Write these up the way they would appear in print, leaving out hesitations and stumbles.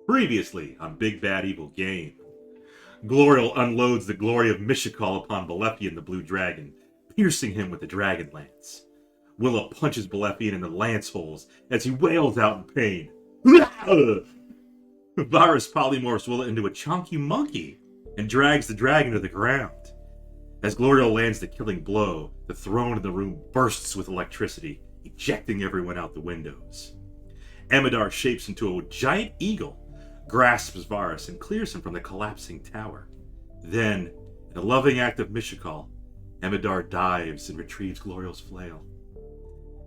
Previously on Big Bad Evil Game. Glorial unloads the glory of Mishakal upon Belephaion the Blue Dragon, piercing him with the Dragon Lance. Willa punches Belephaion in the lance holes as he wails out in pain. Varus polymorphs Willa into a chunky monkey and drags the dragon to the ground. As Glorial lands the killing blow, the throne in the room bursts with electricity, ejecting everyone out the windows. Amidar shapes into a giant eagle, grasps Varus, and clears him from the collapsing tower. Then, in a loving act of Mishakal, Amidar dives and retrieves Glorial's flail.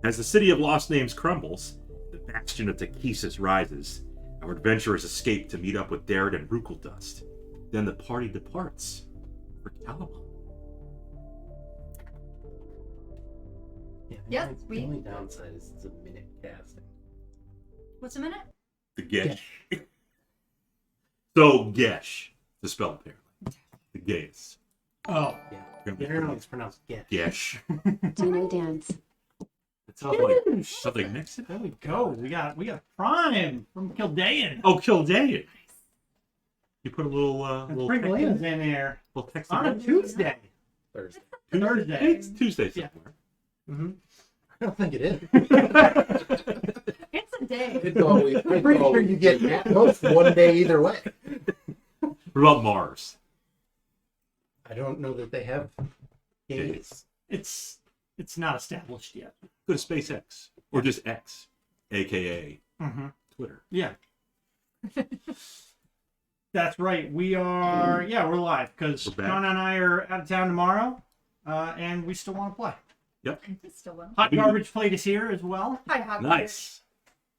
As the city of lost names crumbles, the bastion of Takesis rises. Our adventurers escape to meet up with Darrett and Rukel Dust. Then the party departs for Kalaman. Yeah, the only downside is it's a minute casting. What's a minute? The Gesh. So, Gesh, the spell apparently. The Gesh. Oh, yeah. Apparently it's pronounced Gesh. Gesh. Do no dance. It sounds like something Mexican. There we go. We got Prime from Kildaean. Oh, Kildaean. You put a little Pringle's in there. little text On a Tuesday. Thursday. Thursday. It's Tuesday somewhere. Mm-hmm. I don't think it is. It's a day. It's always, I'm pretty sure you get at most one day either way. What about Mars? I don't know that they have days. It's not established yet. Go to SpaceX. Or just X, a.k.a. Twitter. Yeah. That's right. We are, we're live because We're back. John and I are out of town tomorrow, and we still want to play. It's still one. Hot Garbage Plate is here as well. Hi, Hot Nice.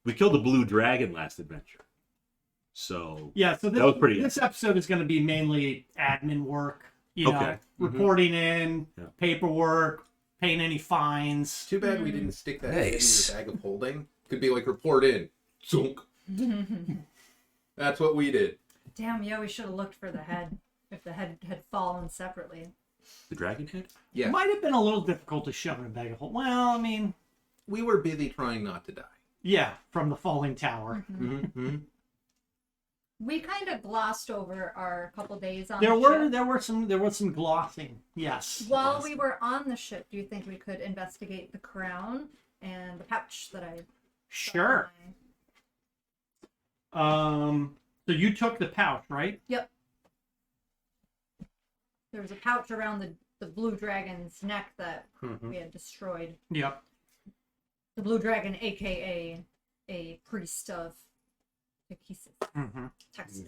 We killed the blue dragon last adventure. So, Yeah, so that was pretty this episode is going to be mainly admin work, you know, Okay. reporting in, Yeah. paperwork, paying any fines. Too bad we didn't stick that Nice. in the bag of holding. Could be like report in. Zunk. That's what we did. Damn, yeah, we should have looked for the head. If the head had fallen separately. the dragon head? Yeah. Might have been a little difficult to shove in a bag of holding. Well, I mean, We were busy trying not to die. yeah, from the falling tower. Mm-hmm. We kind of glossed over our couple days on There the were ship. some glossing. Yes. While we were on the ship, do you think we could investigate the crown and the pouch that I Sure. So you took the pouch, right? Yep. There was a pouch around the blue dragon's neck that we had destroyed. Yep. The blue dragon, aka a priest of Takesis, Mm-hmm. Texas.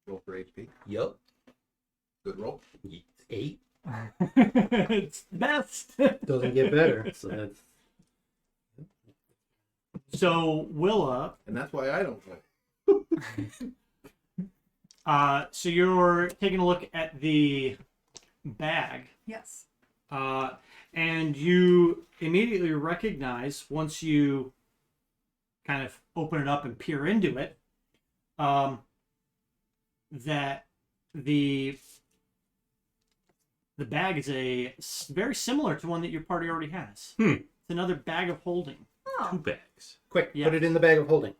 Roll for HP. Yup. Good roll. 8. It's the best. Doesn't get better. So that's So Willa, And that's why I don't play. so you're taking a look at the bag, Yes. and you immediately recognize, once you kind of open it up and peer into it, that the bag is very similar to one that your party already has. It's another bag of holding. Oh, 2 bags. quick. Yeah. Put it in the bag of holding.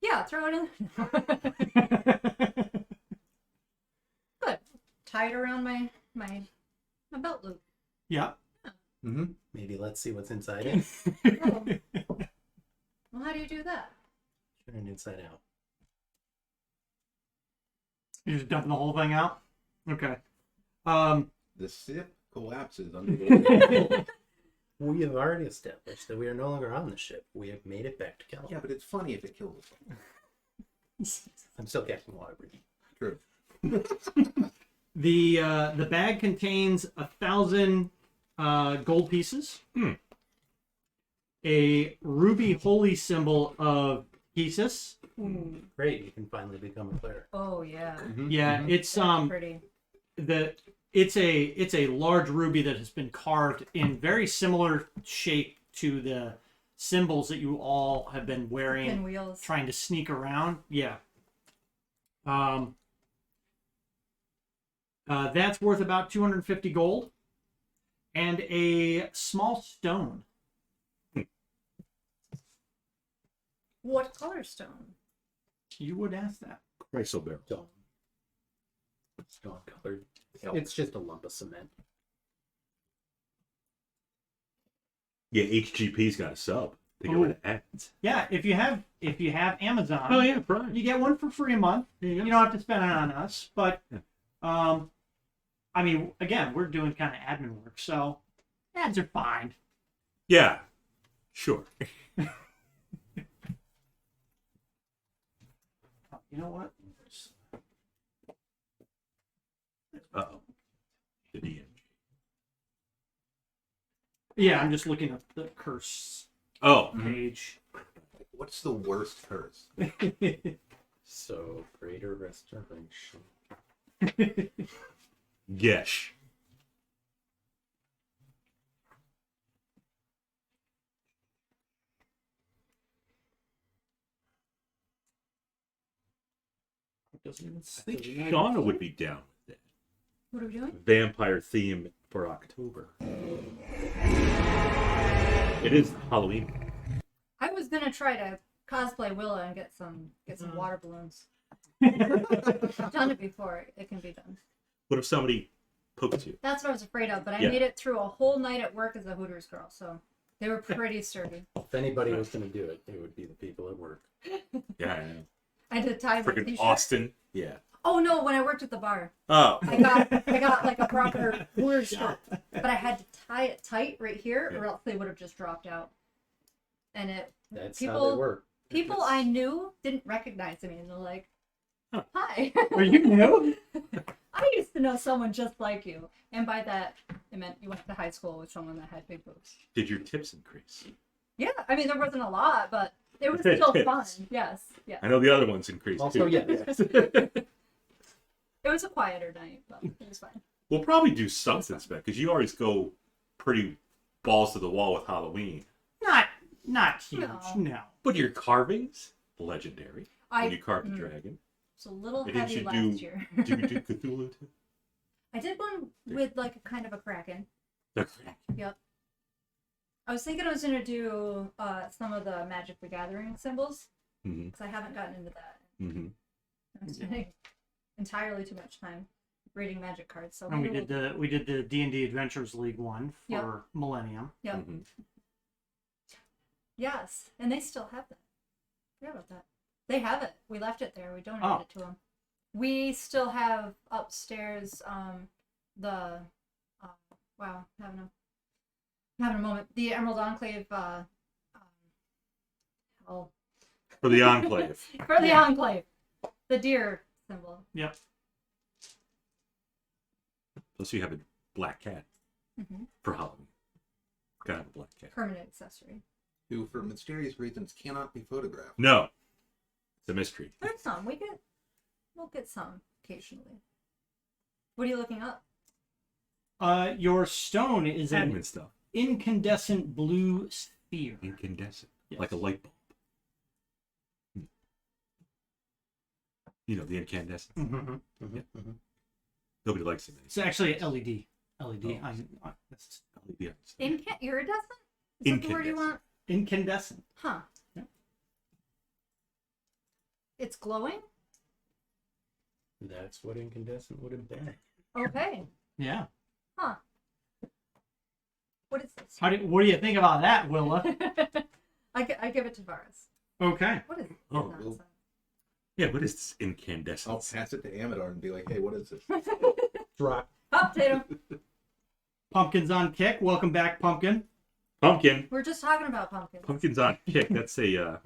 yeah, throw it in. Good. Tie it around my belt loop. Yeah. Mm-hmm. Maybe let's see what's inside it. Oh. Well, how do you do that? Turn it inside out. You're just dumping the whole thing out? Okay. The ship collapses under the We have already established that we are no longer on the ship. We have made it back to Kalaman. Yeah, but it's funny if it kills us. I'm still casting water breathing. True. The bag contains 1,000 gold pieces, a ruby holy symbol of Thesis. Great, you can finally become a cleric. Oh yeah. Yeah, it's That's pretty. it's a large ruby that has been carved in very similar shape to the symbols that you all have been wearing, Pinwheels. trying to sneak around. Yeah. That's worth about 250 gold. And a small stone. What color stone? You would ask that. Chrysal barrel. Stone colored. Yep. It's just a lump of cement. Yeah, HGP's got a sub. They go Ooh. to ads. Yeah, if you have Amazon, Oh yeah, Prime. you get one for free a month. There you go. You don't have to spend it on us, but Yeah. I mean, again, we're doing kind of admin work, so ads are fine. Yeah, sure. You know what? Uh-oh. The DMG. Yeah, I'm just looking at the curse Oh, page. What's the worst curse? So, greater restoration. Gesh. Doesn't even I think Shauna would be down with it. What are we doing? Vampire theme for October. It is Halloween. I was gonna try to cosplay Willa and get some water balloons. I've done it before. It can be done. What if somebody poked you? That's what I was afraid of, but I Yeah. made it through a whole night at work as a Hooters girl, so they were pretty sturdy. If anybody was going to do it, it would be the people at work. Yeah, I know. I did tie my Freaking t-shirt. Austin. Yeah. Oh no, when I worked at the bar, Oh. I got like a proper Hooters shirt, but I had to tie it tight right here, or else they would have just dropped out. And That's how People- they work. people I knew didn't recognize me, and they're like, Huh. "Hi." Are you new? I used to know someone just like you, and by that it meant you went to high school with someone that had big boobs. Did your tips increase? Yeah, I mean there wasn't a lot, but it was still fun. Yes, yeah. I know the other ones increased Also, too. yeah. It was a quieter night, but it was fine. We'll probably do something spec because you always go pretty balls to the wall with Halloween. Not huge. No. No. But your carvings, legendary. When I you carved the dragon. was a little Didn't heavy you last do- year. Did you do Cthulhu too? I did one with like a kind of a kraken. The Kraken. I was thinking I was gonna do some of the Magic the Gathering symbols Mhm. because I haven't gotten into that. Mhm. I'm spending entirely too much time reading Magic cards. So And we maybe did the D&D Adventures League one for Yep. Millennium. Yep. Mhm. Yes, and they still have that. Forgot about that. They have it. We left it there. We donated Oh. it to them. We still have upstairs the wow, having a moment. The Emerald Enclave hell. For the Enclave. For the Enclave. The deer symbol. Yep. Plus you have a black cat Mm-hmm. for Halloween. Gotta have a black cat. Permanent accessory. Who, for mysterious reasons, cannot be photographed. No. It's a mystery. There's some. We'll get some occasionally. What are you looking up? Your stone is an Admin stuff. incandescent blue sphere. Incandescent. Yes. Like a light bulb. You know, the incandescent. Mhm. Nobody likes it. It's actually an LED. LED. Oh. That's Yeah. Iridescent? Is that the word you Incandescent. want? incandescent. Huh. Yeah. It's glowing? That's what incandescent would have been. Okay. Yeah. Huh. What is this? What do you think about that, Willa? I give it to Varus. Okay. What is this Oh, nonsense? Yeah, what is this I'll incandescence? pass it to Amador and be like, hey, what is this? Drop. Hot potato. Pumpkin's on kick. Welcome back, Pumpkin. Pumpkin. We're just talking about pumpkins. Pumpkin's on kick. That's a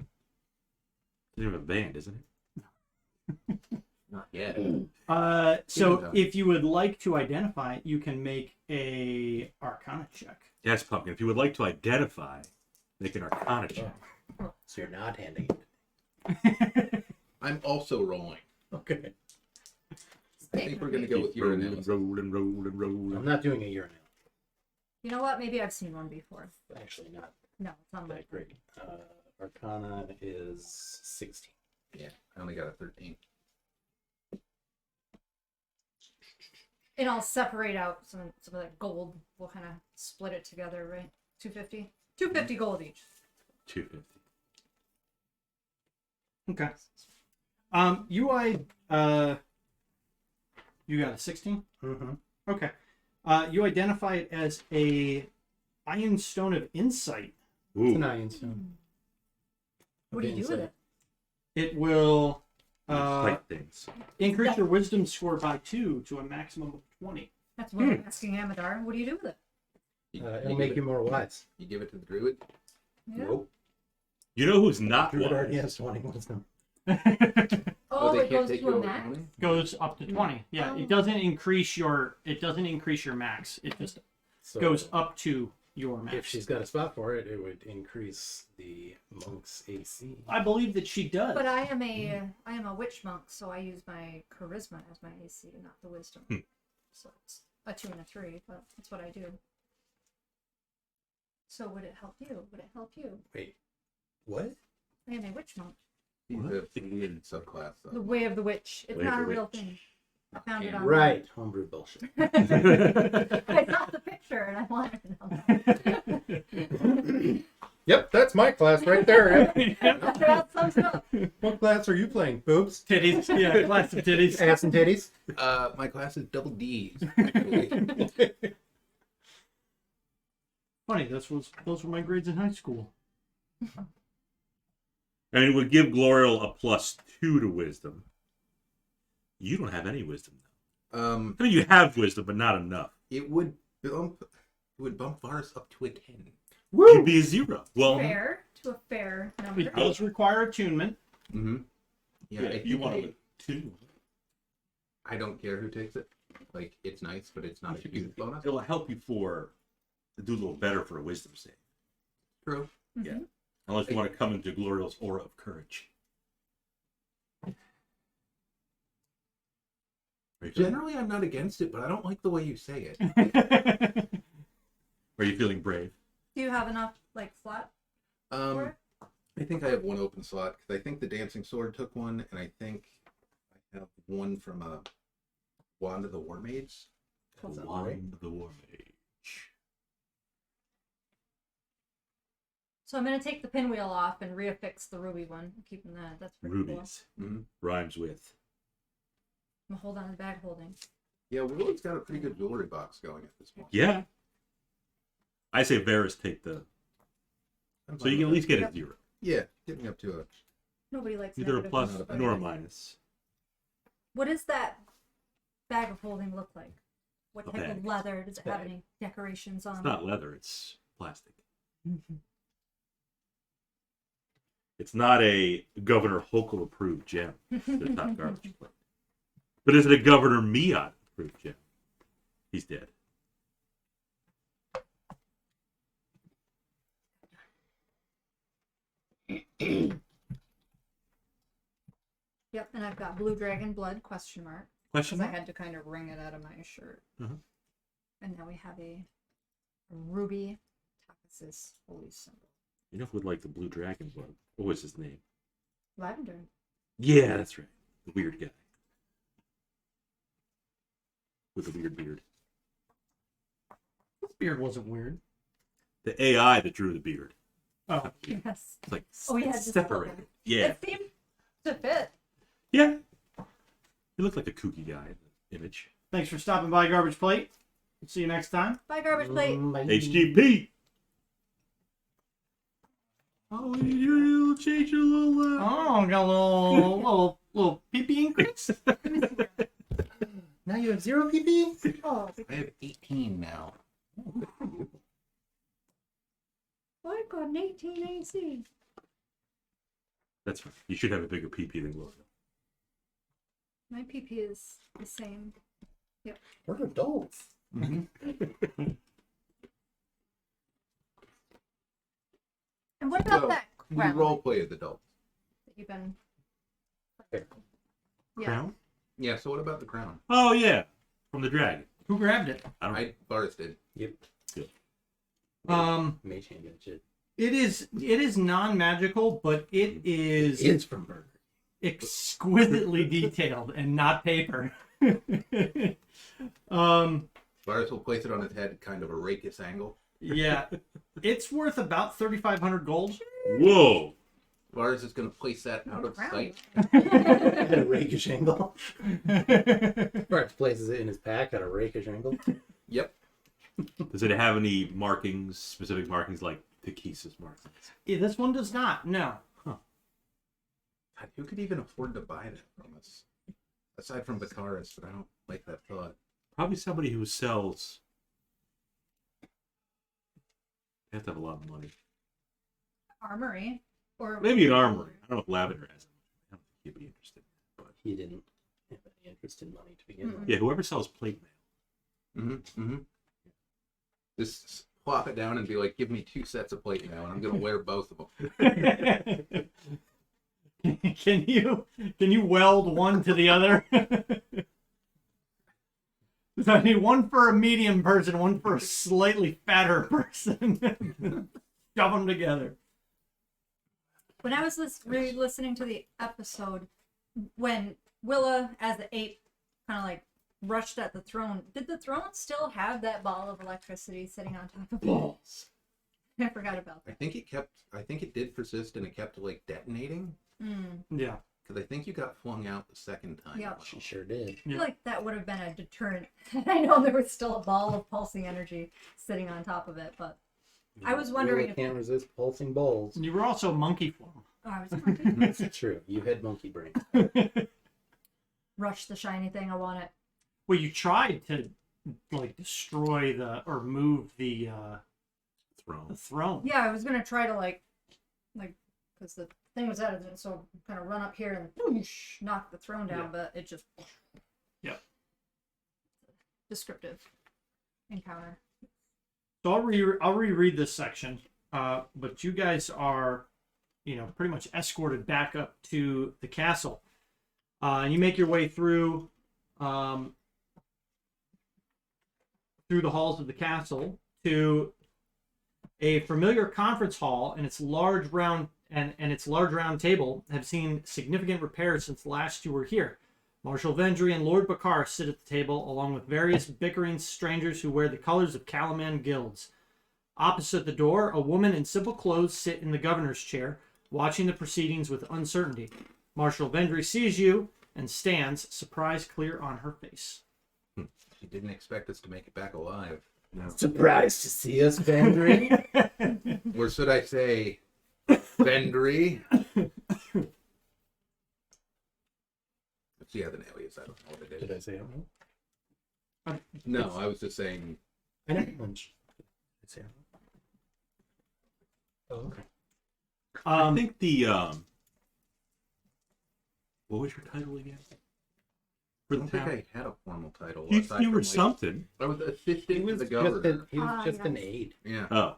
name of a band, isn't it? Not yet. So time. if you would like to identify it, you can make a Arcana check. Yes, Pumpkin. If you would like to identify, make an Arcana check. So you're not handing it. I'm also rolling. Okay. I think we're going to go with your rolling, analysis. rolling, rolling, I'm rolling. not doing a urinal. You know what? Maybe I've seen one before. Actually, not No, it's not that like great. Arcana is 16. Yeah, I only got a 13. And I'll separate out some of that gold. We'll kind of split it together, right? 250? 250 gold each. 250. Okay. UI, you got a 16? Mm-hmm. Okay. You identify it as a Iron Stone of Insight. It's Ooh. an iron stone. What do you do with it? It will Type things. increase your wisdom score by 2 to a maximum of 20. That's what I'm asking Amadar. What do you do with it? It'll make you more wise. You give it to the druid. Yeah. Nope. You know who's not Druid already wise? has 20 wisdom. Oh, they it can't goes take to you a over max? 20? Goes up to 20. Yeah, Oh. it doesn't increase your max. It just So goes up to your max. if she's got a spot for it, it would increase the monk's AC. I believe that she does. But I am a witch monk, so I use my charisma as my AC, not the wisdom. So it's a 2 and a 3, but that's what I do. So would it help you? Would it help you? Wait, what? I am a witch monk. He's What? a weird subclass, The though. way of the witch. It's Way of not the a real witch. thing. I found it on Right, homebrew bullshit. I saw the picture and I wanted to know. Yep, that's my class right there. That sums it up. What class are you playing? Boobs? Titties. Yeah, glass of titties. Ass and titties? My class is double D's. Funny, those were my grades in high school. And it would give Glorial a +2 to wisdom. You don't have any wisdom, though. I mean, you have wisdom, but not enough. It would bump Varus up to a 10. You'd be a 0. Well, Fair to a fair number. It does require attunement. Mm-hmm. Yeah, I you think want a 2. I don't care who takes it. Like, it's nice, but it's not a huge bonus. It'll help you to do a little better for a wisdom save. True. Yeah. Unless you want to come into Glorial's aura of courage. Generally, I'm not against it, but I don't like the way you say it. Are you feeling brave? Do you have enough slot for it? I think I have one open slot because I think the dancing sword took one, and I think I have one from a wand of the war mage. Cool. Wand of the War Mage. So I'm gonna take the pinwheel off and reaffix the ruby one. I'm keeping that. That's pretty Rubies. Mm-hmm. Rhymes with. cool. I'm hold on to the bag holding. Yeah, Willow's got a pretty good jewelry box going at this point. Yeah. I say Varus take the. I'm So fine you can at with least that. get a 0. Yeah, get me up to a. Nobody likes Either a negative plus numbers. nor a minus. What does that bag of holding look like? What A type bag. of leather? Does it have Bag. any decorations on It's it? not leather, it's plastic. It's not a Governor Hochul approved gem. The top garbage plate. But is it a Governor Miot approved gem? He's dead. Yep, and I've got blue dragon blood question mark. Question Because I mark? had to kind of wring it out of my shirt. Uh-huh. And now we have a ruby Tapasis holy symbol. You know who would like the blue dragon blood? What was his name? Lavender. Yeah, that's right. The weird guy. With the weird beard. His beard wasn't weird. The AI that drew the beard. Oh, Yes. It's like Oh, yeah, just separated. Yeah. It seemed to fit. Yeah. He looked like a kooky guy in the image. thanks for stopping by, Garbage Plate. See you next time. Bye, garbage plate. HGP! Oh, you'll change your little. Oh, got a little pee-pee increase. Now you have 0 PP? Oh, I have 18 now. I got an 18 AC. That's right. You should have a bigger PP than Gloria. My PP is the same. We're adults. And what about So, that We crown role play as adults. that you've been? Okay. Yeah. Crown? Yeah, so what about the crown? Oh, yeah. From the dragon. Who grabbed it? Varus did. Yep. Mage hand that shit. It is non-magical, but it is It's from Burger. exquisitely detailed and not paper. Varus will place it on his head at kind of a rakish angle. Yeah, it's worth about 3,500 gold. Whoa! Lars is going to place that out of sight. At a rakish angle. Bart places it in his pack at a rakish angle. Yep. Does it have any markings, specific markings like Takisa's markings? Yeah, this one does not. No. God, who could even afford to buy that from us? Aside from Bakaris, but I don't like that thought. Probably somebody who sells. They have to have a lot of money. Armory. Or Maybe an armory. I don't know if Lavender has it. I don't think he'd be interested. But He didn't have any interest in money to begin with. yeah, whoever sells plate mail. Mm-hmm. Mm-hmm. Just plop it down and be like, give me 2 sets of plate now, and I'm going to wear both of them. Can you weld one to the other? I need one for a medium person, one for a slightly fatter person. Shove them together. When I was re-listening to the episode, when Willa, as the ape, kind of like rushed at the throne, did the throne still have that ball of electricity sitting on top of it? Balls. I forgot about I that. think it did persist, and it kept, like, detonating. Yeah. Because I think you got flung out the second time. Yep. She sure did. I feel like that would have been a deterrent. I know there was still a ball of pulsing energy sitting on top of it, but I was wondering if... can't resist pulsing bowls. You were also monkey form. Oh, I was wondering. That's true. You had monkey brain. Rush the shiny thing, I want it. Well, you tried to like destroy or move the Throne. throne. Yeah, I was gonna try to like, because the thing was out of it, so kind of run up here and whoosh, knock the throne down, Yeah. but it just... Yep. Descriptive encounter. So I'll reread this section, but you guys are, pretty much escorted back up to the castle, and you make your way through the halls of the castle to a familiar conference hall, and its large round table have seen significant repairs since last you were here. Marshal Vendri and Lord Bakar sit at the table, along with various bickering strangers who wear the colors of Kalaman guilds. Opposite the door, a woman in simple clothes sit in the governor's chair, watching the proceedings with uncertainty. Marshal Vendri sees you and stands, surprise clear on her face. She didn't expect us to make it back alive. No. Surprised to see us, Vendry. Or should I say, Vendry? She has an alias. I don't know what it is. Did I say it? No, I was just saying. I know lunch. Did I say it? Oh, okay. I think the what was your title again? I For don't the think town? I had a formal title. You aside were from, like, something. I was assistant He to was the just governor. an Yes. aide. Yeah, Oh,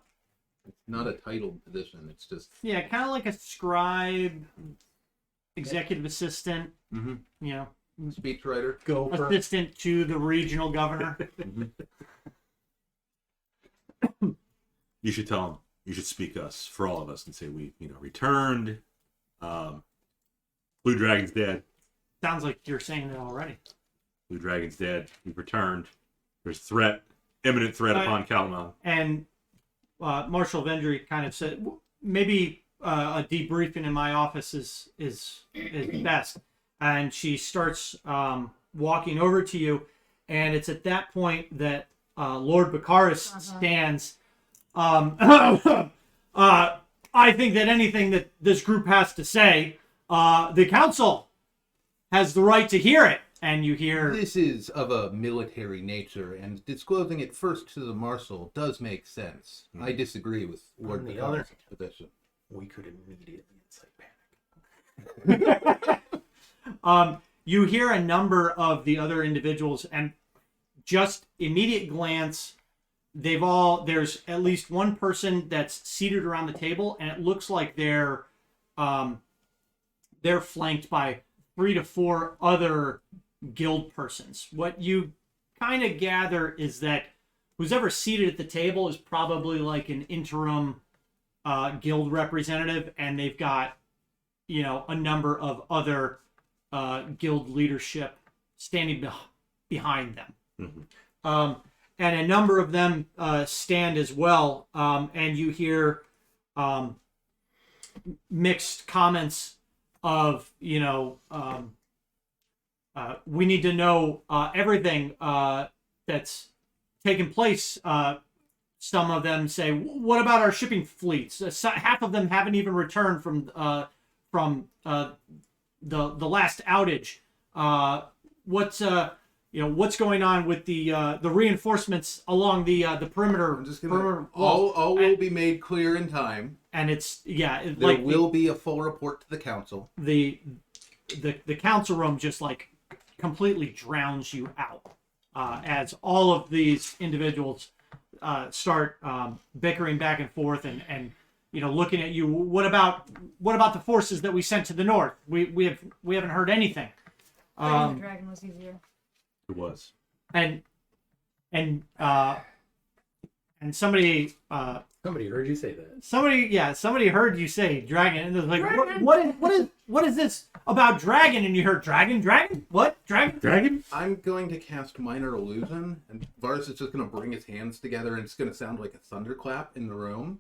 it's not a titled position. It's just. Yeah, kind of like a scribe, executive assistant, Speechwriter. Gopher. assistant to the regional governor. you should tell him. You should speak us for all of us and say we, returned. Blue Dragon's dead. Sounds like you're saying it already. Blue Dragon's dead. We've returned. There's threat, imminent threat upon Kalaman. And Marshal Vendri kind of said, maybe a debriefing in my office is best. And she starts walking over to you, and it's at that point that Lord Bakaris stands. I think that anything that this group has to say, the council has the right to hear it. And you hear... This is of a military nature, and disclosing it first to the marshal does make sense. I disagree with Lord On the Bakar's position. We could immediately incite panic. You hear a number of the other individuals, and just immediate glance, there's at least one person that's seated around the table, and it looks like they're flanked by 3 to 4 other guild persons. What you kind of gather is that who's ever seated at the table is probably like an interim guild representative, and they've got a number of other guild leadership standing behind them. Mm-hmm. And a number of them stand as well, and you hear mixed comments of, we need to know everything that's taken place. Some of them say, "What about our shipping fleets?" Half of them haven't even returned from the last outage. What's going on with the reinforcements along the perimeter? I'm just perimeter gonna. walls? All will be made clear in time. And it's There like will be a full report to the council. the council room just like completely drowns you out as all of these individuals start bickering back and forth and looking at you. What about the forces that we sent to the north? We haven't heard anything. Fighting the dragon was easier. It was. And somebody Somebody heard you say that. somebody heard you say dragon, and they're like, Dragon! what is this about dragon? And you heard dragon, what dragon? Dragon? I'm going to cast Minor Illusion, and Varus is just going to bring his hands together, and it's going to sound like a thunderclap in the room.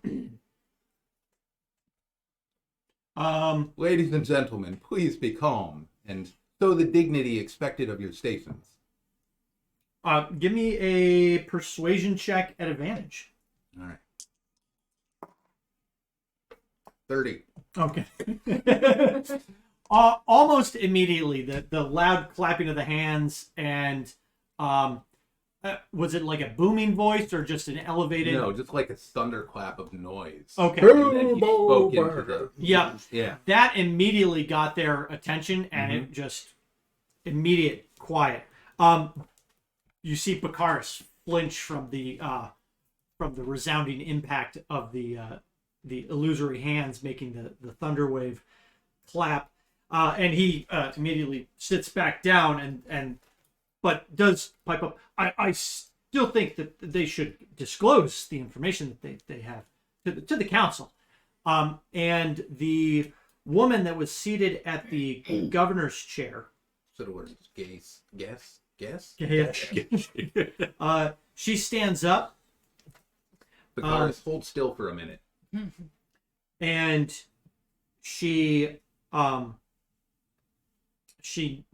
Ladies and gentlemen, please be calm, and show the dignity expected of your stations. Give me a persuasion check at advantage. All right. 30. Okay. Almost immediately, the loud clapping of the hands and was it like a booming voice or just an elevated? No, just like a thunderclap of noise. Okay. And then he spoke into the... Yeah. Yeah. That immediately got their attention, and it just immediate quiet. You see Bakaris flinch from the resounding impact of the illusory hands making the thunder wave clap, and he immediately sits back down but does pipe up. I still think that they should disclose the information that they have to the council. And the woman that was seated at the governor's chair. So the words guess. She stands up. Bakaris, hold still for a minute. And she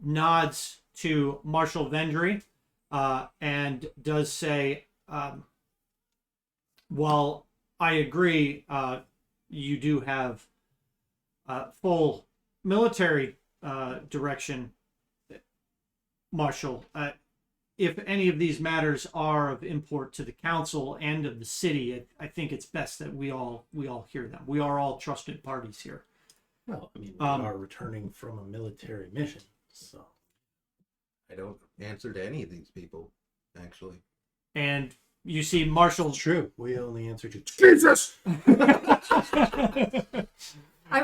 nods to Marshal Vendri and does say, while I agree, you do have full military direction, Marshal. If any of these matters are of import to the council and of the city, I think it's best that we all hear them. We are all trusted parties here. Well, I mean, we are returning from a military mission, so I don't answer to any of these people, actually. And you see Marshal. it's true. We only answer to Jesus!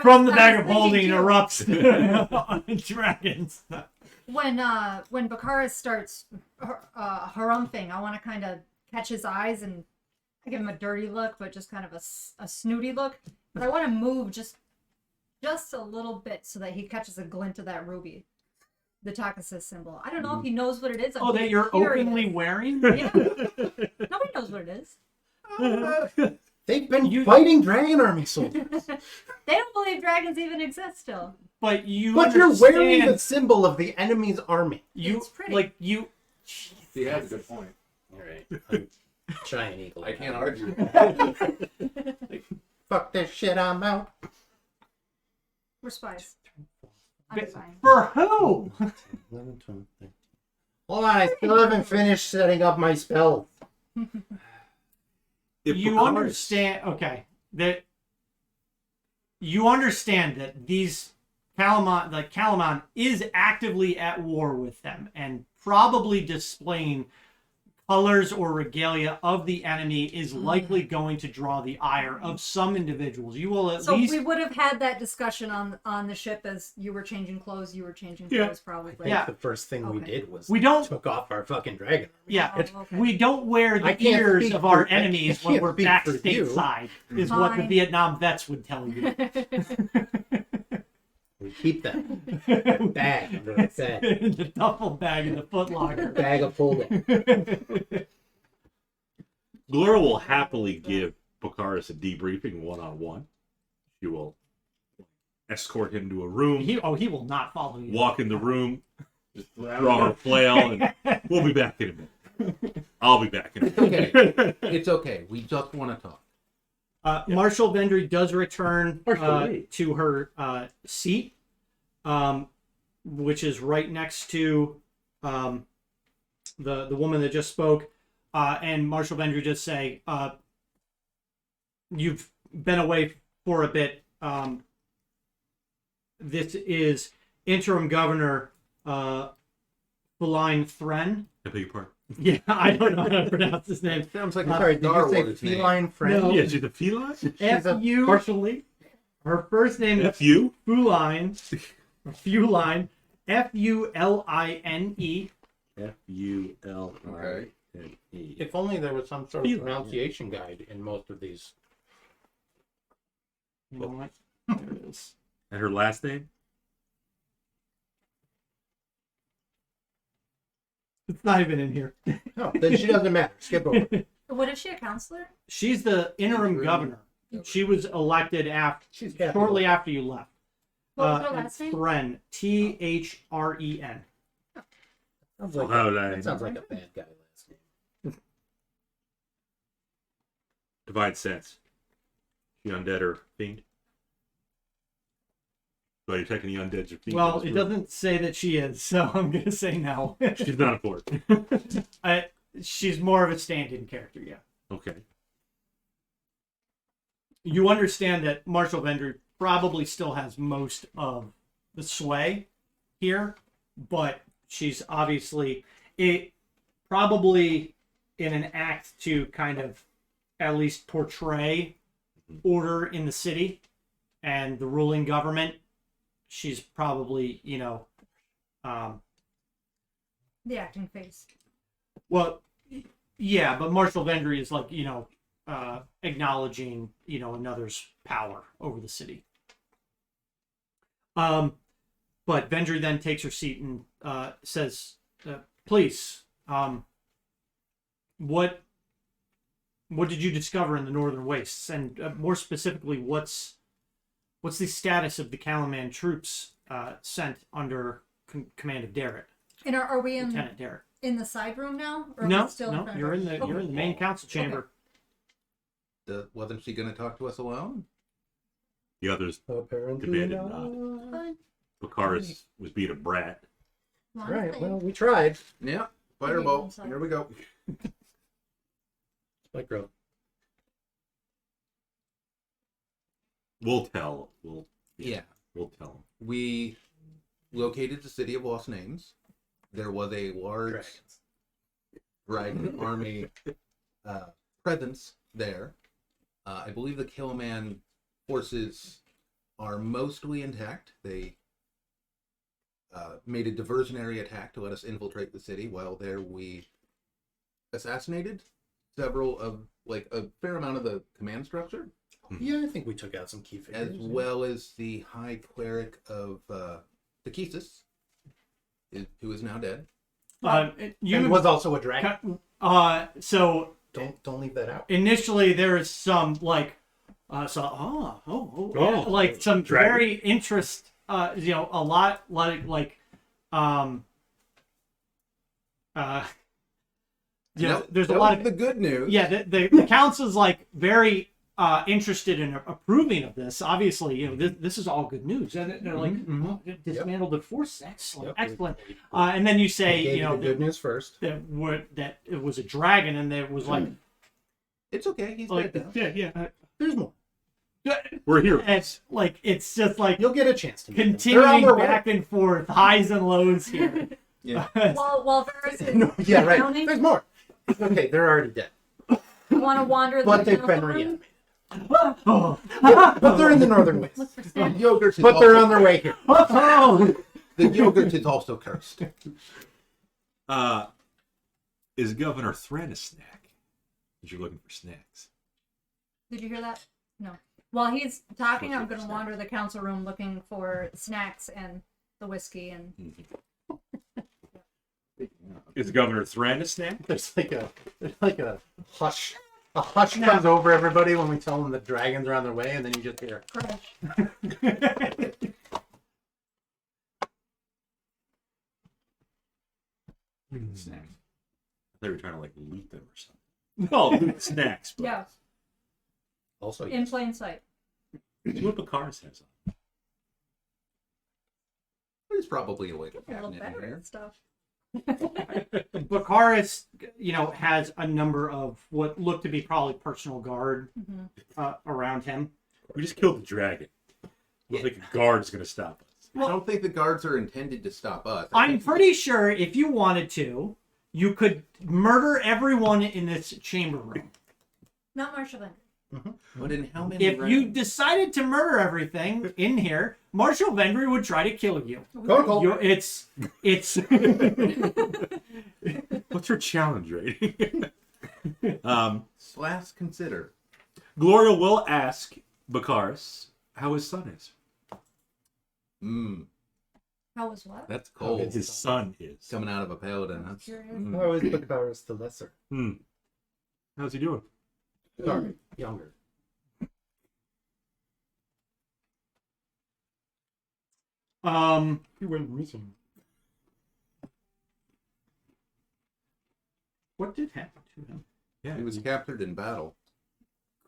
From the bag of holding erupts on dragons. When Bakaris starts harumphing, I want to kind of catch his eyes and give him a dirty look, but just kind of a snooty look. But I want to move just a little bit so that he catches a glint of that ruby, the Takasis symbol. I don't know if he knows what it is. Oh, that you're openly wearing? Yeah. Nobody knows what it is. they've been fighting dragon army soldiers. They don't believe dragons even exist still. But you're wearing the symbol of the enemy's army. It's pretty. Like you. He has a good point. All right, giant eagle. I can't argue. Fuck this shit. I'm out. We're spies. I'm fine. For who? 11, 12, 13. Hold on, I still haven't finished setting up my spell. You understand? Okay, that you understand that these Kalaman is actively at war with them and probably displaying colors or regalia of the enemy is likely going to draw the ire of some individuals. You will at least. So we would have had that discussion on the ship as you were changing clothes. You were changing clothes, probably. Yeah. The first thing we did was took off our fucking dragon. Yeah, okay. we don't wear the ears of our enemies when we're back stateside, is what the Vietnam vets would tell you. We keep that bag under our bed. In the duffel bag in the footlocker. Bag of holding. Glora will happily give Bakaris a debriefing one-on-one. She will escort him to a room, He will not follow you. walk in the room, just draw a flail, and we'll be back in a minute. I'll be back in a minute. Okay. It's okay. We just want to talk. Marshal Vendri does return Marshal. to her seat, which is right next to the woman that just spoke. And Marshal Vendri just say, "You've been away for a bit. This is Interim Governor Feline Thren." I beg your pardon. Yeah, I don't know how to pronounce his name. Sounds like Sorry, did Star you say Wars name. feline friend? No. Yeah, she's a feline? F-U, partially. her first name is F-U? Feline, Feline, F-U-L-I-N-E. F-U-L-I-N-E. If only there was some sort of Feline, pronunciation guide in most of these. You know what? There it is. And her last name? It's not even in here. No, then she doesn't matter. Skip over. What is she, a counselor? She's the interim Interim governor. She was elected She's shortly after you left. What was her last name? Thren, T-H-R-E-N. Sounds like How would I- that sounds like a bad guy last name. Divine sense. She undead or fiend? So you're taking the undead or fiend? Well, it doesn't say that she is, so I'm going to say no. She's not important. She's more of a stand-in character, yeah. Okay. You understand that Marshal Vendri probably still has most of the sway here, but she's obviously probably in an act to kind of at least portray order in the city and the ruling government. She's probably, The acting face. well, yeah, but Marshal Vendri is like, acknowledging, another's power over the city. But Vendri then takes her seat and says, please, what did you discover in the Northern Wastes? And more specifically, what's the status of the Kalaman troops sent under command of Darrett, And are we Lieutenant Darrett? in the side room now? Or are No, we still no, front you're room? in the main council chamber. Wasn't she going to talk to us alone? The others Apparently demanded not. not. Fine. Picard was being a brat. One Right. thing. Well, we tried. Yeah. Fireball. inside. Here we go. Spike growth. We'll tell them. We Located the city of Lost Names. There was a large dragons. dragon army presence there. I believe the Kalaman forces are mostly intact. They made a diversionary attack to let us infiltrate the city. While there, we assassinated several of, a fair amount of the command structure, Yeah, I think we took out some key figures. as well as the high cleric of Takesis, who is now dead. And was also a dragon. So Don't leave that out. initially there is some some Dragon. very interest, a lot there's a That lot was of the good news. yeah, the council's very interested in approving of this. Obviously, this is all good news, and they're like, Mhm. oh, dismantled the force, excellent, Yep. excellent. And then you say, Gave you the good news first. that it was a dragon, and there was It's okay. He's like dead now. yeah, There's more. We're here. it's it's just You'll get a chance to meet them. They're on continuing their way. back and forth, highs and lows here. Yeah. While Vera's No, yeah, right. counting, There's more. Okay, they're already dead. I want to wander But the they've been council room. reanimated. Oh. But they're in the northern waste. Look for The snacks. yogurt is But they're also- on their way here. Oh. The yogurt is also cursed. Is Governor Thren a snack? Because you're looking for snacks. Did you hear that? No. While he's talking, I'm going to wander the council room looking for snacks and the whiskey and Is Governor Thren a snack? There's like a hush. A hush comes over everybody when we tell them the dragons are on their way, and then you just hear. crush. Snacks. I thought you were trying to like loot them or something. No, loot snacks. But Yeah, Also, in plain sight. see what Bacard's has on. There's probably a way to A little cabinet in better here. and stuff. Bakaris, has a number of what look to be probably personal guard around him. We just killed the dragon. I don't think a guard's gonna stop us. I don't think the guards are intended to stop us. I'm pretty sure if you wanted to, you could murder everyone in this chamber room. Not Marshal Vendri. But in how many If you rounds? decided to murder everything in here, Marshal Vendri would try to kill you. It's What's your challenge rating? Slash consider. Gloria will ask Bakaris how his son is. How was what? That's cold. His son is. Coming out of a paladin. I'm That's, curious. How is Bakaris the lesser? How's he doing? Sorry, younger. He went missing. What did happen to him? Yeah, he was captured in battle.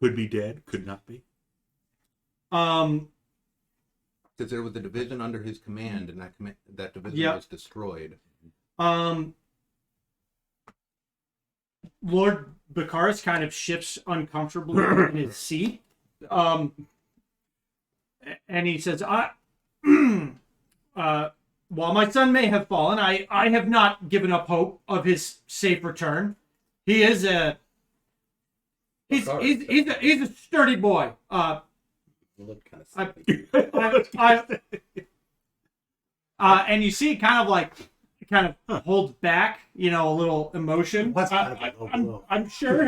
could be dead, could not be. Um, Because there was a division under his command, and that division Yep. was destroyed. Lord Bakaris kind of shifts uncomfortably in his seat. And he says, while my son may have fallen, I have not given up hope of his safe return. He is he's a sturdy boy. You look kind of And you see kind of holds back, a little emotion. What's kind of a low blow? I'm sure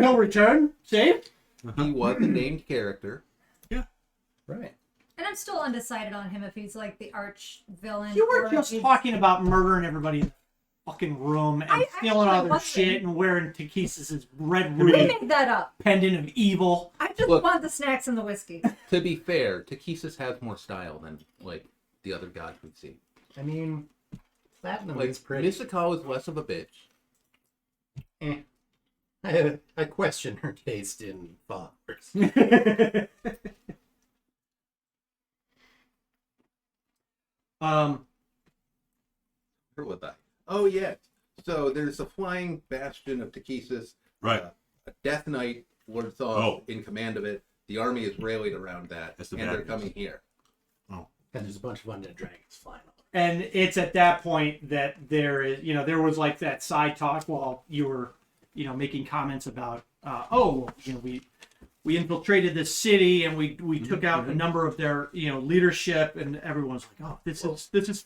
he'll return safe. He was a named character. right. And I'm still undecided on him if he's like the arch villain. You were or just if he's- talking about murdering everybody in the fucking room and I stealing all actually their wasn't. shit and wearing Takisis's red I ruby made that up. pendant of evil. I just Look. want the snacks and the whiskey. To be fair, Takesis has more style than the other gods we see. I mean, platinum Like is pretty. Misako is less of a bitch. I question her taste in fathers. Or what the? Oh yeah. So there's a flying bastion of Takesis. Right. A Death Knight Lord Saw in command of it. The army is rallied around that, That's the and they're bad news. coming here. And there's a bunch of undead dragons flying over. And it's at that point that there is, there was like that side talk while you were, making comments about, we infiltrated this city and we took out a number of their, leadership, and everyone's like, oh, this is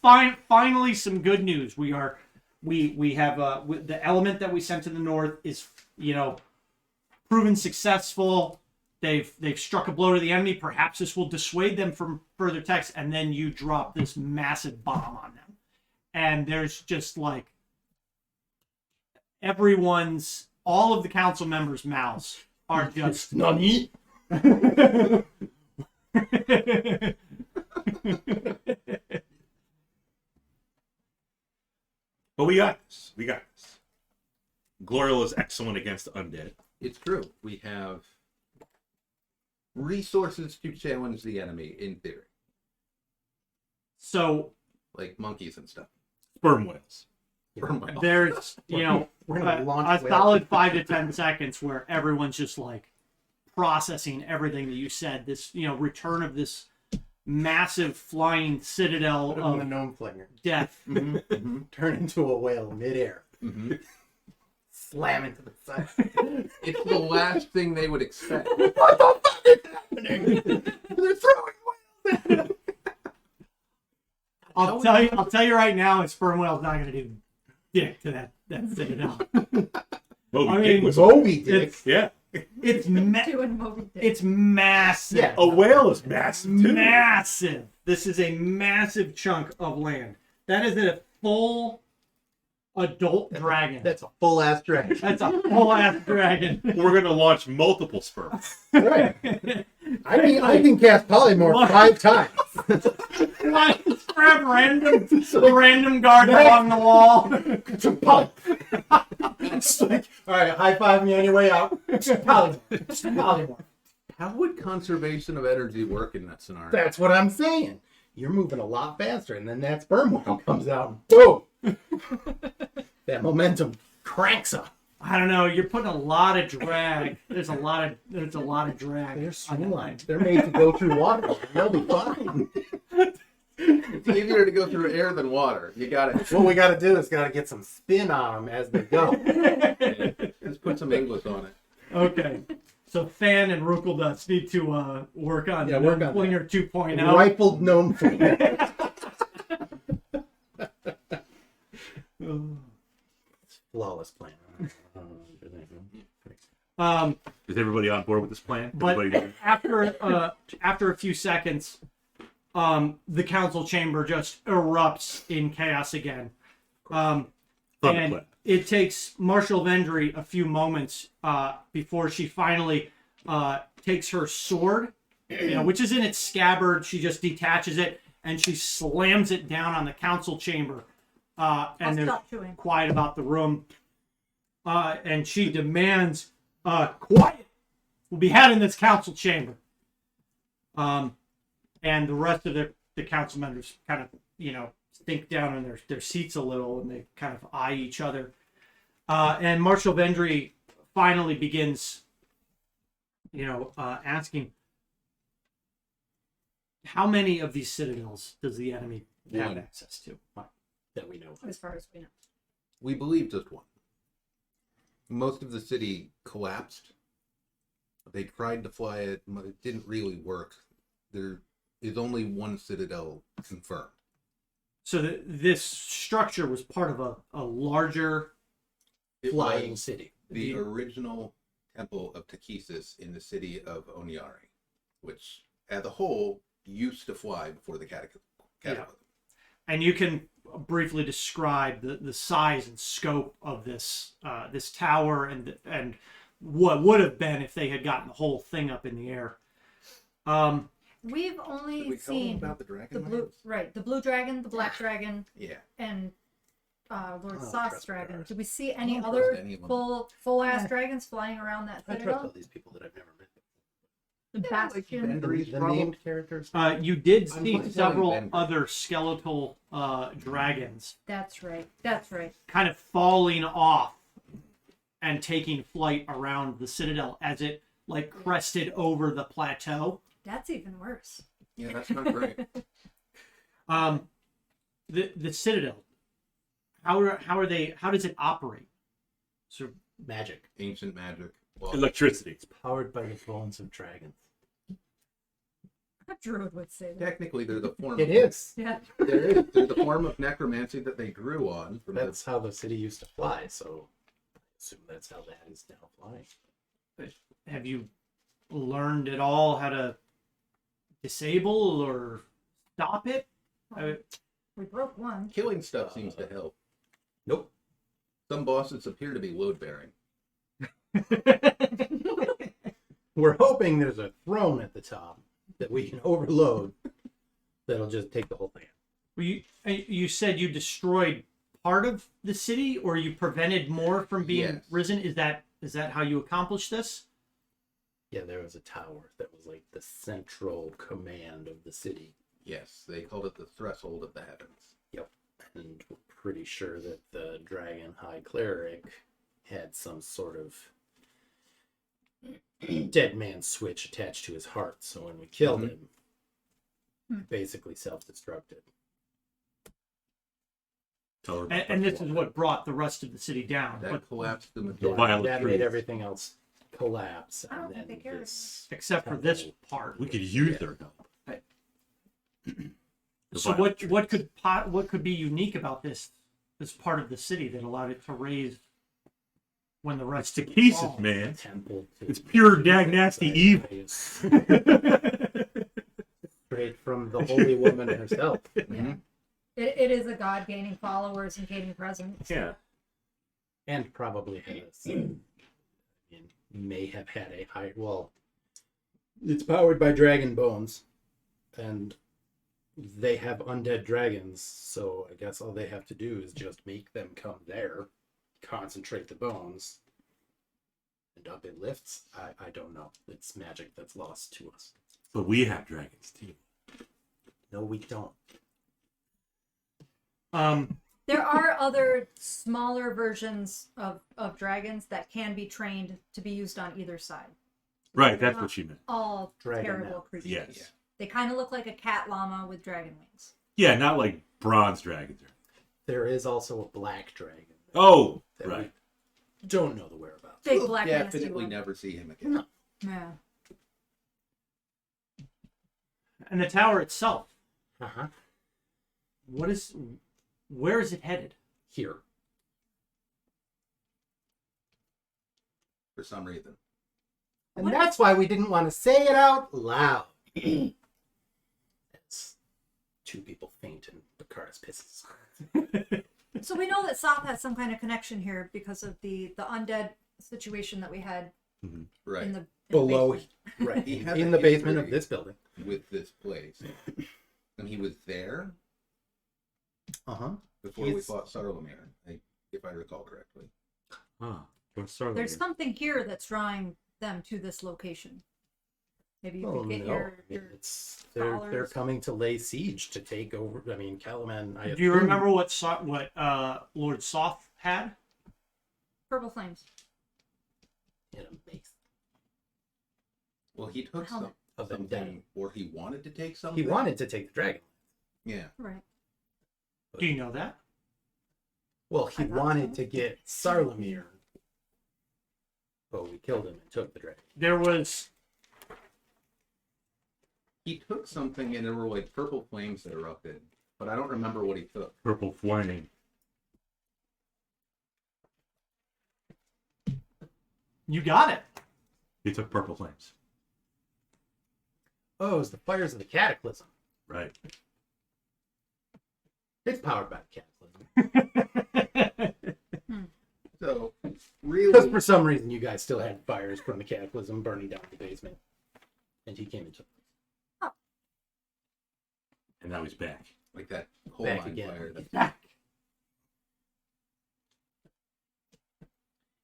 finally some good news. We have the element that we sent to the north is, proven successful. They've struck a blow to the enemy. Perhaps this will dissuade them from further attacks. And then you drop this massive bomb on them. And there's just like all of the council members' mouths are just Nani? But we got this. Glorial is excellent against undead. It's true. We have resources to challenge the enemy, in theory. So Like monkeys and stuff. Sperm whales. there's, We're gonna launch a whales. solid 5 to 10 seconds where everyone's just like processing everything that you said. This, return of this massive flying citadel Put it on the of gnome flinger. death. Turn into a whale midair. Slam into the side. It's the last thing they would expect. What the fuck is happening? They're throwing whales at us. I'll tell you right now, a sperm whale's not gonna do dick to that citadel. Moby Dick Dick was Moby Dick. It's yeah. it's Doing Moby Dick. it's massive. Yeah. A whale is massive too. Massive. This is a massive chunk of land. That is a full adult dragon. That's a full ass dragon. That's a full ass dragon. We're gonna launch multiple sperm. Right. I can cast polymorph 5 times. grab random guard along the wall. It's like, all right, high five me on your way out. Polymorph. How would conservation of energy work in that scenario? That's what I'm saying. You're moving a lot faster, and then that sperm whale comes out, and boom! That momentum cranks up. I don't know. You're putting a lot of drag. There's a lot of drag. They're on the streamlined. line. They're made to go through water. They'll be fine. It's easier to go through air than water. You got it. What we got to do is got to get some spin on them as they go. Just put some English on it. Okay. So Fan and Rukeldust need to work on work on Flinger 2.0. Rifled gnome thing. Flawless plan. Is everybody on board with this plan? But Everybody- after a few seconds, the council chamber just erupts in chaos again. And Thunderclap. it takes Marshal Vendri a few moments before she finally takes her sword, which is in its scabbard. She just detaches it and she slams it down on the council chamber. And there's stop chewing. quiet about the room. And she demands quiet will be had in this council chamber. And the rest of the council members kind of, sink down in their seats a little, and they kind of eye each other. And Marshal Vendri finally begins, asking, how many of these citadels does the enemy have One. access to? That we know. As far as we know. We believe just one. Most of the city collapsed. They tried to fly it, but it didn't really work. There is only one citadel confirmed. So this structure was part of a larger... It Flying was city. the original temple of Takesis in the city of Oniari, which, as a whole, used to fly before the cataclysm. And you can briefly describe the size and scope of this this tower and what would have been if they had gotten the whole thing up in the air. We've Did only we tell them seen about the dragon? the blue, lands? right? The blue dragon, the black dragon, Yeah. and Lord I don't Sauce trust dragon. ours. Did we see I any don't other trust any of them. full ass dragons flying around that I trust all citadel? these people that I've never met. The bastion. Vendri's The problem. named characters. You did I'm see fine several telling Vendri. other skeletal dragons That's right. That's right. kind of falling off and taking flight around the citadel as it crested over the plateau. That's even worse. Yeah, that's not great. The citadel, how does it operate? So Magic. Ancient magic. Well, Electricity. Powered by the bones of dragons. A druid would say that. technically, they're the form. It is. Yeah. There is. They're the form of necromancy that they drew on. From That's how the city used to fly, so I assume that's how that is now flying. have you learned at all how to disable or stop it? We broke one. killing stuff seems to help. Nope. Some bosses appear to be load bearing. We're hoping there's a throne at the top that we can overload that'll just take the whole thing. Well, you said you destroyed part of the city, or you prevented more from being Yes. risen. Is that how you accomplished this? Yeah, there was a tower that was like the central command of the city. Yes, they called it the threshold of the heavens. Yep. And we're pretty sure that the Dragon High Cleric had some sort of dead man switch attached to his heart. So when we killed him, basically self-destructed. And this is what brought the rest of the city down. That But collapsed the Yeah, majority. violent that trees. made everything else collapse. I don't And think then they cared. this except for this part. We could use their help. The So violent what trees. could be unique about this part of the city that allowed it to raise when the rest To of it pieces, falls? man. temple. To It's pure dag nasty evil. Straight from the holy woman herself. Mhm. It is a god gaining followers and gaining presence. Yeah. And probably has, may have had a high, well, it's powered by dragon bones. And, they have undead dragons, so I guess all they have to do is just make them come there, concentrate the bones, and up it lifts. I don't know. It's magic that's lost to us. But we have dragons too. No, we don't. There are other smaller versions of dragons that can be trained to be used on either side. Right, They're that's not what she meant. all Dragon terrible mouth. creatures. Yes. They kind of look like a cat llama with dragon wings. Yeah, not like bronze dragons. There is also a black dragon. Oh, that right. we don't know the whereabouts. Big We'll black nasty definitely one. never see him again. No. Yeah. And the tower itself, Uh-huh. where is it headed? Here. For some reason. And What that's why we didn't want to say it out loud. That's two people faint and Bacardus pisses. So we know that Soth has some kind of connection here because of the undead situation that we had Right. in the Below, basement. right, He had in a the basement of history. this building. With this place. And he was there Uh-huh. before we He's- fought Sarlamir, if I recall correctly. Ah, what's Sarlamir? There's something here that's drawing them to this location. Maybe you Oh, could get no. your They're scholars. coming to lay siege to take over. I mean, Kalaman. Do you remember what Lord Soth had? purple flames. In a base. Well, he took Helmet. Of them something, or he wanted to take something. He wanted to take the dragon. Yeah. Right. Do you know that? Well, he I thought wanted so. to get Sarlamir. But we killed him and took the dragon. There was. He took something and there were like purple flames that erupted, but I don't remember what he took. Purple flame. You got it. He took purple flames. Oh, it was the fires of the cataclysm. Right. It's powered by the cataclysm. So, Because really, for some reason you guys still had fires from the cataclysm burning down the basement. And he came and took them. And now he's back. like that whole Back line again. fire. Back.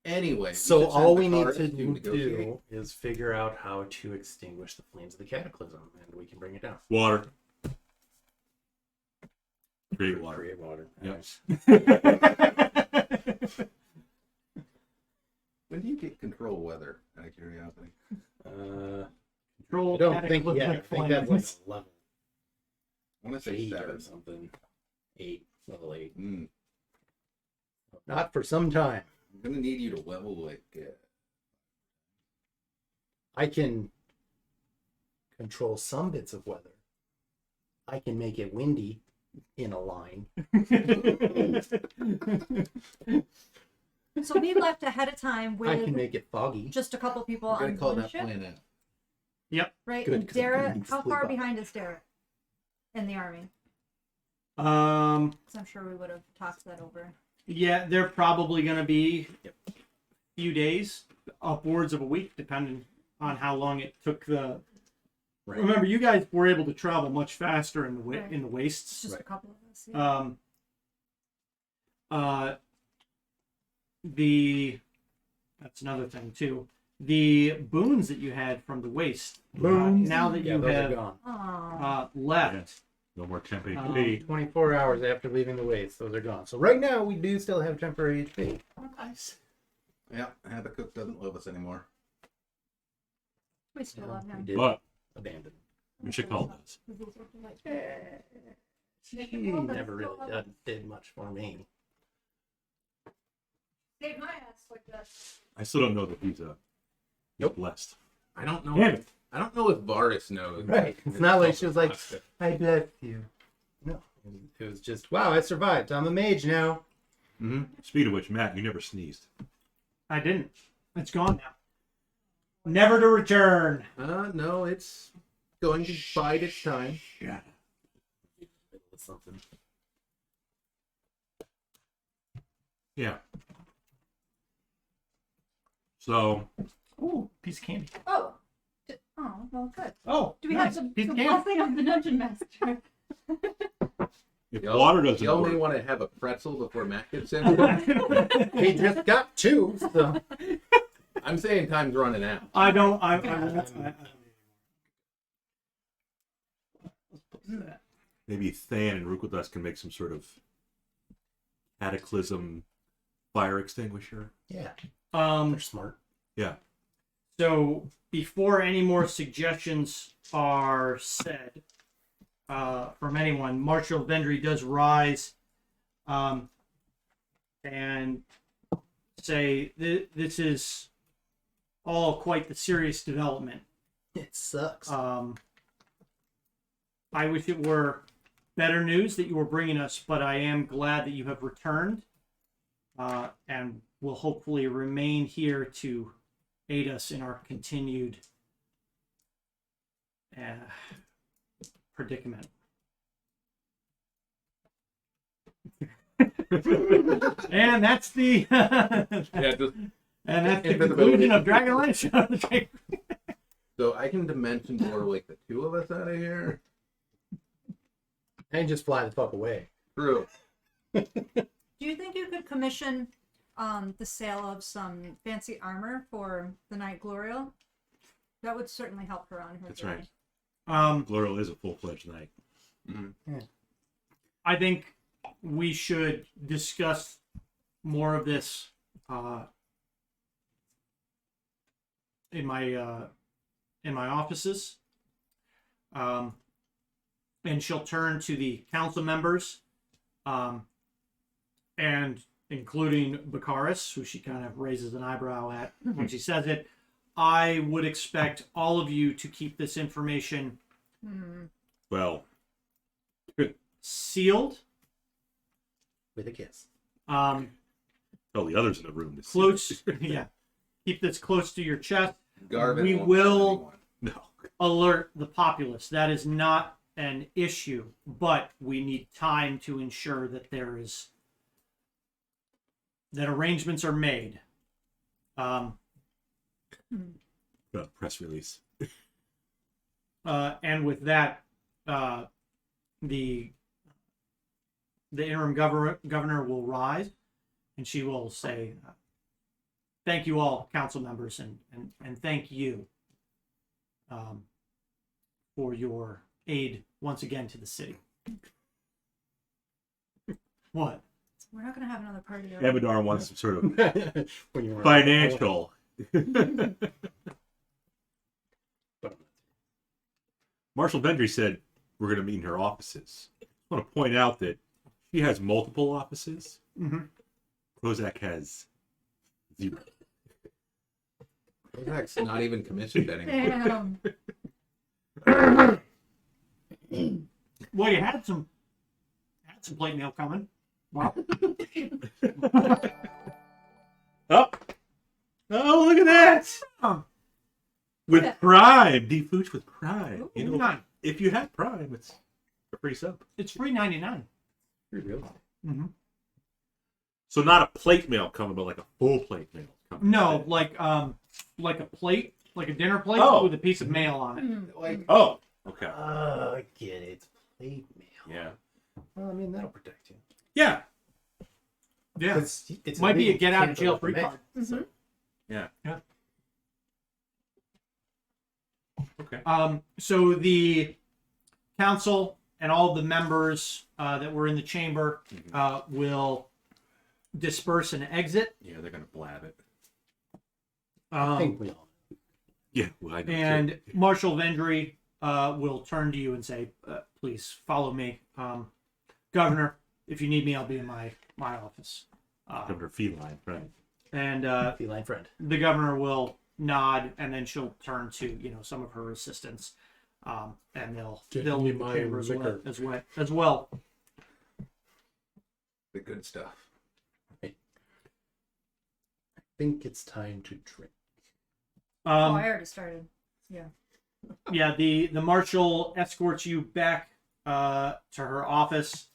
Anyway, So should send all we need Bacardus to negotiate. do is figure out how to extinguish the flames of the cataclysm, and we can bring it down. Water. Create water. Create water. Yep. When do you get control of weather? Out of curiosity. Control I don't think cataclysmic yet. I think that's like flames. a level I want to say 8 or 7. something. 8. Level 8. Not for some time. I'm gonna need you to level like. I can control some bits of weather. I can make it windy in a line. So we left ahead of time I can with make it foggy. just a couple people I'm gonna on call one that ship, plan out. Yep. right? Good, And 'cause I'm gonna Darrett, need to how sleep far on it. behind is Darrett in the army? Um. Because I'm sure we would have talked that over. Yeah, they're probably going to be Yep. a few days, upwards of a week, depending on how long it took the. Right. Remember, you guys were able to travel much faster in the Right. in the It's wastes. just Right. a couple of us. Yeah. That's another thing too. The boons that you had from the waste. Boons? Now that Yeah, you those are have gone. left. Yes. No more temp HP. 24 hours after leaving the waste, those are gone. So right now, we do still have temporary HP. Nice. Yeah, Habakkuk doesn't love us anymore. We still love We him. did But abandon. Mishakal does. He never really did much for me. Save my ass like that. I still don't know that he's Nope. blessed. I don't know. Damn it. I don't know if Varus knows. Right. It's not like she was like, I blessed you. No. It was just, wow, I survived. I'm a mage now. Mm-hmm. Speaking of which, Matt, you never sneezed. I didn't. It's gone now. Never to return. No, it's going to bide its time. Yeah. Something. Yeah. So, Ooh, piece of candy. Oh. Oh, well, good. Oh, Do we nice. have the piece of candy? blessing of the dungeon master? If water doesn't Y'all may work, want to have a pretzel before Matt gets in. He just got 2, so I'm saying time's running out. I don't. maybe Than and Rukuldas can make some sort of cataclysm fire extinguisher. yeah, Um. they're smart. Yeah. So before any more suggestions are said from anyone, Marshal Vendri does rise and say this is all quite the serious development. It sucks. I wish it were better news that you were bringing us, but I am glad that you have returned and will hopefully remain here to aid us in our continued predicament. And that's the Yeah, just, and that's the Invisibility. conclusion of Dragonlance. so I can dimension more like the two of us out of here. And just fly the fuck away. True. Do you think you could commission the sale of some fancy armor for the Night Glorial? That would certainly help her on her That's journey. right. Glorial is a full-fledged knight. I think we should discuss more of this in my offices. And she'll turn to the council members, and including Bakaris, who she kind of raises an eyebrow at when she says it. I would expect all of you to keep this information Well, sealed. With a kiss. tell the others in the room to see Close, it. yeah. Keep this close to your chest. Garvin We won't will- tell anyone. No. Alert the populace. That is not an issue, but we need time to ensure that that arrangements are made. Press release. And with that, the interim governor will rise, and she will say, "Thank you all, council members, and thank you for your aid once again to the city." What? We're not going to have another party. over. Amadar wants some sort of When you were financial. Marshal Vendri said we're going to meet in her offices. I want to point out that she has multiple offices. Mm-hmm. Prozac has 0. Kozak's not even commissioned anymore. Damn. Well, you had some plate mail coming. Wow. Oh, look at that! With Yeah. Prime, Defooch with Prime. You know, Nine. if you have Prime, it's a free sub. It's $3.99. Really? Mm-hmm. So not a plate mail coming, but like a full plate mail coming. No, like a plate, like a dinner plate Oh. with a piece of mail on it. Like, Oh, okay. I get it. It's plate mail. Yeah. Well, I mean, that'll protect you. Yeah. Yeah. It's Might be a illegal. get out of Can't jail go free for card. So, Yeah. Yeah. Okay. So the council and all the members that were in the chamber will disperse and exit. Yeah, they're gonna blab it. I think we all. Yeah, well, I know too. And Marshal Vendri will turn to you and say, please follow me. Governor, if you need me, I'll be in my office. Governor Feline, right? And Feline friend. the governor will nod, and then she'll turn to some of her assistants, and they'll Give leave me the my chamber liquor. as well. The good stuff. I think it's time to drink. Oh, I already started. Yeah. Yeah, the marshal escorts you back to her office.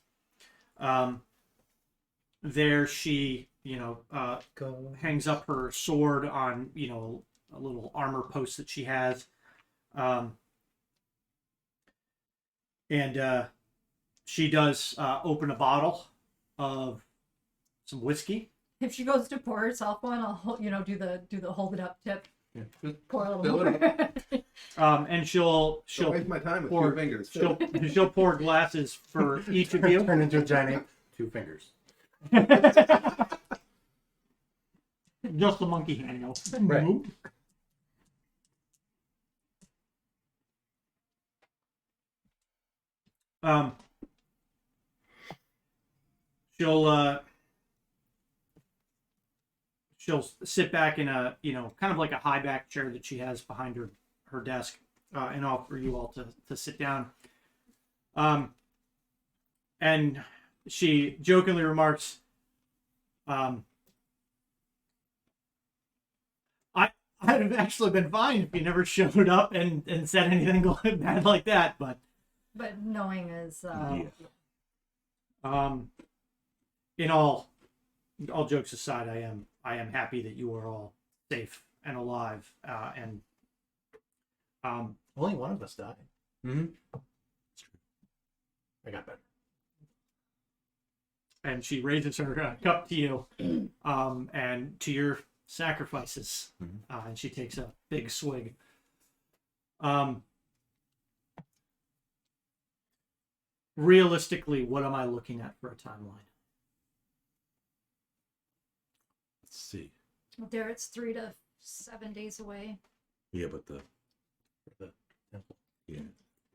There she, Go. hangs up her sword on, a little armor post that she has. And she does open a bottle of some whiskey. If she goes to pour herself one, I'll do the hold it up tip. Yeah. Just Pour a little fill it more. And she'll don't waste my time with pour- two fingers. she'll pour glasses for each of you. Turn into a giant 2 fingers. Just the monkey hand, Right. She'll sit back in a kind of like a high back chair that she has behind her desk, and offer you all to sit down. And she jokingly remarks, I'd have actually been fine if you never showed up and said anything bad like that, but knowing is in all jokes aside, I am happy that you are all safe and alive, and Only one of us died. Mm-hmm. I got better. and she raises her cup to you, and to your sacrifices, and she takes a big swig. Realistically, what am I looking at for a timeline? Let's see. Darrett's 3 to 7 days away. Yeah, but the temple. yeah.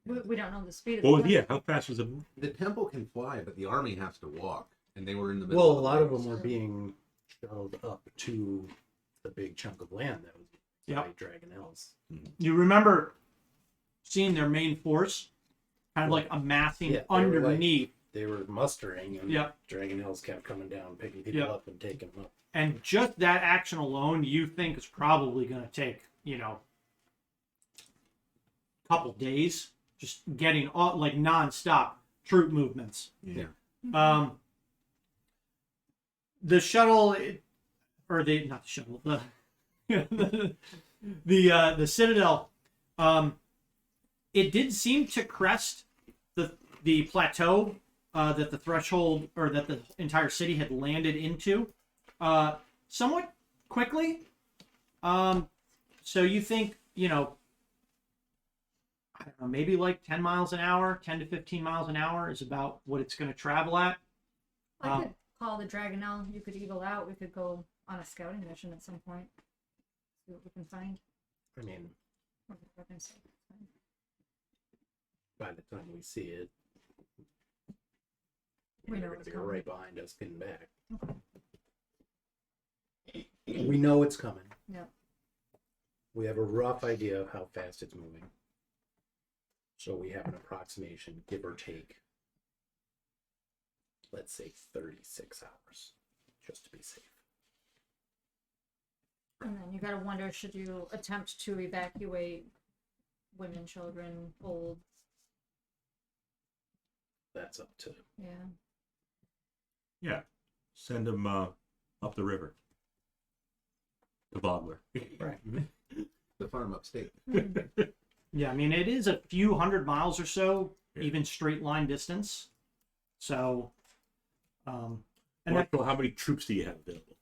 We don't know the speed of Well, the yeah. How fast was it? The temple can fly, but the army has to walk, and they were in the middle. Well, a of lot of things. them were being shuttled up to the big chunk of land that was by Dragonel's. You remember seeing their main force kind of like amassing Yeah, they were underneath, They were mustering, and Yep. Dragonel's kept coming down, picking people Yep. up and taking them up. and just that action alone, you think is probably going to take a couple days, just getting all like nonstop troop movements. Yeah. The shuttle, or not the shuttle, the Citadel, it did seem to crest the plateau that the threshold, or that the entire city had landed into, somewhat quickly. So you think, I don't know, maybe like 10 miles an hour, 10 to 15 miles an hour is about what it's going to travel at. I could call the Dragonel. You could eagle out. We could go on a scouting mission at some point. See what we can find. I mean, What the fuck I'm saying. by the time we see it, We know they're going it's to be coming. right behind us, getting back. Okay. We know it's coming. Yep. We have a rough idea of how fast it's moving. So we have an approximation, give or take, let's say 36 hours, just to be safe. And then you gotta wonder, should you attempt to evacuate women, children, old? That's up to Yeah. Yeah. Send them up the river. To Bogler. right. the farm upstate. Yeah, I mean, it is a few hundred miles or so, Yeah. even straight line distance. So, and Marshal, how many troops do you have available?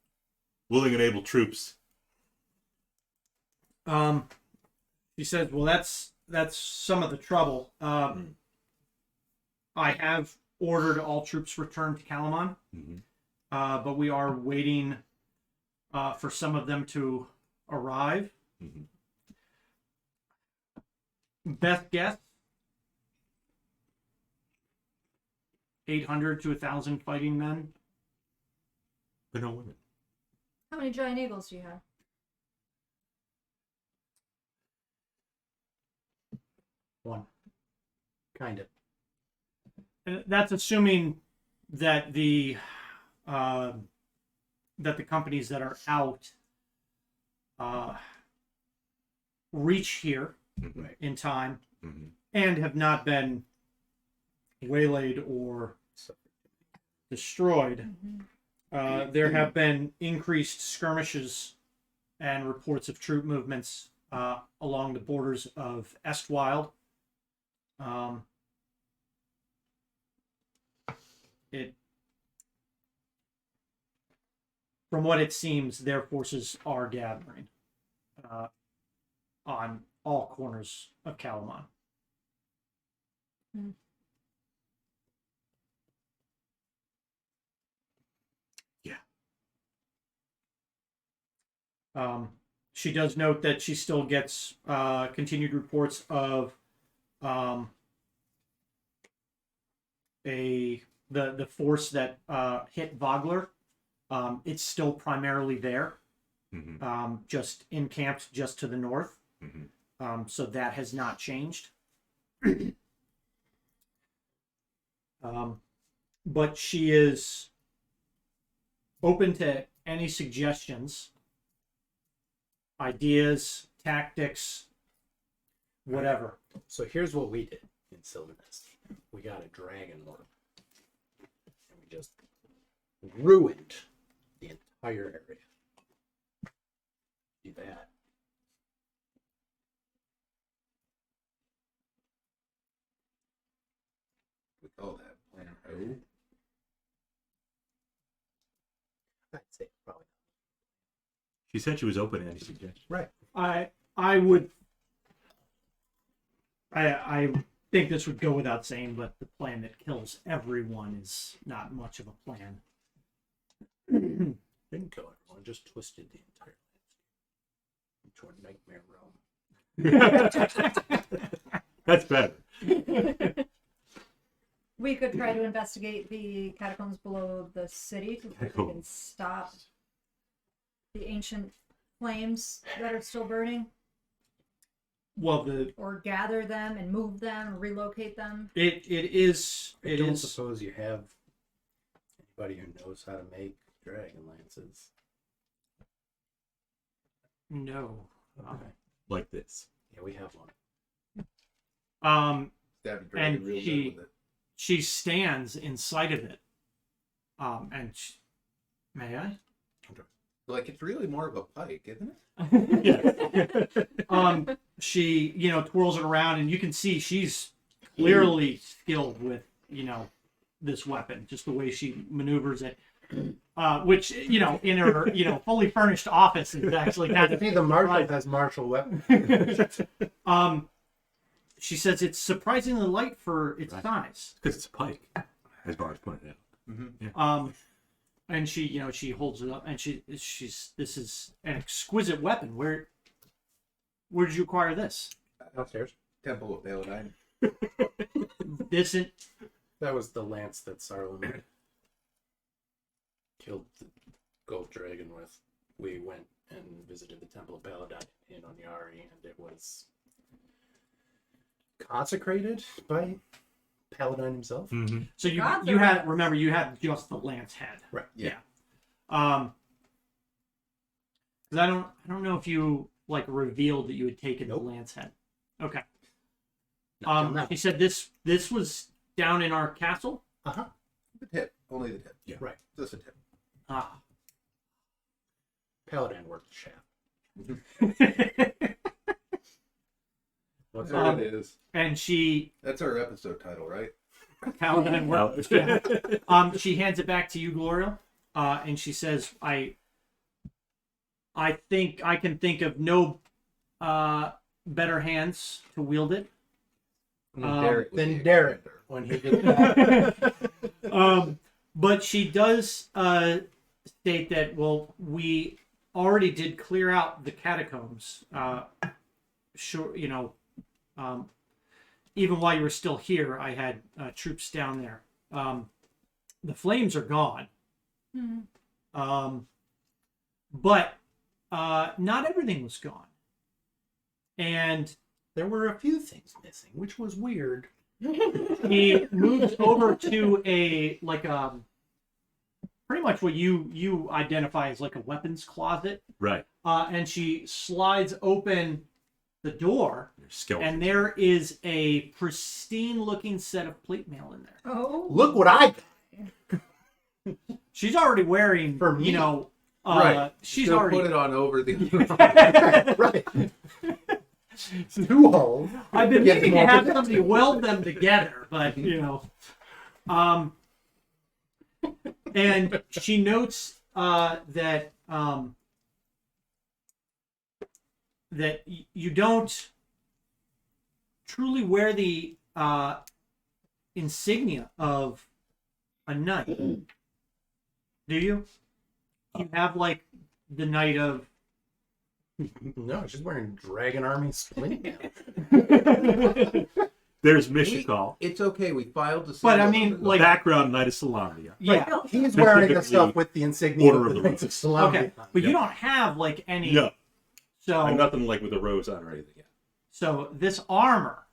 Willing and able troops. he says, well, that's some of the trouble. I have ordered all troops returned to Kalaman, but we are waiting for some of them to arrive. Best guess, 800 to 1,000 fighting men. But no women. How many giant eagles do you have? One. Kind of. And that's assuming that the companies that are out reach here in time and have not been waylaid or destroyed. There have been increased skirmishes and reports of troop movements along the borders of S2E30. from what it seems, their forces are gathering on all corners of Kalaman. She does note that she still gets continued reports of the force that hit Vogler. It's still primarily there, just encamped just to the north. So that has not changed. But she is open to any suggestions, ideas, tactics, whatever. So here's what we did in Sylvanest. We got a dragon lord. And we just ruined the entire area. Do that. We call that Plan O. I'd say probably. She said she was open to any suggestions. Right. I think this would go without saying, but the plan that kills everyone is not much of a plan. Didn't kill everyone, just twisted the entire landscape into a nightmare realm. That's better. We could try to investigate the catacombs below the city to see if we can stop the ancient flames that are still burning, Well, or gather them and move them, or relocate them. it is. I don't suppose you have anybody who knows how to make dragon lances. No. Okay. Like this. Yeah, we have one. Stab a dragon And real she- good with it. She stands inside of it. May I? Like, it's really more of a pike, isn't it? She, twirls it around, and you can see she's clearly skilled with, this weapon, just the way she maneuvers it. Which, in her, fully furnished office is actually kind of. See, the Marshal Right. has martial weapons. She says it's surprisingly light for its size. Because it's a pike, as Barnes pointed out. And she, she holds it up, and she's this is an exquisite weapon. Where did you acquire this? Upstairs. Temple of Belephaion. That was the lance that Sarlin killed the gold dragon with. We went and visited the Temple of Paladin in Onyari, and it was consecrated by Paladin himself. So you Gods you are had gods. remember you had just the lance head. Right. Yeah. Because I don't know if you revealed that you had taken Nope. the lance head. Okay. Not till He said this was down in our castle. now. Uh-huh. The tip. Only the tip. Yeah. Right. Just the tip. Ah. Paladin worked the shaft. What's There that? it is. And she That's our episode title, right? Paladin worked. Yeah. She hands it back to you, Gloria, and she says, I think I can think of no better hands to wield it. Darrett would be Then a Darrett, commander. when he did that. But she does state that, we already did clear out the catacombs. Sure, even while you were still here, I had troops down there. The flames are gone. But not everything was gone. And There were a few things missing, which was weird. he moves over to pretty much what you identify as like a weapons closet. Right. And she slides open the door, Skeleton. and there is a pristine looking set of plate mail in there. Oh, Look what I got. She's already wearing, For me. Right. she's Still already. put it on over the. Right. Two holes. I've been Get meaning to them have all somebody weld them together, but And she notes that you don't truly wear the insignia of a knight, do you? You have like the knight of. No, she's wearing Dragon Army splint now. There's Mishakal. It's okay. We filed the. But I mean, like Background Knight of Solamnia. yeah. He's wearing the Specifically, stuff with the insignia Order of of the the Knights of Rose. Salam. Okay, but you don't have like any. No, So I'm nothing like with a rose on or anything yet. So this armor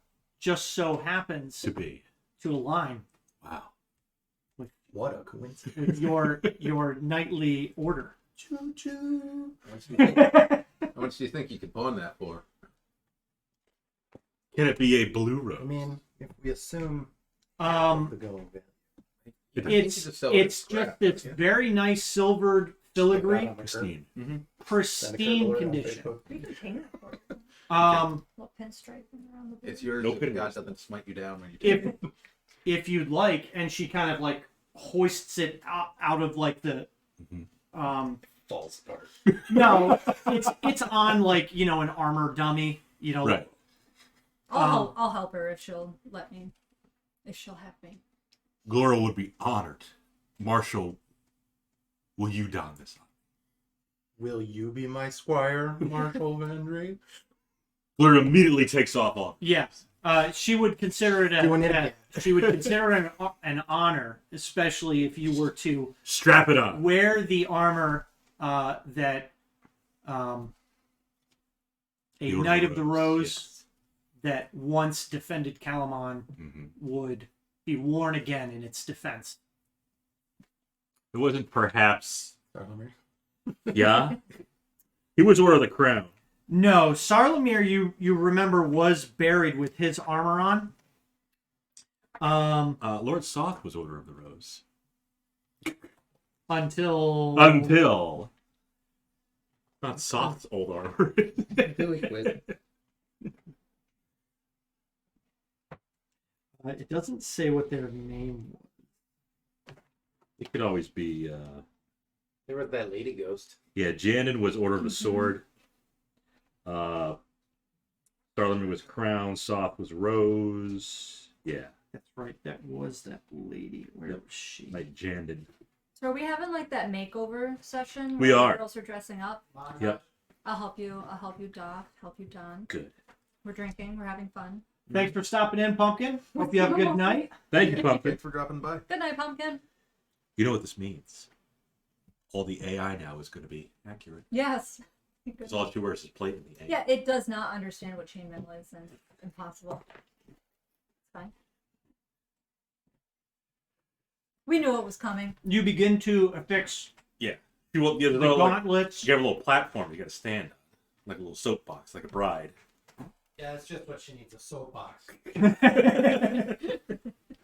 just so happens To be. to align Wow. What a coincidence. with your knightly order. Choo choo. How much do you think you could pawn that for? Can it be a blue rose? I mean, if we assume the going value. It's just this very nice silvered filigree, Pristine. pristine condition. We can paint it for you. Um, Little pinstripe around the blue. It's yours No if pin God rose. doesn't smite you down when you take it. if you'd like, and she kind of like hoists it out of like the Falls apart. no, it's on like an armor dummy, Right. I'll help her if she'll let me. If she'll have me. Gloria would be honored. Marshal, will you don this on? Will you be my squire, Marshal Vendri? Gloria immediately takes off on. Yes. She would consider it Doing it again. she would consider it an honor, especially if you were to Strap it on. wear the armor that a The Order Knight of of the Rose that once defended Kalaman would be worn again in its defense. It wasn't perhaps. Sarlamir. Yeah? He was Order of the Crown. No, Sarlamir, you remember, was buried with his armor on. Lord Soth was Order of the Rose. Until Not Soth's old armor. Billy quit. it doesn't say what their name was. It could always be. There was that lady ghost. Yeah, Janin was Order of the Sword. Starlamir was Crown. Soth was Rose. Yeah, That's right. That was that lady. Where Yep. was she? like Jandin. So are we having like that makeover session? We where are. The girls are dressing up. Yep. I'll help you. I'll help you doff. Help you don. Good. We're drinking. We're having fun. Thanks for stopping in, Pumpkin. Hope you have a good night. Thank you, Pumpkin. Thanks for dropping by. Good night, pumpkin. You know what this means? All the AI now is going to be accurate. Yes. Because all she wears is plate in the AI. Yeah, it does not understand what chainmail is, and impossible. It's fine. We knew it was coming. You begin to affix Yeah. You will, you the know, like, gauntlets. you have a little platform you got to stand on, like a little soapbox, like a bride. Yeah, it's just what she needs, a soapbox.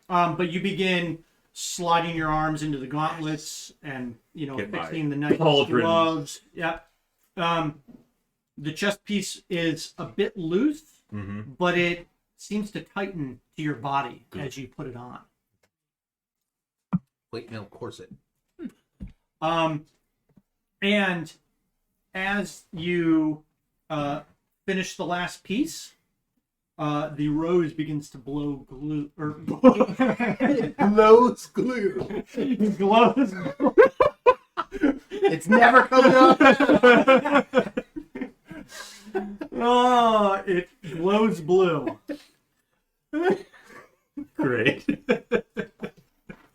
But you begin sliding your arms into the gauntlets and Get my fixing the knight's pauldrons. gloves. Yeah. The chest piece is a bit loose, but it seems to tighten to your body Good. as you put it on. Plate mail corset. And as you finish the last piece, the rose begins to blow glue or Blows glue. glows. It's never coming up. Oh, it glows blue. Great.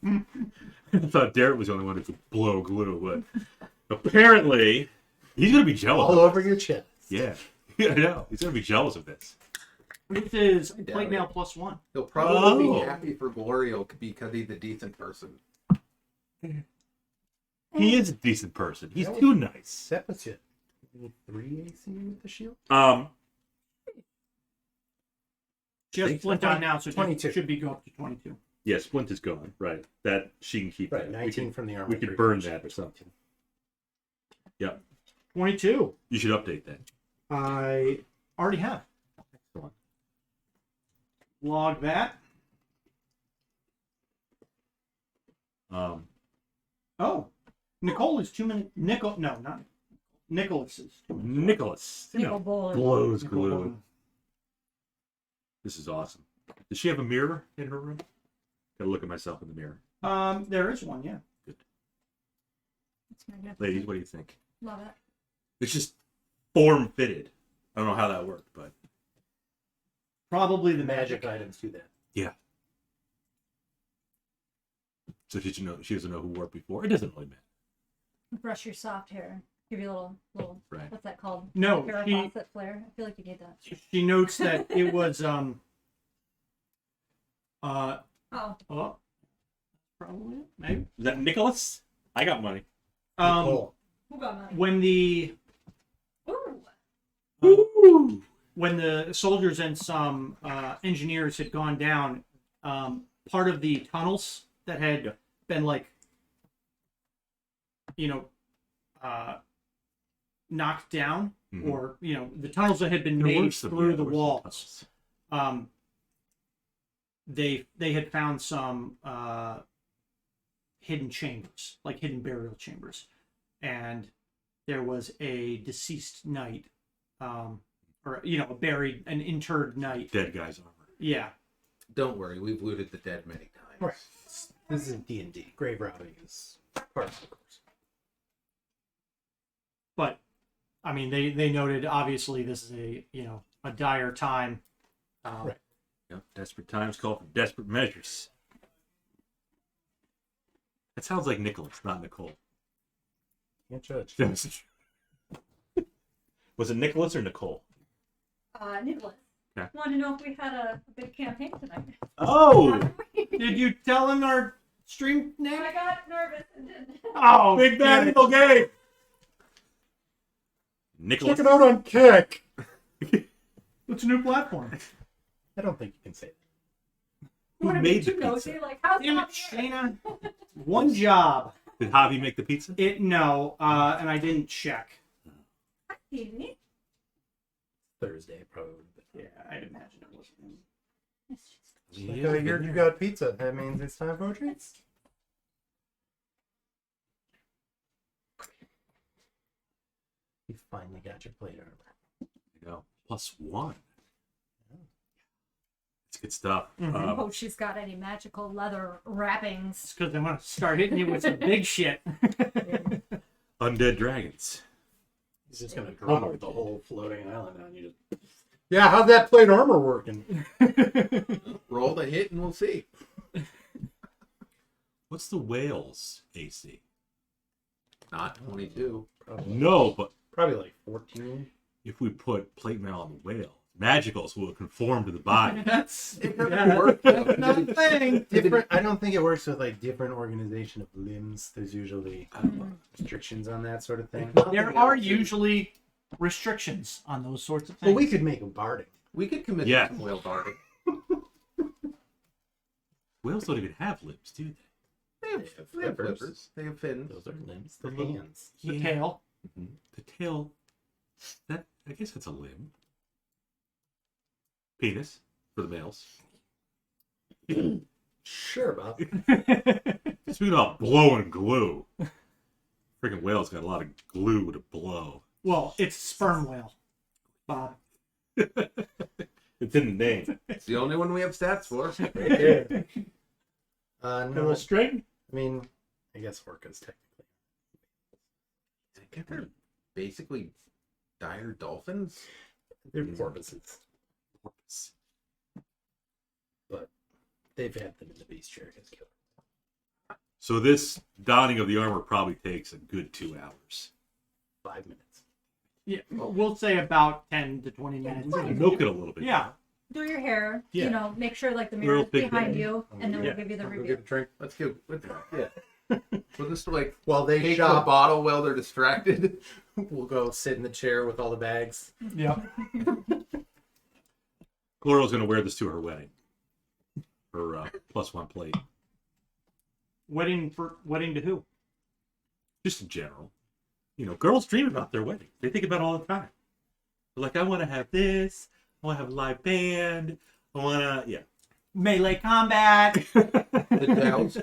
I thought Darrett was the only one who could blow glue, but apparently he's going to be jealous. All over your chest. Yeah. I know. He's going to be jealous of this. This is doubt plate it. mail +1. He'll probably Oh. be happy for Glorio because he's a decent person. He is a decent person. He's too nice. That was it. 3 AC with the shield? Just Think so. flint on now, so 22. it should be go up to 22. Yeah, Splint is gone. Right. That she can keep Right, that. 19 from the armor. We could burn that or something. Yeah. 22. You should update that. I already have. Excellent. Log that. Oh, Nicole is 2 minutes. No, not Nicholas is 2 minutes. Nicholas. Nickel boy. Glows Nicole glue. Boyle. This is awesome. Does she have a mirror in her room? Gotta look at myself in the mirror. There is one, yeah. It's magnificent. Ladies, what do you think? Love it. It's just form fitted. I don't know how that worked, but Probably the Magic magic. items do that. so did you know she doesn't know who wore it before? It doesn't really matter. Brush your soft hair. Give you a little. Right. What's that called? No, Farrah she Fawcett flare. I feel like you need that. she notes that it was Oh, probably it, maybe. Is that Nicholas? I got money. Nicole. who got mine? When the Ooh. Ooh. when the soldiers and some engineers had gone down, part of the tunnels that had been like, knocked down, Mhm. or the tunnels that had been There were made some- through yeah, the there were some walls. tunnels. They had found some hidden chambers, like hidden burial chambers, and there was a deceased knight, or an interred knight. Dead guy's armor. Yeah, Don't worry, we've looted the dead many times. Right. This is D&D. Grave robbing is part of the course. but I mean, they noted obviously this is a dire time. Right. Yep. Desperate times call for desperate measures. That sounds like Nicholas, not Nicole. Can't judge. Was it Nicholas or Nicole? Nicholas. Yeah. Wanted to know if we had a big campaign tonight. Oh, Did you tell him our stream name? I got nervous and didn't. Oh, big bad evil game. Nicholas. Check it out on Kick. What's a new platform? I don't think you can say that. Who Want to made be the too nosy? pizza? Like, how's Damn that it, here? Shayna. One job. Did Javi make the pizza? And I didn't check. Evening. Thursday, probably. Yeah, I'd imagine it wasn't him. You got pizza. That means it's time for treats. You finally got your plate armor. There you go. +1. It's good stuff. Mhm. Hope she's got any magical leather wrappings. It's because I'm going to start hitting you with some big shit. Undead dragons. He's just gonna Oh my drop the God. whole floating island on you. Yeah, how's that plate armor working? Roll the hit and we'll see. What's the whale's AC? Not 22. No, but Probably like 14. if we put plate mail on the whale, magicals will conform to the body. That's It doesn't work. that's not a thing. Different. I don't think it works with like different organization of limbs. There's usually restrictions on that sort of thing. There are usually restrictions on those sorts of things. Well, we could make a barding. We could commit Yeah. to some whale barding. Whales don't even have limbs, do they? They have flippers. flippers. They have fins. Those are limbs. The little- hands. the tail. The tail. That I guess that's a limb. Penis for the males. Sure, Bob. Speaking of blowing glue, freaking whale's got a lot of glue to blow. Well, it's sperm whale, Bob. It's in the name. It's the only one we have stats for. Right there. No, string. I mean, I guess orcas technically. I think they're basically dire dolphins. They're porpoises, but they've had them in the bestiary as killer. So this donning of the armor probably takes a good 2 hours. 5 minutes. Yeah, we'll say about 10 to 20 minutes. Milk it a little bit. Yeah. Do your hair. Yeah. You know, make sure like the Little mirror's big behind bit. you, and then Yeah. we'll give you the I'll go review. get a drink. Let's go. Yeah. We'll just like While they take the shop, bottle while they're distracted. we'll go sit in the chair with all the bags. Yeah. Gloria's going to wear this to her wedding. Her +1 plate. Wedding to who? Just in general. You know, girls dream about their wedding. They think about it all the time. They're like, I want to have this. I want to have a live band. I want to, yeah. melee combat. The joust.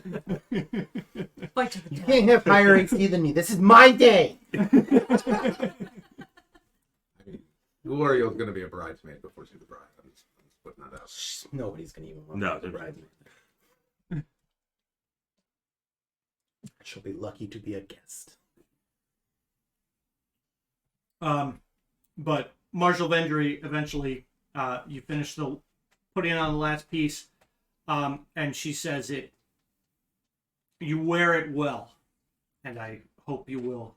Fight to the You death. can't have higher AC than me. This is my day. I mean, Glorio's gonna be a bridesmaid before she's a bride. I'm just putting that out. Nobody's gonna even want No, to ride me. She'll be lucky to be a guest. But Marshal Vendri eventually, you finish putting on the last piece, and she says you wear it well, and I hope you will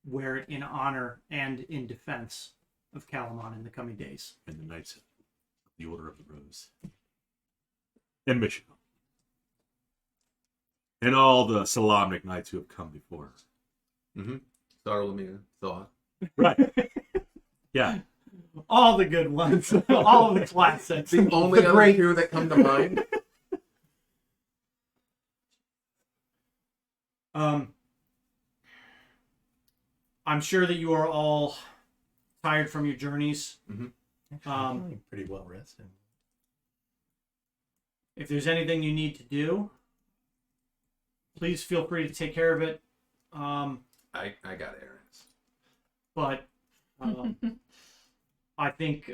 wear it in honor and in defense of Kalaman in the coming days. And the Knights of the Order of the Rose. And Michigan. And all the Salamnic knights who have come before. Mm-hmm. Sarlamir, Thaw. Right. Yeah. All the good ones, all of the classics. The only other two that come to mind. I'm sure that you are all tired from your journeys. I'm feeling pretty well rested. If there's anything you need to do, please feel free to take care of it. I got errands. But I think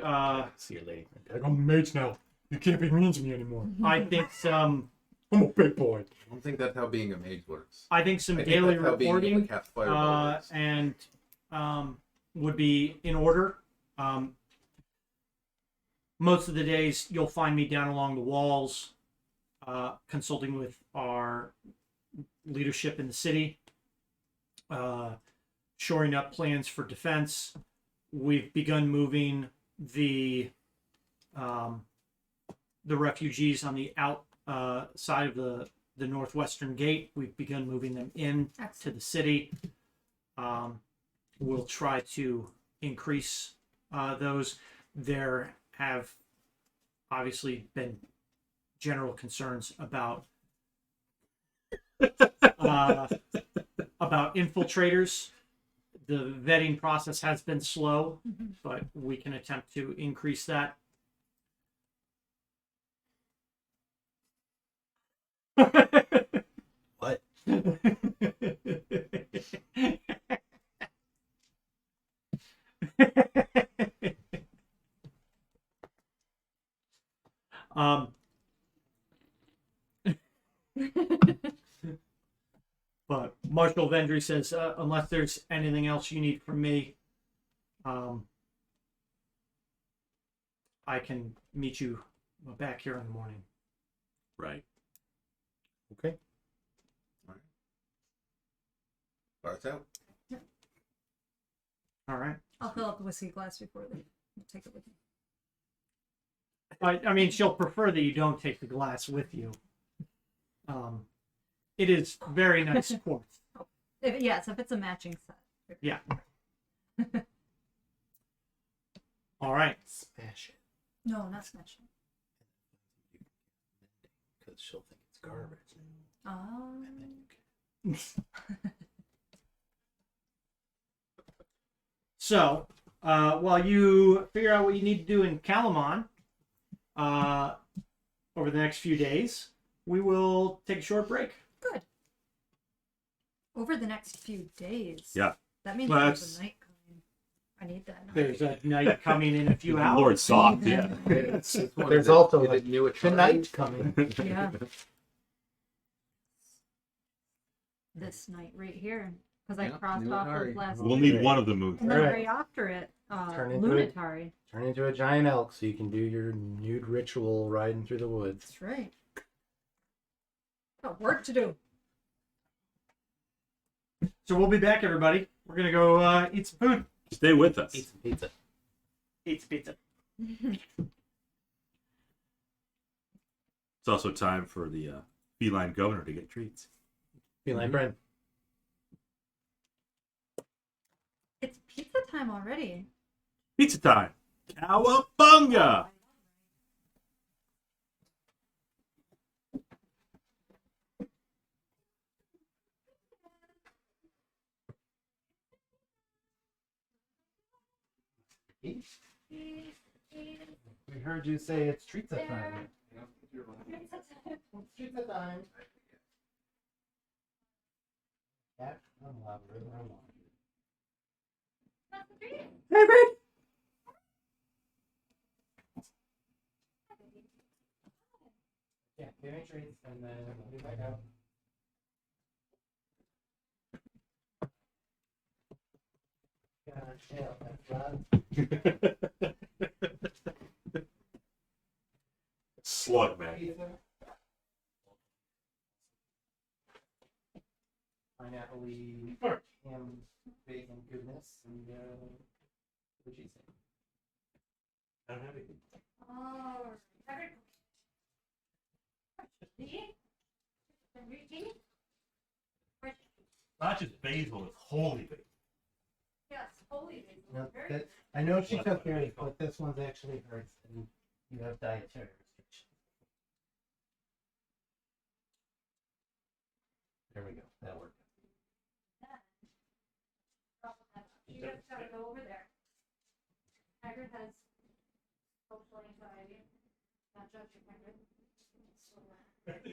See you later. I'm a mage now. You can't be mean to me anymore. I think some I'm a big boy. I don't think that's how being a mage works. I think some I think daily that's how being able to reporting cast fireball works. and would be in order. Most of the days you'll find me down along the walls, consulting with our leadership in the city, shoring up plans for defense. We've begun moving the refugees on the side of the northwestern gate. We've begun moving them in to the city. We'll try to increase those. There have obviously been general concerns about infiltrators. The vetting process has been slow, but we can attempt to increase that. What? But Marshal Vendri says, unless there's anything else you need from me, I can meet you back here in the morning. Right. Okay. Starts out. All right. I'll fill up the whiskey glass before they take it with me. I mean, she'll prefer that you don't take the glass with you. It is very nice quartz. Yes, if it's a matching set. Yeah. All right. Smash it. No, not smashing. Because she'll think it's garbage. Oh. And then you can... So, while you figure out what you need to do in Kalaman over the next few days, we will take a short break. Good. Over the next few days. Yeah. That means Well, there's that's- a night coming. I need that night. There's a night coming in a few hours. Lord soft, yeah. There's also a new tonight coming. Yeah. This night right here. Because I Yep, crossed new off Atari. those last We'll two. need one of the moons. And then Alright. right after it, Turn into it. Lunatari. Turn into a giant elk so you can do your nude ritual riding through the woods. That's right. Got work to do. So we'll be back, everybody. We're going to go eat some food. Stay with us. Eat some pizza. Eat some pizza. It's also time for the feline governor to get treats. Feline bread. It's pizza time already. Pizza time. Cowabunga! We heard you say it's treats time. Shoot the time. Yeah, I'm allowed to run along. Yeah, give me treats and then I'll be back out. Slug man. Pineapple-y, ham, bacon goodness, and what did you say? I don't have any. Oh, Not just basil, it's holy basil. yes, holy basil. No, Very that, I know she took yours, but this one's actually hers, and you have dietary restrictions. There we go. That worked. You guys gotta go over there. Hagrid has social anxiety. Not judging Hagrid.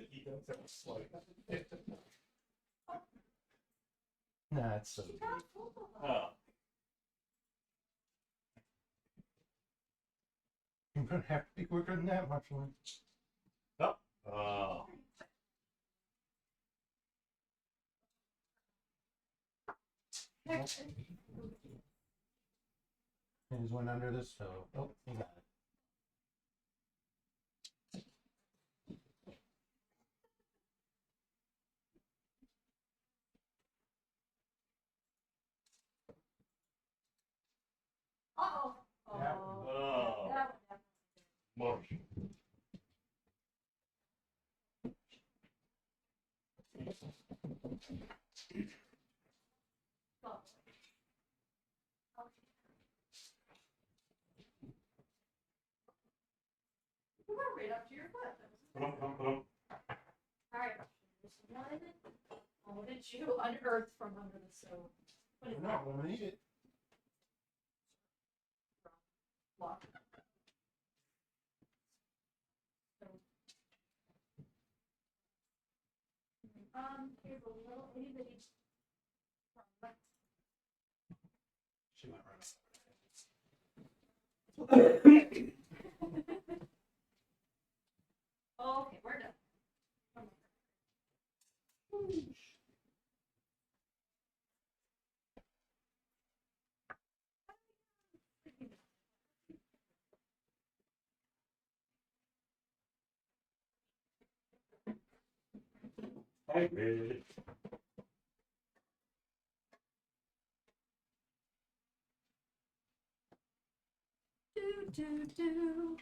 He does have a slug. Nah, it's so She good. got full of them. Oh. You're gonna have to be quicker than that, Marshal. Oh. His went under the stove. Oh, he got it. Uh-oh. Yeah. Oh. That would happen. Marshal. You were right up to your foot. Alright. What did you unearth from under the stove? What is No, that? I'm gonna eat it. Block. Here's a little itty bitty. She might run Okay, we're done. Hagrid. Do.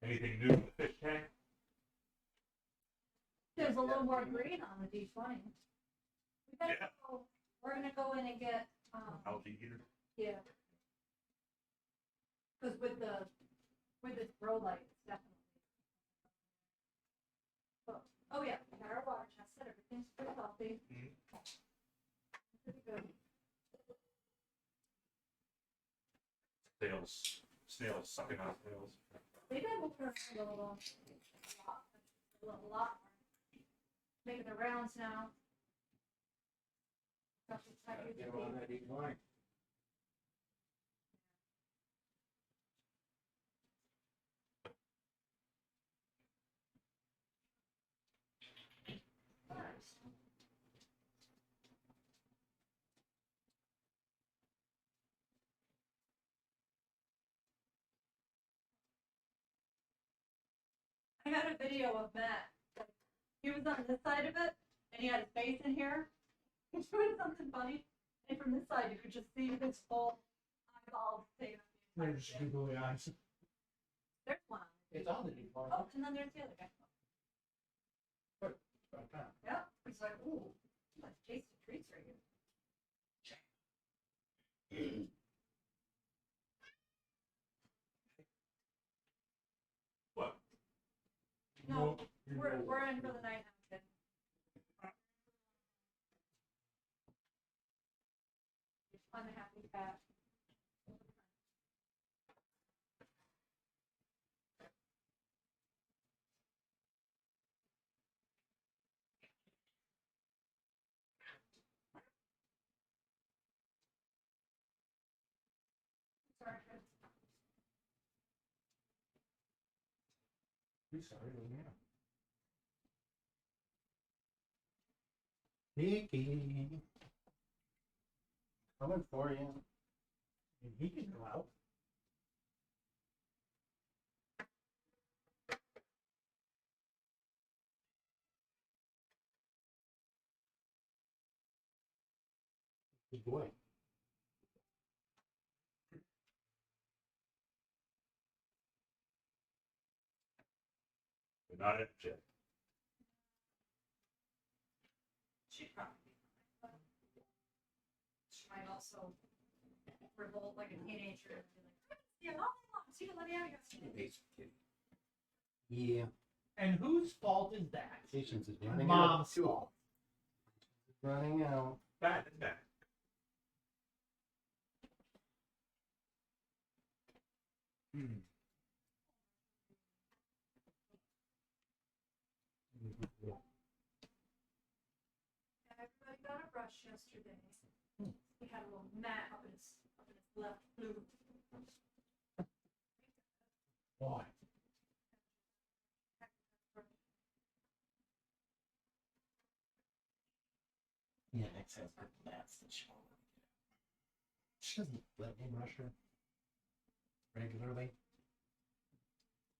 Anything new in the fish tank? There's a little more green on the D20. We gotta Yeah. go, we're gonna go in and get, Algae eater? yeah. Cause with this grow light, it's definitely. Oh yeah, we got our water tested, everything's pretty healthy. Mhm. Pretty good. Snails sucking on snails. Maybe I will put a lot more. Making the rounds now. Get him on that eat line. I got a video of Matt. He was on this side of it, and he had his face in here. He's doing something funny, and from this side you could just see his whole eyeballs taken. There's just googly eyes. There's one. It's on the deep line. Oh, and then there's the other guy. Okay. Yeah, he's like, ooh, that's tasty treats right here. What? No, we're in for the night now, kid. Unhappy cat. Mickey. Coming for you. And he can go out. Good boy. But not yet. She'd probably be fine, but she might also revolt like a teenager and be like, yeah, all day long, so you can let me out of here. Yeah. And whose fault is that? Patience is running Mom's out. fault. Running out. Bad, it's bad. Everybody got a brush yesterday. He had a little mat up in his left boot. Boy. Yeah, X has good mats that she won't let me get. She doesn't let me brush her regularly.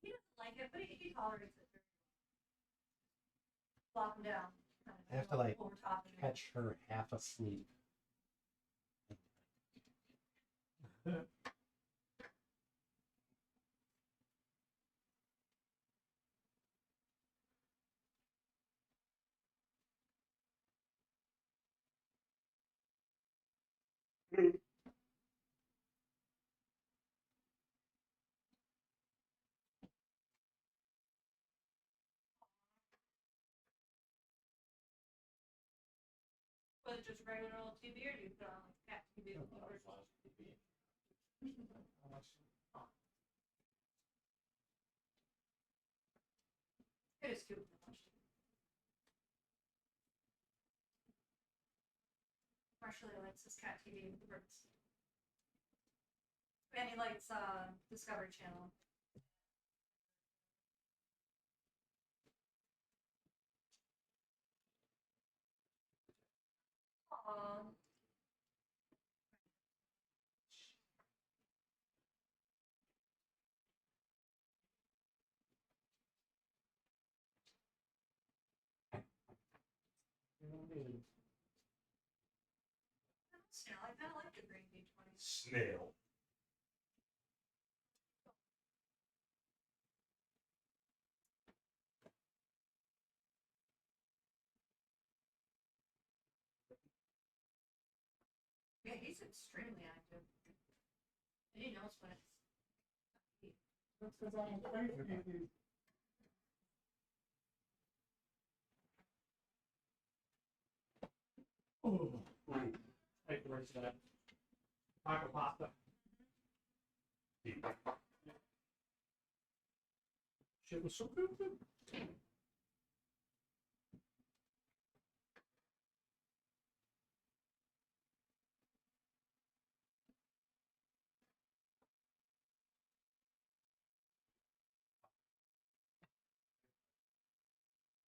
He doesn't like it, but he tolerates it. Flop him down. Kind of I have to, like, over top of him. Catch her half asleep. Was it just regular old TV or do you put on like cat TV? It is cute. Marshall likes his cat TV with the birds. And he likes Discovery Channel. Aww. Snail, I kind of like the green B20. Snail. Yeah, he's extremely active. And he knows when it's. Oh, right. Like the rest of that. Taco pasta. Shit was so good.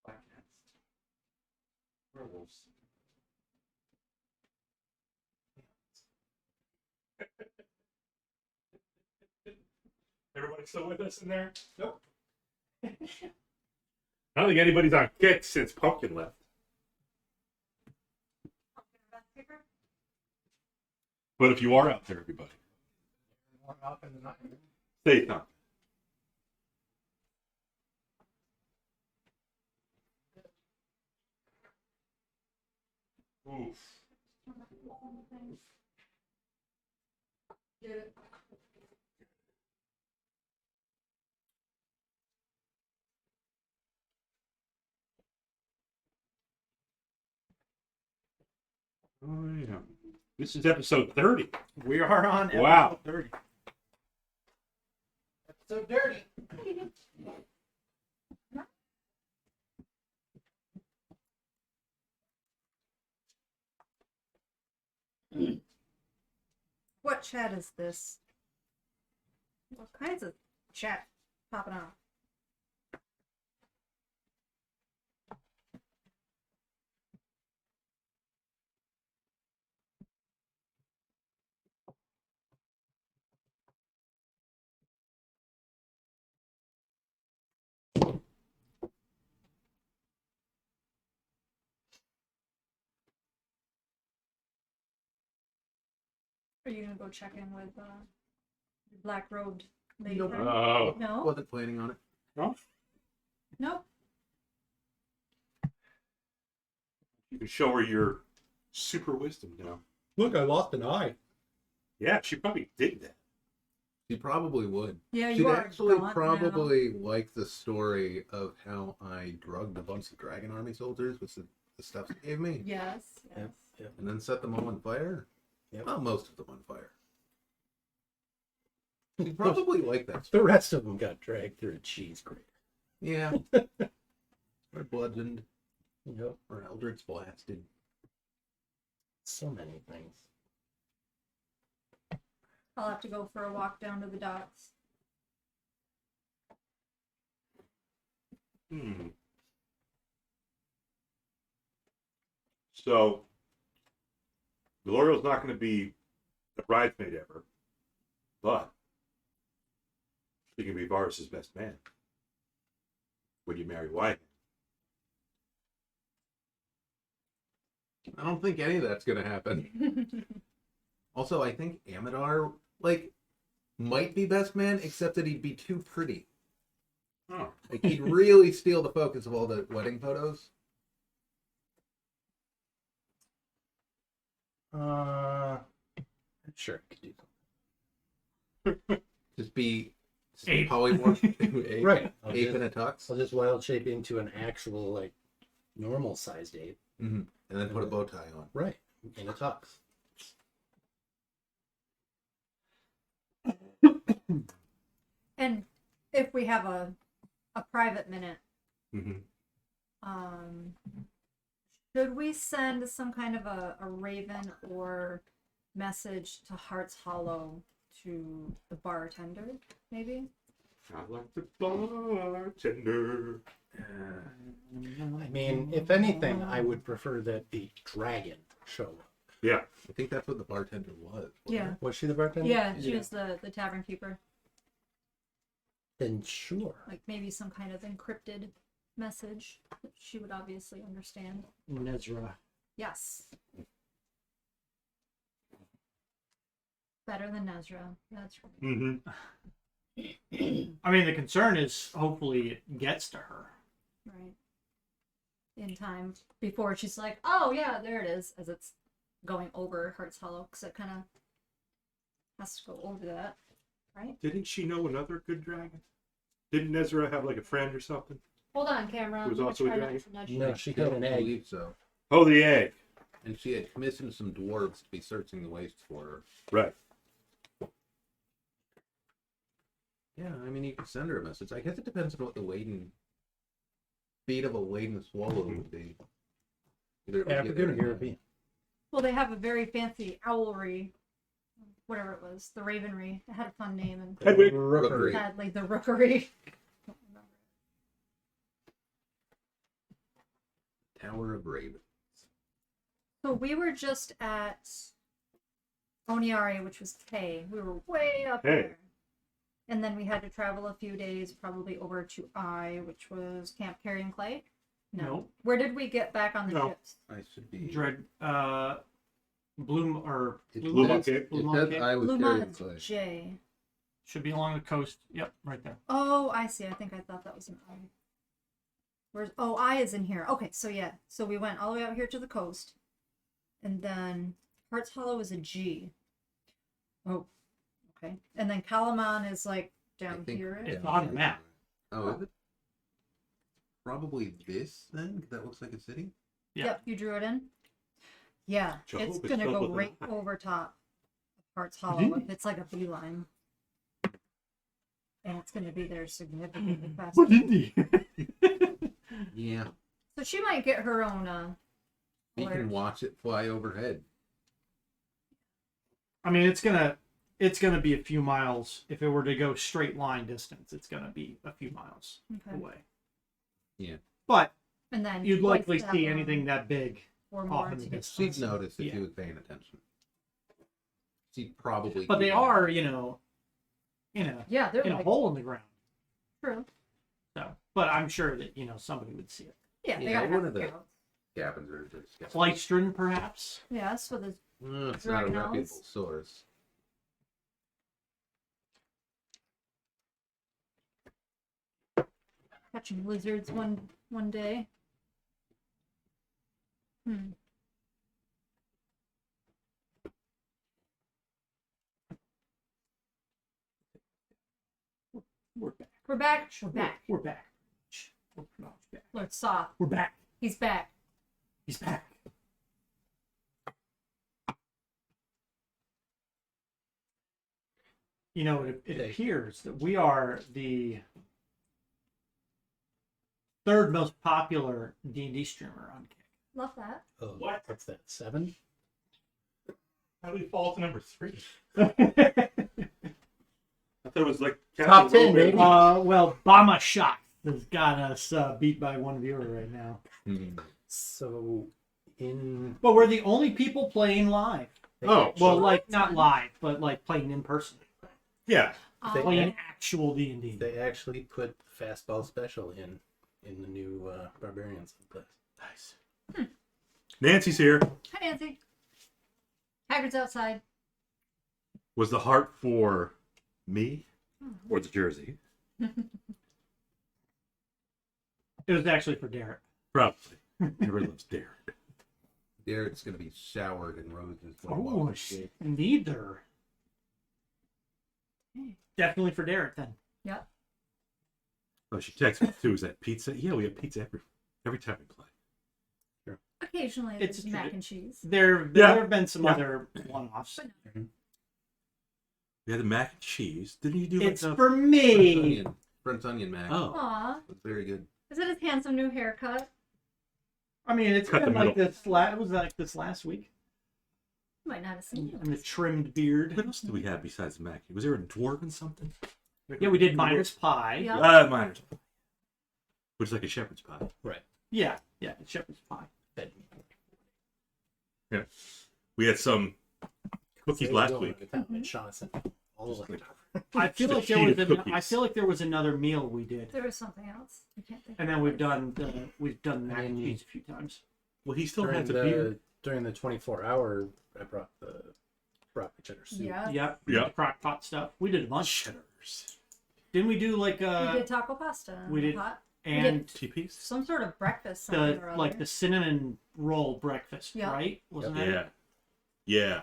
Black cats. Werewolves. Everybody still with us in there? Nope. I don't think anybody's on kit since Pumpkin left. Paper? But if you are out there, everybody, Up in the night. say something. Oof. Get it. Oh, yeah. This is episode 30. We are on episode Wow. 30. That's so dirty. What chat is this? What kinds of chat popping off? Are you gonna go check in with black robed lady? Nope. friend? Oh. No. Wasn't planning on it. Nope. You can show her your super wisdom now. Look, I lost an eye. Yeah, she probably dig that. She probably would. Yeah, you She'd are actually gaunt probably like the story of how I drugged a bunch of Dragon Army soldiers with the stuff she gave me, now. Yes. Yes. Yep. and then set them all on fire. Yep. Well, most of them on fire. She'd probably like that. The rest of them got dragged through a cheese grater. Yeah. Or bludgeoned, Yep. or Eldritch blasted. So many things. I'll have to go for a walk down to the docks. So, Glorio's not going to be a bridesmaid ever, but she can be Varus's best man. Would you marry Wyman? I don't think any of that's gonna happen. Also, I think Amadar, like, might be best man, except that he'd be too pretty. Oh. Like, he'd really steal the focus of all the wedding photos. I'm sure I could do Just be Ape. polymorph. Ape. Right. Ape in a tux. I'll just wild shape into an actual, like, normal sized ape. Mm-hmm. And then put a bow tie on. Right. In a tux. And if we have a private minute, Mm-hmm. should we send some kind of a raven or message to Heart's Hollow to the bartender, maybe? I like the bartender. I mean, if anything, I would prefer that the dragon show up. Yeah. I think that's what the bartender was. wasn't Yeah. it? Was she the bartender? Yeah, she was the tavern keeper. Then sure. Like maybe some kind of encrypted message that she would obviously understand. Nezra. Yes. Better than Nezra. That's right. Mm-hmm. I mean, the concern is hopefully it gets to her. Right. In time before she's like, oh yeah, there it is, as it's going over Heart's Hollow, because it kind of has to go over that, right? Didn't she know another good dragon? Didn't Nezra have like a friend or something? Hold on, camera. It was Let me also a try not dragon? to nudge you. No, she I got don't an egg. believe so. Oh, the egg. And she had commissioned some dwarves to be searching the wastes for her. Right. Yeah, I mean, you could send her a message. I guess it depends on what the laden speed of a laden swallow would be. Either it would get African there or in- European? Well, they have a very fancy owlry, whatever it was, the Ravenry. It had a fun name, and Hedwig. Rookery. had like the Rookery. Don't remember. Tower of Ravens. So we were just at Oniari, which was K. We were way up Hey. there. And then we had to travel a few days, probably over to I, which was Camp Carrying Clay. No. Nope. Where did we get back on the No. ships? I should be. Dread, Bloom, or It Blue says- Monkey. it Blue It Monkey. says I was Luma carrying is clay. J. Should be along the coast. Yep, right there. Oh, I see. I think I thought that was an I. Where's I is in here. Okay, so yeah. So we went all the way out here to the coast. And then Heart's Hollow is a G. Oh. Okay. And then Kalaman is like I down think here. It's down on the here. map. Oh, is it? Probably this then? 'Cause that looks like a city. Yeah. Yep, you drew it in. Yeah, Jehovah it's gonna filled go with right an eye. over top of Heart's Hollow. It's like a beeline. And it's gonna be there significantly faster. Yeah. So she might get her own You alert. can watch it fly overhead. I mean, it's gonna be a few miles. If it were to go straight line distance, it's gonna be a few miles Okay. away. Yeah. But And then you'd twice likely that see long anything that big. or off more in to the get distance. She'd notice if Yeah. she was paying attention. She'd probably. But they keep- are, in a Yeah, they're in a like hole in the ground. true. So, but I'm sure that somebody would see it. Yeah, they Yeah, gotta one have of the- scouts. Cabins are just. Flystron, perhaps. Yes, with his It's not a Dragon reputable Owls. source. catching lizards one day. We're back. We're back. We're back. We're back. We're back. Lord Saw. We're back. He's back. He's back. You know, it appears that we are the third most popular D&D streamer on Kick. Love that. Oh, What? What's that? 7? How do we fall to number 3? uh, I thought it was like Top 10, baby. well, Bama Shot has got us beat by one viewer right now. So in But we're the only people playing live. Oh, Well, Oh, like that's not fun. live, but like playing in person, Yeah. They- playing actual D&D. they actually put fastball special in the new barbarians class. Nice. Nancy's here. Hi, Nancy. Hagrid's outside. Was the heart for me or the jersey? It was actually for Darrett. Probably. Everybody loves Darrett. Darrett's gonna be showered in roses. when he Oh, walks in the gate. neither. Definitely for Darrett then. Yep. Oh, she texted me too. Is that pizza? Yeah, we have pizza every time we play. Occasionally, It's there's mac and cheese. There Yeah. have been some Yeah. other one-offs. We had the mac and cheese. Didn't you do like It's the... for me. French onion mac. Oh. Aw. It's very good. Is it his handsome new haircut? I mean, it's Cut been the like middle. this. It was like this last week, Might not have seen you. and the trimmed beard. What else did we have besides the mac? Was there a dwarven something? Yeah, we did miner's pie. Yeah. Miners. Which is like a shepherd's pie. Right. Yeah, shepherd's pie. Fed Yeah. We had some cookies last week. And Shaughnessy. All the way. I feel The like there sheet was of cookies. I feel like there was another meal we did, There was something else. I can't think. and of then what we've done mac and cheese a few times. Well, he still During had the beer. the 24-hour, I brought the broccoli cheddar soup. Yeah. Yep. Yeah. The crock pot stuff. We did a bunch. Cheddars. Didn't we do like We did taco pasta. in we the did- pot. and TPs? Some sort of breakfast. the Something or like other. the cinnamon roll breakfast, Yeah. right? Wasn't Yeah. that? Yeah.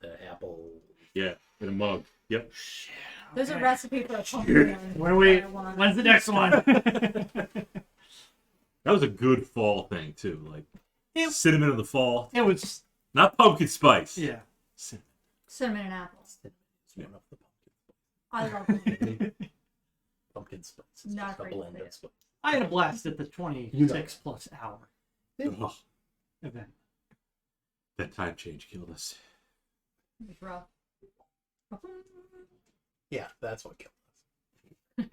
The apple. Yeah. In a mug. Yep. There's a Okay. recipe for a pumpkin. When's the next one? That was a good fall thing too. Like It- cinnamon in the fall. It was Not pumpkin spice. yeah. Cinnamon. Cinnamon and apples. It's one of the I love them. pumpkin spice. It's Not just a afraid to blend say of it. spice. I had a blast at the 26 plus hour Ugh, event. that time change killed us. It was rough. Yeah, that's what killed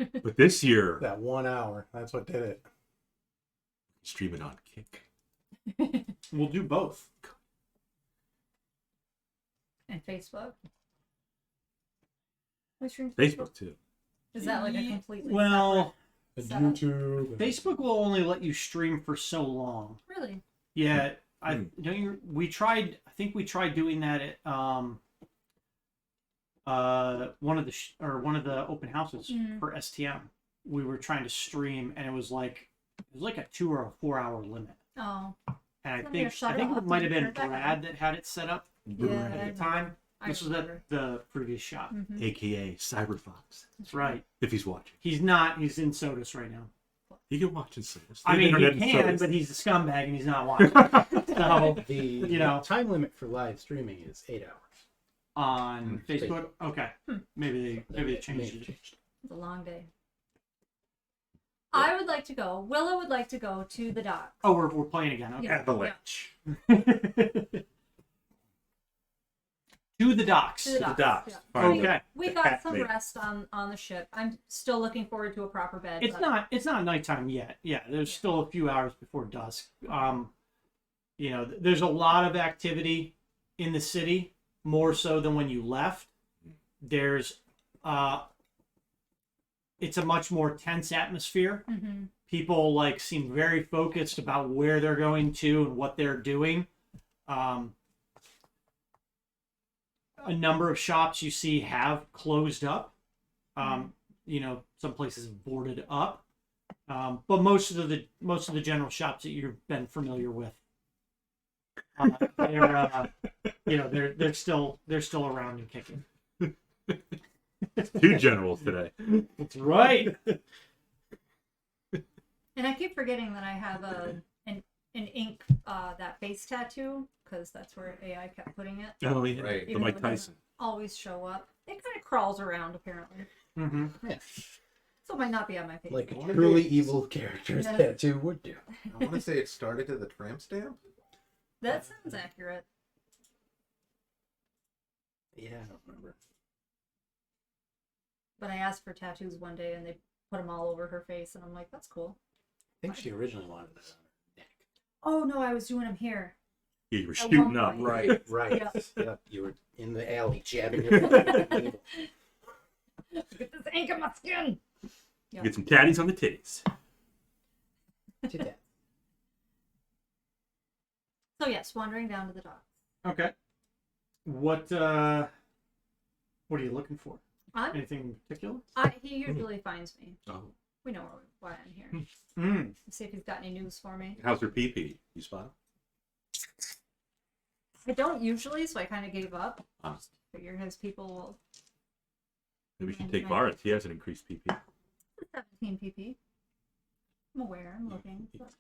us. But this year, That 1 hour. That's what did it. streaming on Kick. We'll do both. And Facebook. We stream Facebook too. Is that like a completely Well, And Setup. YouTube. Facebook will only let you stream for so long. separate? Really? Yeah, I Hmm. don't you. We tried. I think we tried doing that at one of the open houses Mm. for STM. We were trying to stream, and it was like a 2 or a 4 hour limit. Oh. And I Let me think shut it it off might have and been turn it back Brad on. that had it set up Yeah. at the time. I This was remember. at the previous shop. Mhm. AKA Cyberfox. That's right. If he's watching. He's not. He's in Sodas right now. He can watch and see us. I The mean, internet he and can, sodas. but he's a scumbag and he's not watching. So The You know. time limit for live streaming is 8 hours. on Facebook, okay, maybe they changed Maybe it. changed. It's a long day. I would like to go. Willow would like to go to the dock. Oh, we're playing again. Okay. Yeah. Avalanche. To the docks. To the To the docks. docks. Yeah. Finally. Okay. We The got cat some made it. rest on the ship. I'm still looking forward to a proper bed. It's but- not nighttime yet. Yeah, there's Yeah. still a few hours before dusk. There's a lot of activity in the city, more so than when you left. There's it's a much more tense atmosphere. Mhm. People seem very focused about where they're going to and what they're doing. A number of shops you see have closed up. Some places have boarded up. But most of the general shops that you've been familiar with, they're still around and kicking. Two generals today. That's right. And I keep forgetting that I have an ink that face tattoo because that's where AI kept putting it. Oh, yeah. Right. The Even Mike though it doesn't Tyson. always show up. It kind of crawls around apparently, Mm-hmm. Yeah. so it might not be on my face. Like a Wanna truly be- evil character's Yeah. tattoo would do. I want to say it started at the tramp stamp. That sounds accurate. Yeah, I don't remember. But I asked for tattoos one day and they put them all over her face, and I'm like, that's cool. I think she originally wanted it on her neck. Oh no, I was doing them here. Yeah, you were At shooting one up. point. Right, right. Yeah. Yeah, you were in the alley jabbing your foot. Get this ink on my skin. Yeah. Get some tatties on the titties. to death. So yes, wandering down to the dock. Okay. What are you looking for? Anything in particular? He usually finds me. Oh. We know why I'm here. Mm. See if he's got any news for me. How's her pee-pee? You spot him? I don't usually, so I kind of gave up. Ah. Figure his people will. Maybe we should take Varus. He has an increased PP. 17 PP. I'm aware. I'm looking. But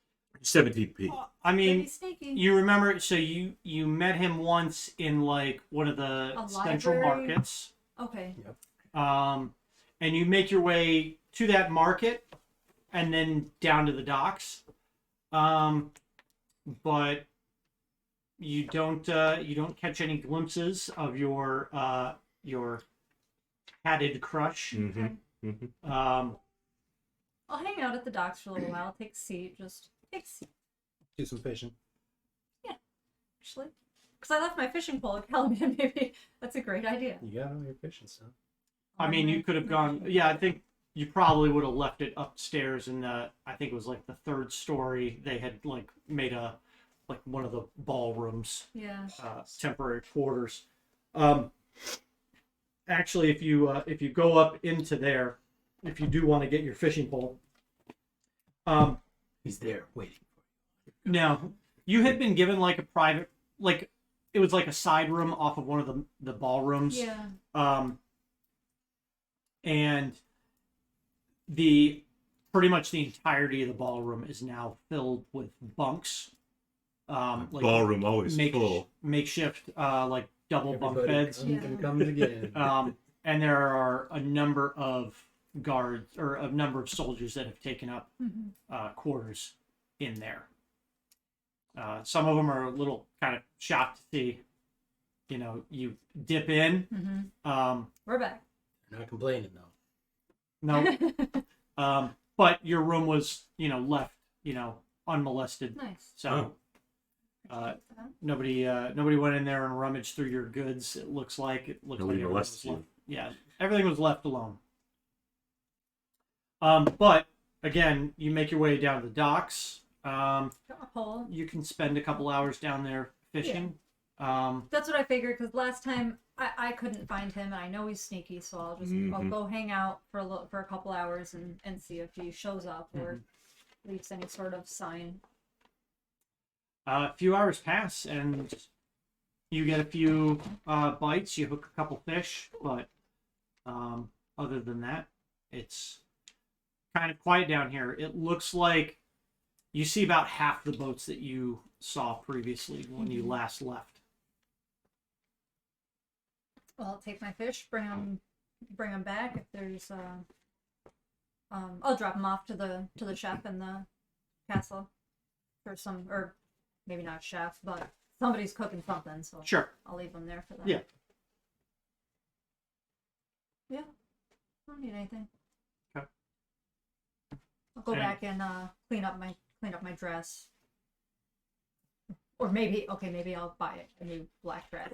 17 P. I mean, pretty sneaky. you remember? So you met him once in like one of the A central library? markets. Okay. And you make your way to that market and then down to the docks. But you don't catch any glimpses of your hatted crush. Mm-hmm. Okay. Mm-hmm. I'll hang out at the docks for a little while. Take a seat. Just take a seat. Do some fishing. Actually, because I left my fishing pole at Kalaman. Maybe that's a great idea. You got all your fishing stuff. I mean, you could have gone. Yeah, I think you probably would have left it upstairs in the. I think it was like the third story. They had like made one of the ballrooms, Yeah. temporary quarters. Actually, if you go up into there, if you do want to get your fishing pole, He's there waiting. now you had been given like a private, like it was like a side room off of one of the ballrooms. Yeah. And the pretty much the entirety of the ballroom is now filled with bunks. Like Ballroom always full. makeshift like double bunk Everybody beds. comes and comes again. And there are a number of guards or a number of soldiers that have taken up Mm-hmm. quarters in there. Some of them are a little kind of shocked to see, you dip in. Mm-hmm. We're back. They're not complaining though. No, but your room was, left, unmolested. Nice. So nobody went in there and rummaged through your goods. It looks like Nobody everything was molested you. left. Yeah, everything was left alone. But again, you make your way down to the docks. Got my pole. You can spend a couple hours down there fishing. That's what I figured because last time I couldn't find him, and I know he's sneaky, so I'll go hang out for a couple hours and see if he shows up or leaves any sort of sign. A few hours pass, and you get a few bites. You hook a couple fish, but other than that, it's kind of quiet down here. It looks like you see about half the boats that you saw previously when you last left. Well, I'll take my fish, bring them back. If there's I'll drop them off to the chef in the castle for some, or maybe not chef, but somebody's cooking something, so Sure. I'll leave them there for that. Yeah. Yeah. I don't need anything. Okay. I'll go And- back and clean up my dress. Or maybe I'll buy a new black dress.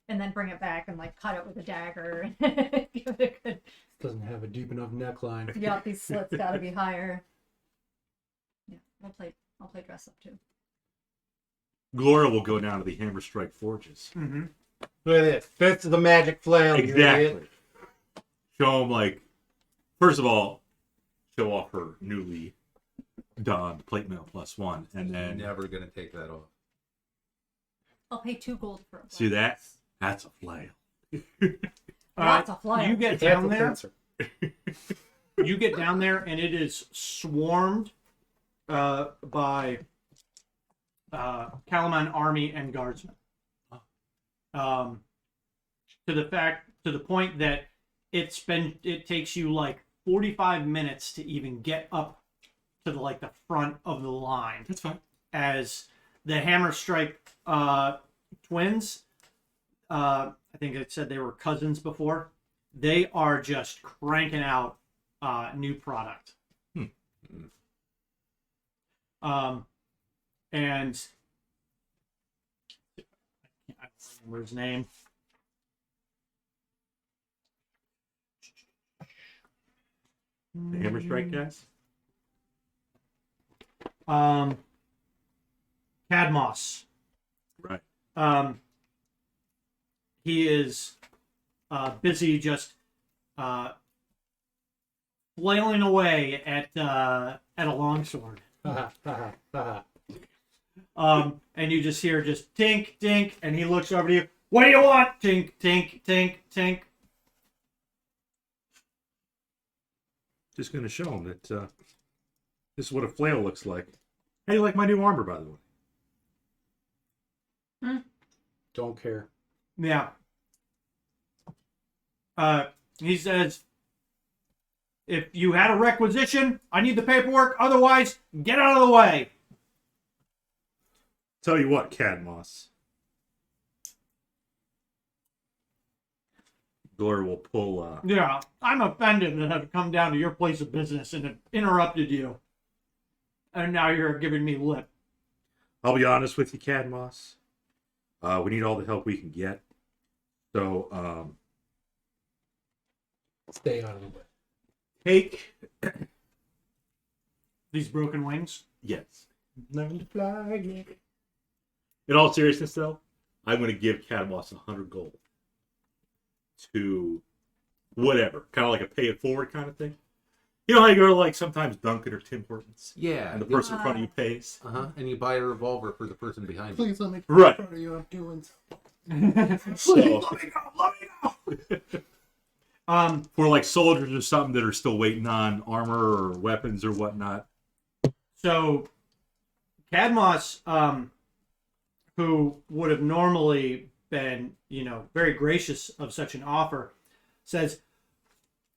And then bring it back and like cut it with a dagger and give it a good. Doesn't have a deep enough neckline. Yeah, these slits gotta be higher. Yeah, I'll play dress up too. Gloria will go down to the Hammer Strike Forges. Mm-hmm. Look at this. That's the magic flail. you Exactly. idiot. Show them, like, first of all, show off her newly donned plate mail +1, and then Never gonna take that off. I'll pay 2 gold for it. see that? That's a flail. Lots of flails. You get Yeah, down there. cancer. You get down there, and it is swarmed by Kalaman army and guardsmen. To the point that it takes you like 45 minutes to even get up to the front of the line, That's fine. as the Hammer Strike twins, I think I said they were cousins before, they are just cranking out new product. And I don't remember his name. The Hammer Strike guys? Cadmos. Right. He is busy just flailing away at a longsword. And you just hear just tink, tink, and he looks over to you. What do you want? Tink, tink, tink, tink. Just going to show him that this is what a flail looks like. How do you like my new armor, by the way? Don't care. Yeah. He says, if you had a requisition, I need the paperwork. Otherwise, get out of the way. Tell you what, Cadmos. Gore will pull. Yeah, I'm offended that I've come down to your place of business and have interrupted you. And now you're giving me lip. I'll be honest with you, Cadmos. We need all the help we can get. So, Stay out of the way. take. These broken wings. Yes. Learn to fly again. In all seriousness, though, I'm going to give Cadmos 100 gold to whatever, kind of like a pay it forward kind of thing. You know how you go to like sometimes Dunkin' or Tim Hortons, Yeah. and the person in front of you pays. And you buy a revolver for the person behind you. Please let me Right. in front of you. I'm doing So Um, for like soldiers or something that are still waiting on armor or weapons or whatnot. So, Cadmos, who would have normally been, very gracious of such an offer, says,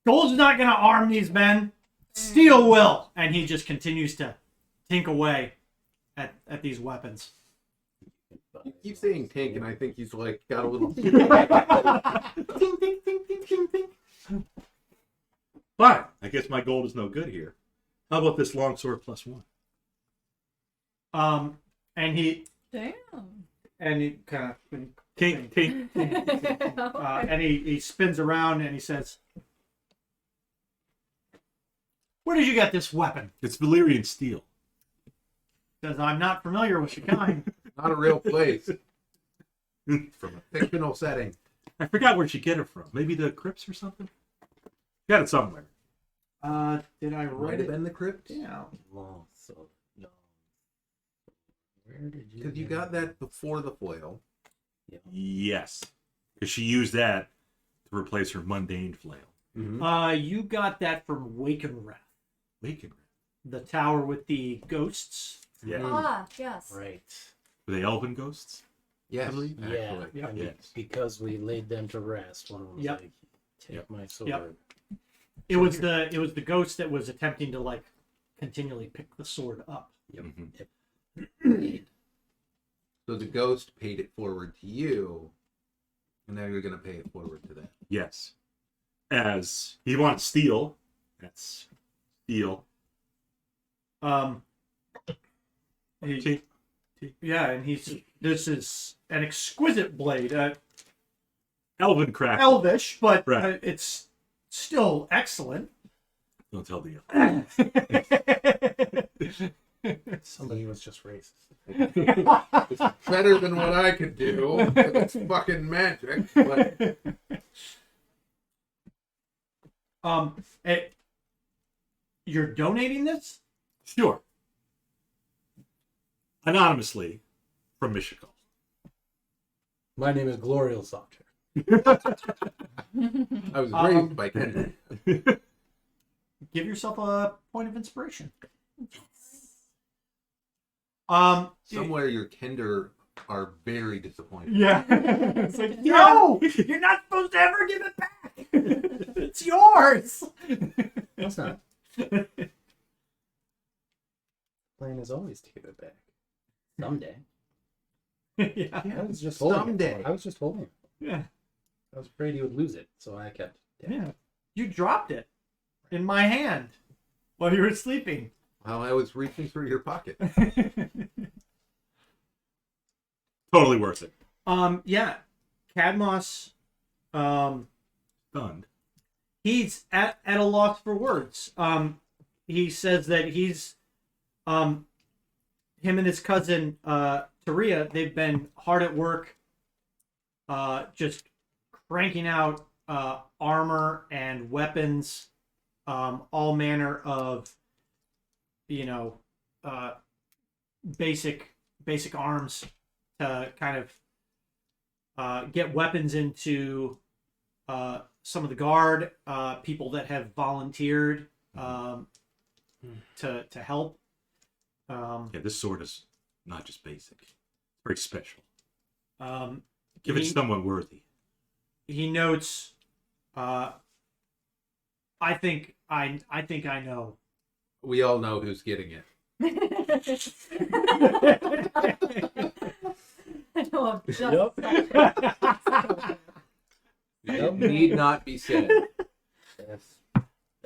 gold's not going to arm these men. Steel will. And he just continues to tink away at these weapons. You keep saying tank, and I think he's like got a little. Ting, ting, ting, ting, ting, ting. Fine. I guess my gold is no good here. How about this longsword +1? And he Damn. kind of Tink, tink. and he spins around and he says, "Where did you get this weapon?" It's Valyrian steel. Says, "I'm not familiar with the kind." Not a real place. From a Fictional setting. I forgot where'd she get it from. Maybe the Crypts or something? Got it somewhere. Did I Might write have it? been the crypt. Yeah. long. So no. Where did you? Because you got that before the flail. Yes. Because she used that to replace her mundane flail. Mm-hmm. You got that from Wakenwrath, Bacon. the tower with the ghosts. Yeah. Ah, yes. Right. Were they elven ghosts? Yes. believe? Actually. Yep. And Yes. because we laid them to rest, one of them was Yep. like, "Take my sword." Yep. It was the ghost that was attempting to continually pick the sword up. Mhm. So the ghost paid it forward to you, and now you're going to pay it forward to them. Yes. As he wants steel. That's steel. He- yeah, and this is an exquisite blade, Elven craft. elvish, but Right. it's still excellent. Don't tell the Somebody was just racist. It's better than what I could do. It's fucking magic. But It, you're donating this? Sure. Anonymously from Michigan. My name is Glorial Software. I was raised by Kennedy. Give yourself a point of inspiration. Somewhere your Kender are very disappointed. Yeah. It's like, no, you're not supposed to ever give it back. It's yours. It's not. Plan is always to give it back. Someday. Yeah. I was just holding Someday. it. I was just holding it. Yeah. I was afraid he would lose it, so I kept it. Yeah. You dropped it in my hand while you were sleeping. While I was reaching through your pocket. Totally worth it. Yeah. Cadmos, Stunned. he's at a loss for words. He says that he's him and his cousin Taria, they've been hard at work just cranking out armor and weapons, all manner of basic arms to kind of get weapons into some of the guard, people that have volunteered to help. Yeah, this sword is not just basic. It's very special. Give he- it to someone worthy. He notes, I think I know. We all know who's getting it. I know I'm just It need not be said.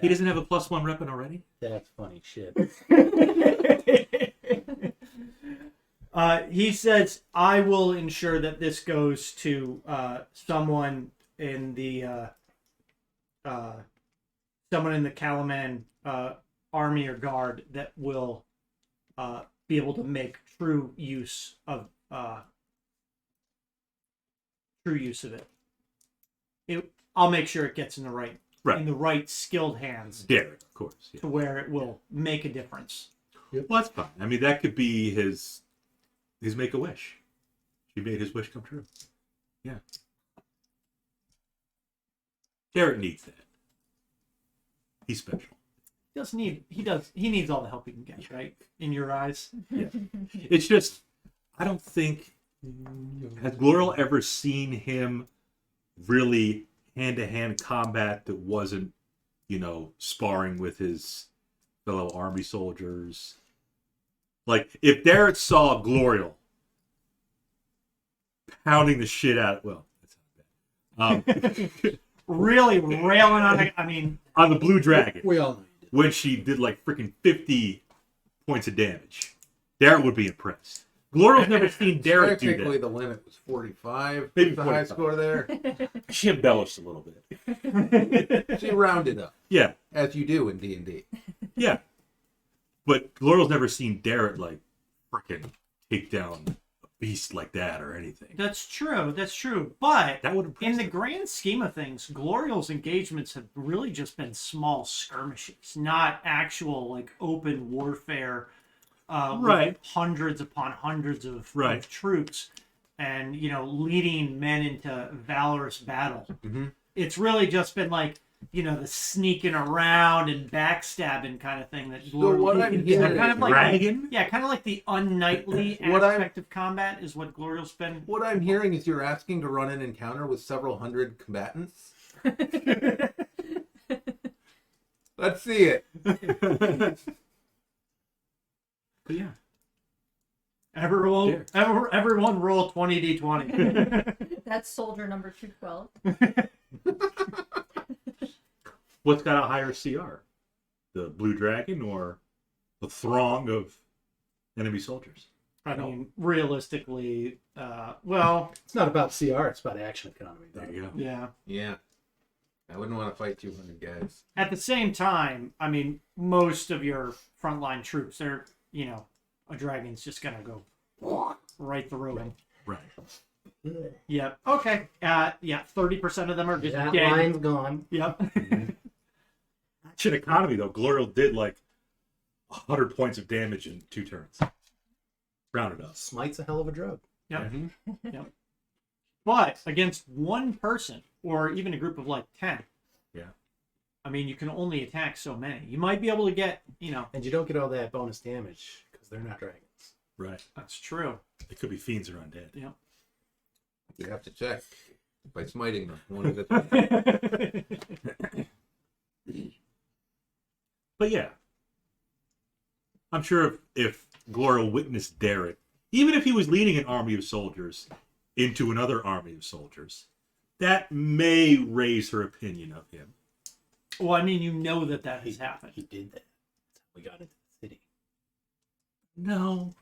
He doesn't have a +1 weapon already? That's funny shit. He says, I will ensure that this goes to someone in the Kalaman army or guard that will be able to make true use of it. I'll make sure it gets in the right skilled hands Darrett, of course. Yeah. to where it will make a difference. Well, that's fine. I mean, that could be his make-a-wish. He made his wish come true. Yeah. Darrett needs that. He's special. He needs all the help he can get, right? In your eyes. Yeah. It's just, I don't think, has Glorial ever seen him really hand-to-hand combat that wasn't, sparring with his fellow army soldiers? Like, if Darrett saw Glorial pounding the shit out, well, that's not bad. Really railing on it. I mean, On the Blue Dragon, We all know you did. when she did like freaking 50 points of damage, Darrett would be impressed. Glorial's never seen Darrett do Technically, that. the limit was 45. Maybe The high 45. score there. She embellished a little bit. She rounded up, Yeah, as you do in D&D. yeah. But Glorial's never seen Darrett like freaking take down a beast like that or anything. that's true. That's true. But That would impress in the him. grand scheme of things, Glorial's engagements have really just been small skirmishes, not actual like open warfare. Right. With hundreds upon hundreds of Right. troops, and leading men into valorous battle. Mhm. It's really just been like the sneaking around and backstabbing kind of thing that what I'm hearing kind of is like Dragon? kind of like the unknightly What I'm- aspect of combat is what Glorial's been. What I'm hearing is you're asking to run an encounter with several hundred combatants. Let's see it. But yeah. Everyone roll 20d20. That's soldier number 212. What's got a higher CR? The Blue Dragon or the throng of enemy soldiers? I mean, realistically, well, It's not about CR, it's about action economy. There you go. yeah. Yeah. I wouldn't want to fight 200 guys. At the same time, I mean, most of your frontline troops, they're, a dragon's just gonna go right through them. Right. Yep. Okay. 30% of them are just That dead. line's gone. Yep. Shit economy though. Glorial did like 100 points of damage in 2 turns. Rounded up. Smite's a hell of a drug. Yep. Mm-hmm. Yep. But against one person or even a group of like 10. Yeah. I mean, you can only attack so many. You might be able to get, And you don't get all that bonus damage because they're not dragons. Right. That's true. It could be fiends or undead. Yep. You have to check by smiting them one at a time. But yeah, I'm sure if Glorial witnessed Darrett, even if he was leading an army of soldiers into another army of soldiers, that may raise her opinion of him. Well, I mean, you know that has happened. He did that. That's how we got into the city. No.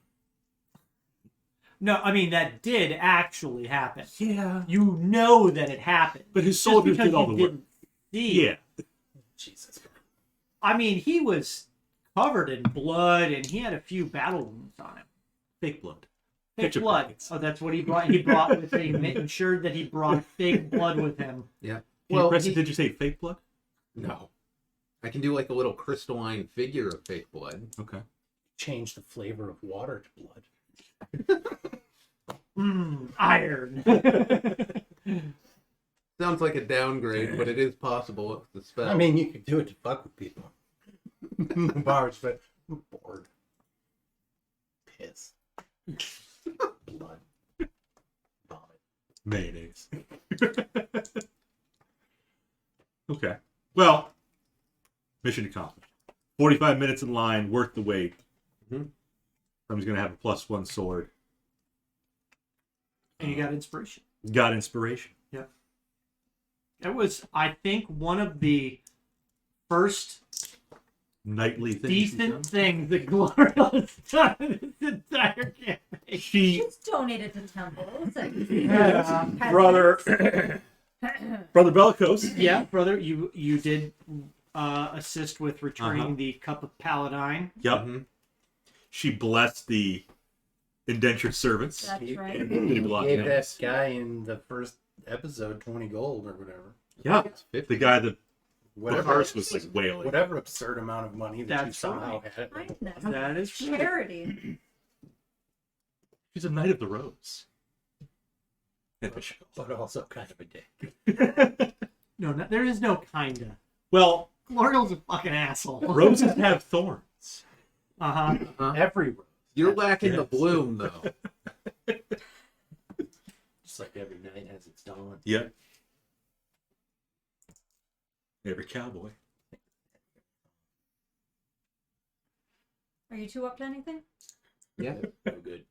No, I mean, that did actually happen. Yeah. You know that it happened. But his Just soldiers because did all you the work. didn't see. Yeah. Jesus. I mean, he was covered in blood, and he had a few battle wounds on him. Fake blood. Fake Picture blood. packets. Oh, that's what he brought. He brought with him. He ensured that he brought fake blood with him. Yeah. Well, did you say fake blood? No. I can do like a little crystalline figure of fake blood. Okay. Change the flavor of water to blood. Iron. Sounds like a downgrade, but it is possible with the spell. I mean, you could do it to fuck with people. Bars, but I'm bored. Piss. Blood. Vomit. Mayonnaise. Okay. Well, mission accomplished. 45 minutes in line, worth the wait. Mhm. Somebody's going to have a +1 sword. And you got inspiration. Got inspiration. Yep. It was, I think, one of the first Nightly things. she's done. decent things that Gloria has done in this entire campaign. She's donated to temples. And Yeah. Brother Bellicose. Yeah, brother, you did assist with returning Uh-huh. the Cup of Paladine. Yep. Mhm. She blessed the indentured servants. That's right. Did a lot of Gave damage. that guy in the first episode 20 gold or whatever. Yeah. The guy that the Whatever. hearse was like wailing. Whatever absurd amount of money that you That's somehow right. had. Kindness. That is true. Charity. She's a knight of the rose. But also kind of a dick. No, there is no kinda. Well, Gloriel's a fucking asshole. roses have thorns. Uh-huh. Every rose. You're lacking the Yes. bloom, though. Just like every night has its dawn. Yep. Every cowboy. Are you two up to anything? Yeah. No good.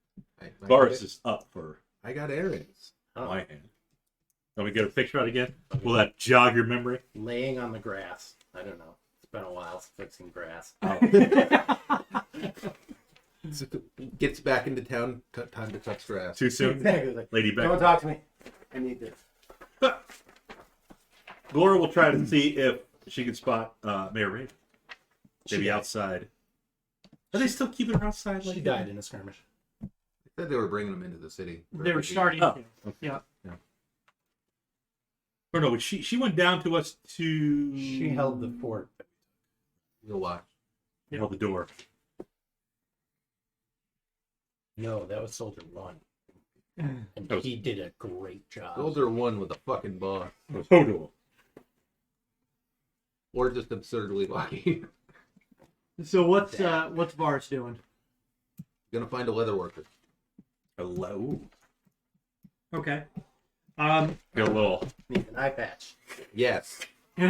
Boris is up for I got errands. Oh, my hand. Let me get a picture out again. Will that jog your memory? laying on the grass. I don't know. It's been a while since I've seen grass. Gets back into town. Time to touch grass. Too soon? Exactly. Like, Lady don't Beck. talk to me. I need this. Laura will try to see if she can spot Mayor Raven. Maybe She died. outside. Are they still keeping her outside? She died in a skirmish. They said they were bringing them into the city. They were starting Oh. to. Yeah. Or no, she went down to us to... She held the fort. You'll watch. Held the door. No, that was Soldier 1. And That was- he did a great job. Those are one with a fucking boss. Total. Or just absurdly lucky. So what's Boris doing? Gonna find a leather worker. Hello. Okay. Get a little... Need an eye patch. Yes. So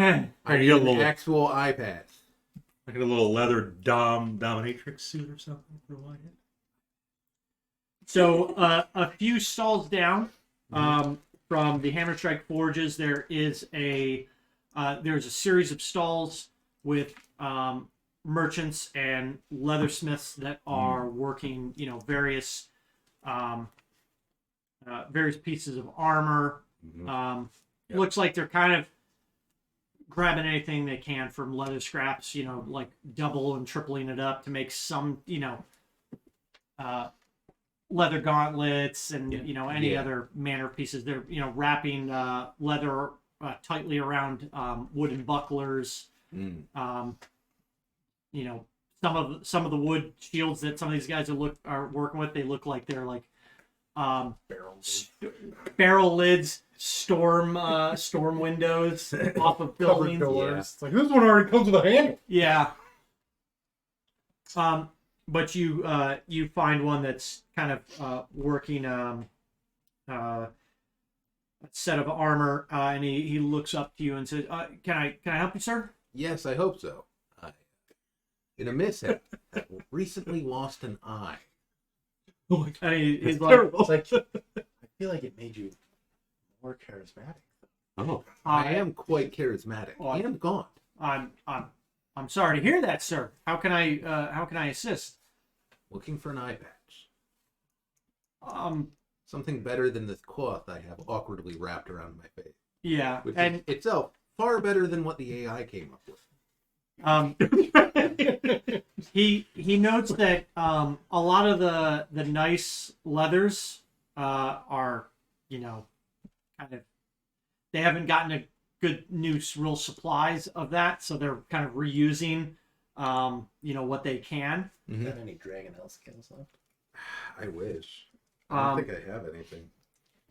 I need get a an little- actual eye patch. Like a little leather dominatrix suit or something for Wyatt. a few stalls down from the Hammerstrike Forges, there's a series of stalls with merchants and leathersmiths that are working, various pieces of armor. Mhm. Yep. Looks like they're kind of grabbing anything they can from leather scraps, like double and tripling it up to make some, leather gauntlets and, any Yeah. other manner of pieces. They're, wrapping leather tightly around wooden bucklers You know, some of the wood shields that some of these guys are working with, they look like they're like barrel lids, storm windows off of Covered buildings. doors. Yeah. It's like, this one already comes with a handle. Yeah. But you find one that's kind of working a set of armor, and he looks up to you and says, "Can I help you, sir?" Yes, I hope so. In a mishap, I recently lost an eye. Oh my God. And he's like, Terrible. It's like, I feel like it made you more charismatic. Oh. I am quite charismatic Oh, and gaunt. I'm sorry to hear that, sir. How can I assist? Looking for an eye patch. Something better than this cloth I have awkwardly wrapped around my face. Yeah, Which and is itself far better than what the AI came up with. he notes that a lot of the nice leathers are, you know, kind of, they haven't gotten a good new real supplies of that, so they're kind of reusing you know, what they can. Mm-hmm. Got any dragon L skills left? I wish. I don't think I have anything.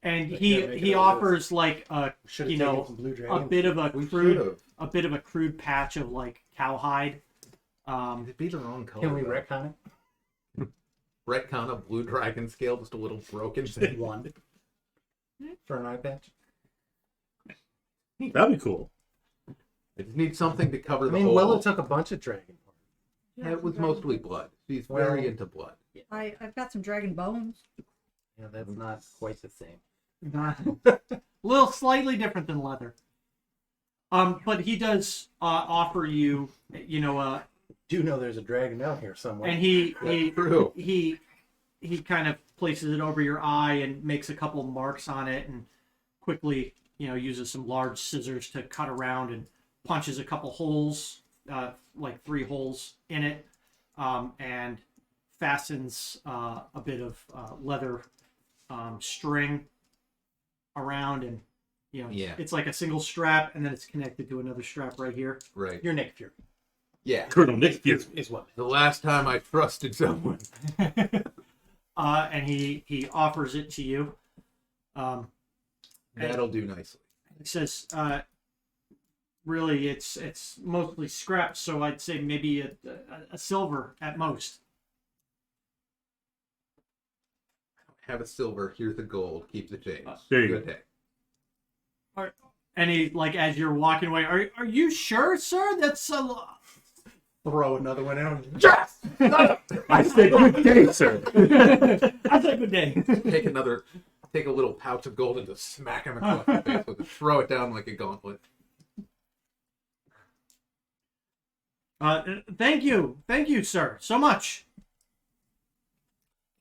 And Like, he yeah, make it he all offers like a, Should've you taken know, some blue a dragon. bit of a We crude should've. patch of like cowhide. It'd be the wrong color. Can we though. retcon Retcon a blue dragon scale just a little broken? it? One. For an eye patch? That'd be cool. I just need something to cover I the mean, whole. Willow took a bunch of dragon. It was mostly blood. She's Well- very into blood. I've got some dragon bones. Yeah, that's not quite the same. A little slightly different than leather. But he does offer you, you know, Do know there's a dragon out here somewhere. and he True. he kind of places it over your eye and makes a couple marks on it, and quickly, you know, uses some large scissors to cut around and punches a couple holes, like 3 holes in it, and fastens a bit of leather string around, and you know, Yeah. it's like a single strap, and then it's connected to another strap right here. Right. Your Nick Fury Yeah. Colonel Nick Fury. is what? The last time I trusted someone. And he offers it to you. That'll do nicely. He says, really, it's mostly scraps, so I'd say maybe a silver at most. Have a silver. Here's the gold. Keep the change. There you Good go. day. And he, like, as you're walking away, are you sure, sir? That's a lot. Throw another one in. Yes! I say good day, sir. I said good day. Take a little pouch of gold and just smack him across the face with it. Throw it down like a gauntlet. Thank you, sir, so much.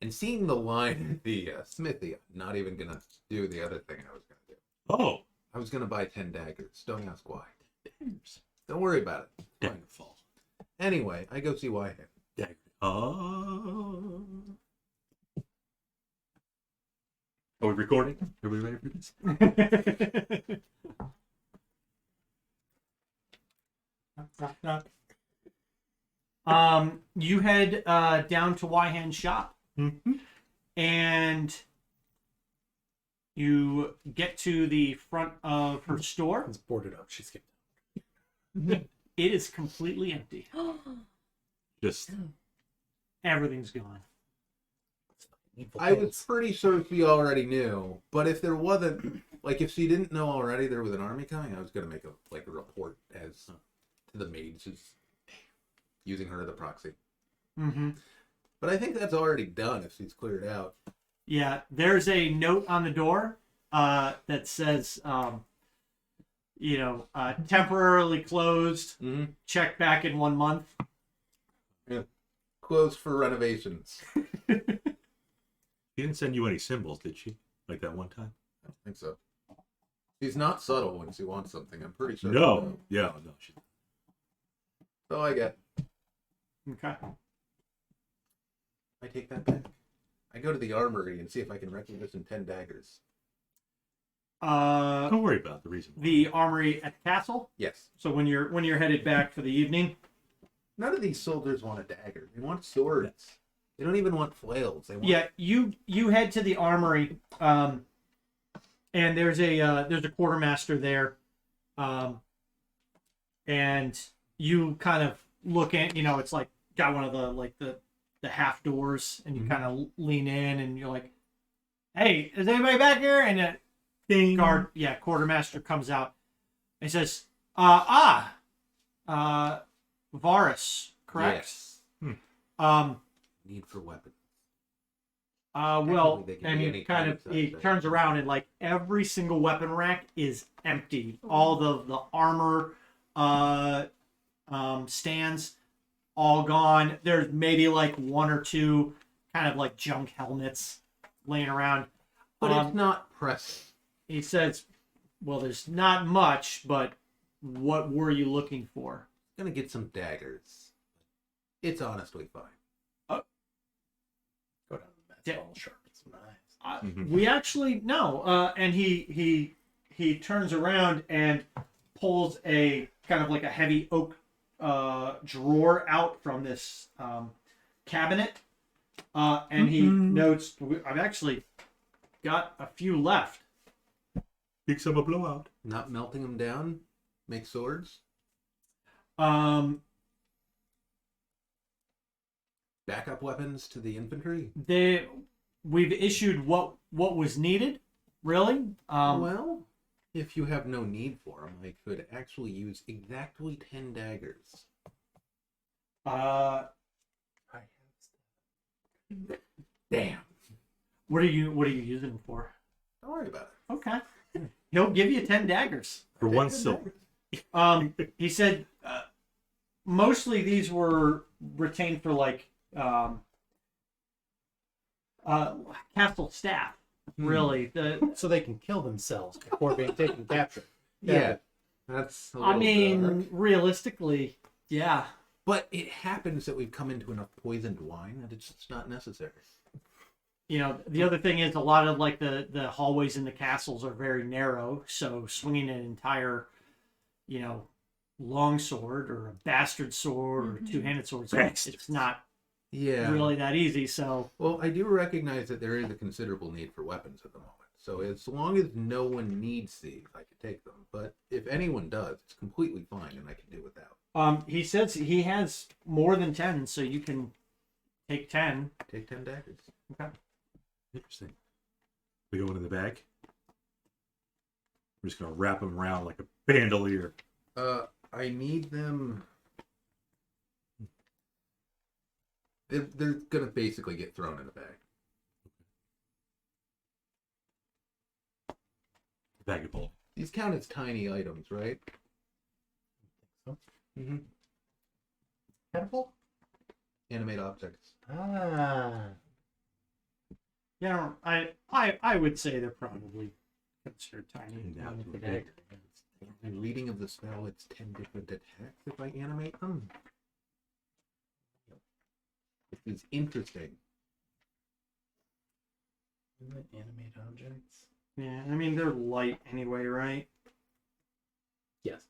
And seeing the line at the smithy, I'm not even gonna do the other thing I was gonna do. Oh. I was gonna buy 10 daggers. Don't ask why. Don't worry about it. Daggerfall. Anyway, I go see Wyhead. Dagger. Oh. Are we recording? Are we ready for this? You head down to Wyhand's shop, and you get to the front of her store. It's boarded up. She's skipped. It is completely empty. Just Everything's gone. I was pretty sure she already knew, but if there wasn't, like, if she didn't know already there was an army coming, I was gonna make a report as to the maids, using her as a proxy. Mm-hmm. But I think that's already done if she's cleared out. Yeah, there's a note on the door that says, temporarily closed. Mm-hmm. Check back in 1 month. Closed for renovations. She didn't send you any symbols, did she? Like that one time? I don't think so. She's not subtle when she wants something. I'm pretty sure. No. Yeah, no. She... So I get. Okay. I take that back. I go to the armory and see if I can requisition 10 daggers. Don't worry about the reason. the armory at the castle. Yes. So when you're headed back for the evening, None of these soldiers want a dagger. They want swords. They don't even want flails. They want... yeah, you head to the armory, and there's a quartermaster there, and you kind of look at, it's like got one of the half doors, and you kind of lean in, and you're like, "Hey, is anybody back here?" And the quartermaster comes out and says, Varus, correct? Yes. Need for weapons. Well, They can and be he any kind kind of of he size, turns around, and like every single weapon rack is empty. All the armor stands all gone. There's maybe like one or two kind of like junk helmets laying around. But it's not pressing. He says, "Well, there's not much, but what were you looking for?" Gonna get some daggers. It's honestly fine. Go down to the mess Yeah. hall, sharpen some knives. We actually no, and he turns around and pulls a kind of like a heavy oak drawer out from this cabinet, and he notes, "I've actually got a few left." Big summer blowout. Not melting them down. Make swords. Backup weapons to the infantry. We've issued what was needed, really. Well, if you have no need for them, I could actually use exactly 10 daggers. I have stuff. Damn. What are you using them for? Don't worry about it. Okay, he'll give you 10 daggers. For one silver. He said mostly these were retained for like castle staff. Really, So they can kill themselves before being taken captured. Yeah. That's a I little mean, dark. realistically, yeah. But it happens that we've come into enough poisoned wine that it's just not necessary. The other thing is a lot of like the hallways in the castles are very narrow, so swinging an entire, long sword or a bastard sword or two-handed sword, it's not Yeah. really that easy. So Well, I do recognize that there is a considerable need for weapons at the moment. So as long as no one needs these, I can take them. But if anyone does, it's completely fine and I can do without. he says he has more than 10, so you can take 10. Take 10 daggers. Okay. Interesting. We go into the bag. We're just gonna wrap them around like a bandolier. I need them. They're gonna basically get thrown in a bag. Bag of bull. These count as tiny items, right? So, Mm-hmm. catapult? Animate objects. Ah. Yeah, I would say they're probably considered tiny. Yeah, With the dagger. And reading of the spell, it's 10 different attacks if I animate them. This is interesting. Animate objects. Yeah, I mean they're light anyway, right? Yes.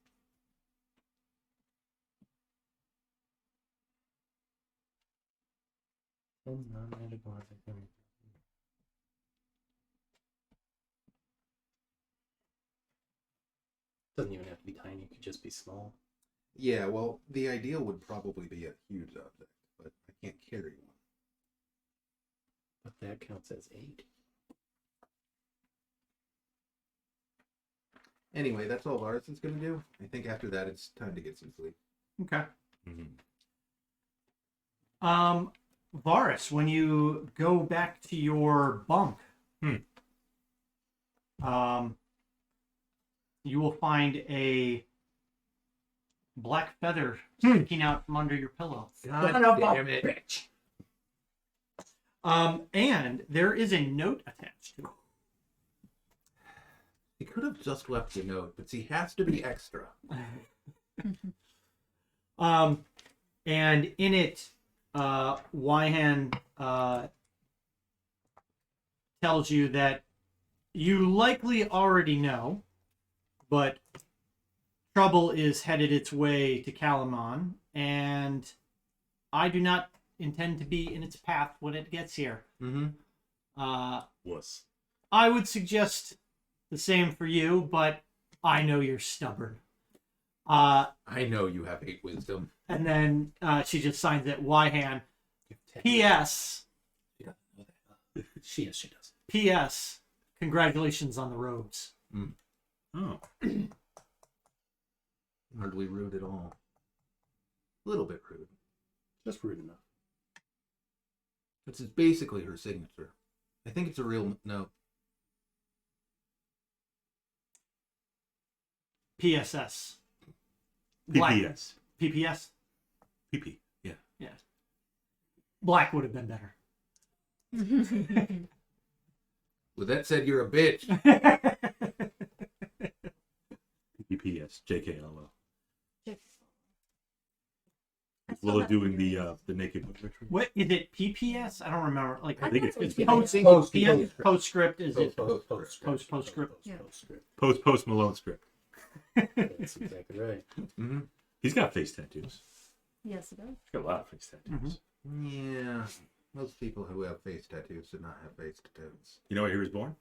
Non-magical object. Doesn't even have to be tiny. It could just be small. Yeah, well, the ideal would probably be a huge object, but I can't carry one. But that counts as 8. Anyway, that's all Varus is going to do. I think after that, it's time to get some sleep. Okay. Mm-hmm. Varus, when you go back to your bunk, you will find a black feather sticking out from under your pillow. God damn it. Bitch. And there is a note attached to it. He could have just left a note, but he has to be extra. And in it, Wyhan tells you that You likely already know, but trouble is headed its way to Kalaman, and I do not intend to be in its path when it gets here. Mm-hmm. Was. I would suggest the same for you, but I know you're stubborn. I know you have 8 wisdom. And then she just signs it, Y-hand. P.S. She does. P.S. Congratulations on the robes. Oh. Hardly rude at all. A little bit rude. Just rude enough. This is basically her signature. I think it's a real note. PSS. Black. PPS. PPS? PP. Yeah. Yeah. Black would have been better. With that said, you're a bitch. PPS. JKLO. I still Willow have- doing the naked book ritual. What is it? PPS? I don't remember. Like I think thought it it's was post PPS. postscript. Is it Postscript. Yeah. Post Malone script. That's exactly right. Mm-hmm. He's got face tattoos. Yes, it does. He's got a lot of face tattoos. Yeah. Most people who have face tattoos do not have face tattoos. You know where he was born?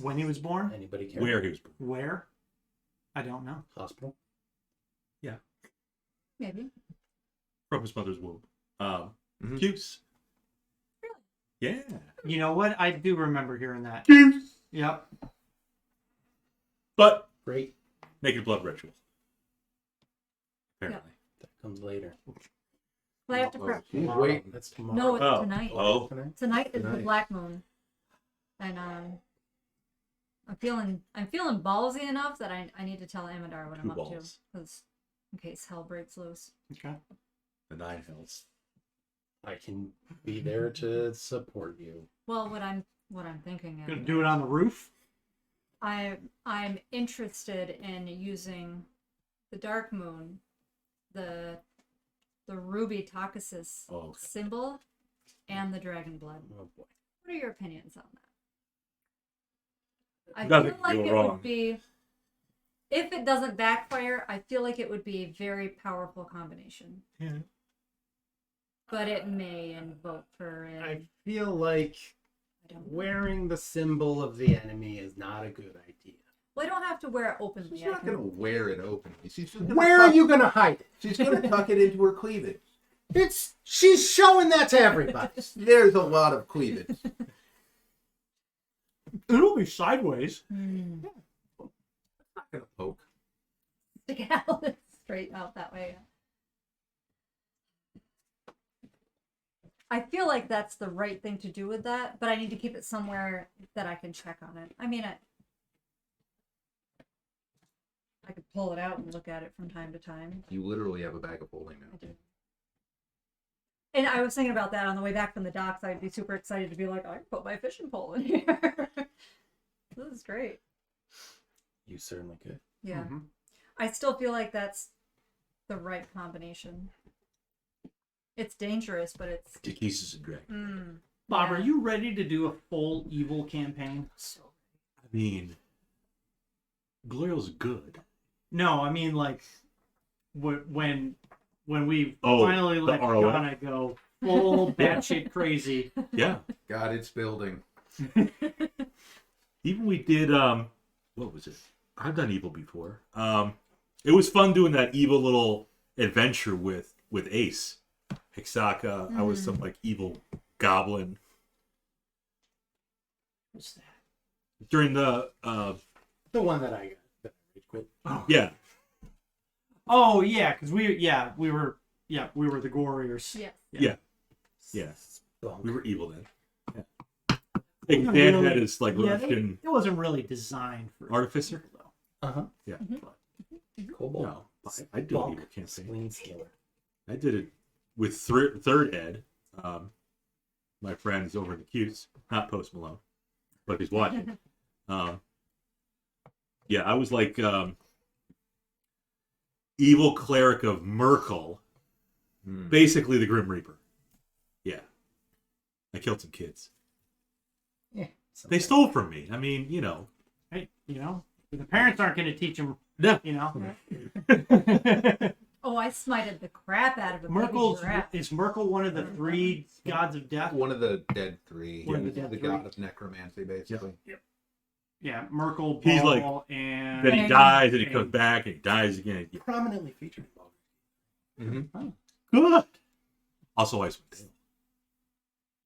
when he was born? Anybody care? Where he was born? Where? I don't know. Hospital. Maybe. From his mother's womb. Mhm. Cuse. Really? Yeah. You know what? I do remember hearing that. Cuse. Yep. But Great. naked blood ritual. Apparently. That comes later. Well, I have to prep. Wait. That's tomorrow. No, it's Oh. tonight. Oh. Tonight? Tonight is the Tonight. black moon, and I'm feeling ballsy enough that I need to tell Amadar what I'm Two up to, balls. because in case hell breaks loose. Okay. The 9 hells. I can be there to support you. Well, what I'm thinking Gonna is do it on the roof? I'm interested in using the dark moon, the ruby Taucasus Oh, okay. symbol, and the dragon blood. Oh boy. What are your opinions on that? I Nothing feel like can go it wrong. would be, if it doesn't backfire, I feel like it would be a very powerful combination. Yeah. But it may invoke her in. I feel like I don't know. wearing the symbol of the enemy is not a good idea. Well, I don't have to wear it openly. She's I not can- going to wear it openly. She's just gonna Where tuck, are you gonna hide it? She's going to tuck it into her cleavage. She's showing that to everybody. There's a lot of cleavage. It'll be sideways. Hmm. Not going to poke. Stick it out straight out that way. I feel like that's the right thing to do with that, but I need to keep it somewhere that I can check on it. I mean, I could pull it out and look at it from time to time. You literally have a bag of holding now. I do. And I was thinking about that on the way back from the docks. I'd be super excited to be like, I can put my fishing pole in here. This is great. You certainly could. Yeah. Mhm. I still feel like that's the right combination. It's dangerous, but it's. Dekesis and dragon. Bob, Yeah. are you ready to do a full evil campaign? I mean, Glorio's good. No, I mean like when we Oh, finally the let ROF? Shauna go full batshit crazy. Yeah. God, it's building. Even we did what was it? I've done evil before. It was fun doing that evil little adventure with Ace. Hexaka. I was some like evil goblin. What's that? During the The one that I got. That I rage quit. yeah. Oh yeah, because we were the Warriors. Yes. Yeah. Bunk. We were evil then. Yeah. Like Dan Really- had his like Yeah, Russian it wasn't really designed for artificer. though. Uh-huh. Yeah. Cobalt. No, I do an Bunk. evil campaign. Spleen scaler. I did it with third ed. My friends over in the Q's, not Post Malone, but he's watching. Yeah, I was like evil cleric of Merkel, basically the Grim Reaper. Yeah, I killed some kids. They stole from me. I mean, you know. Hey, you know, the parents aren't going to teach them. No. You know. Oh, I smited the crap out of a baby Merkel's giraffe. is Merkel one of the 3 gods of death? One of the dead 3. One of the dead the 3. god of necromancy, basically. Yeah, Merkel, He's Baal, like- and Then he dies, and he comes back, and he dies again. Prominently featured in Baldur's Good. Also, Icewind Dale.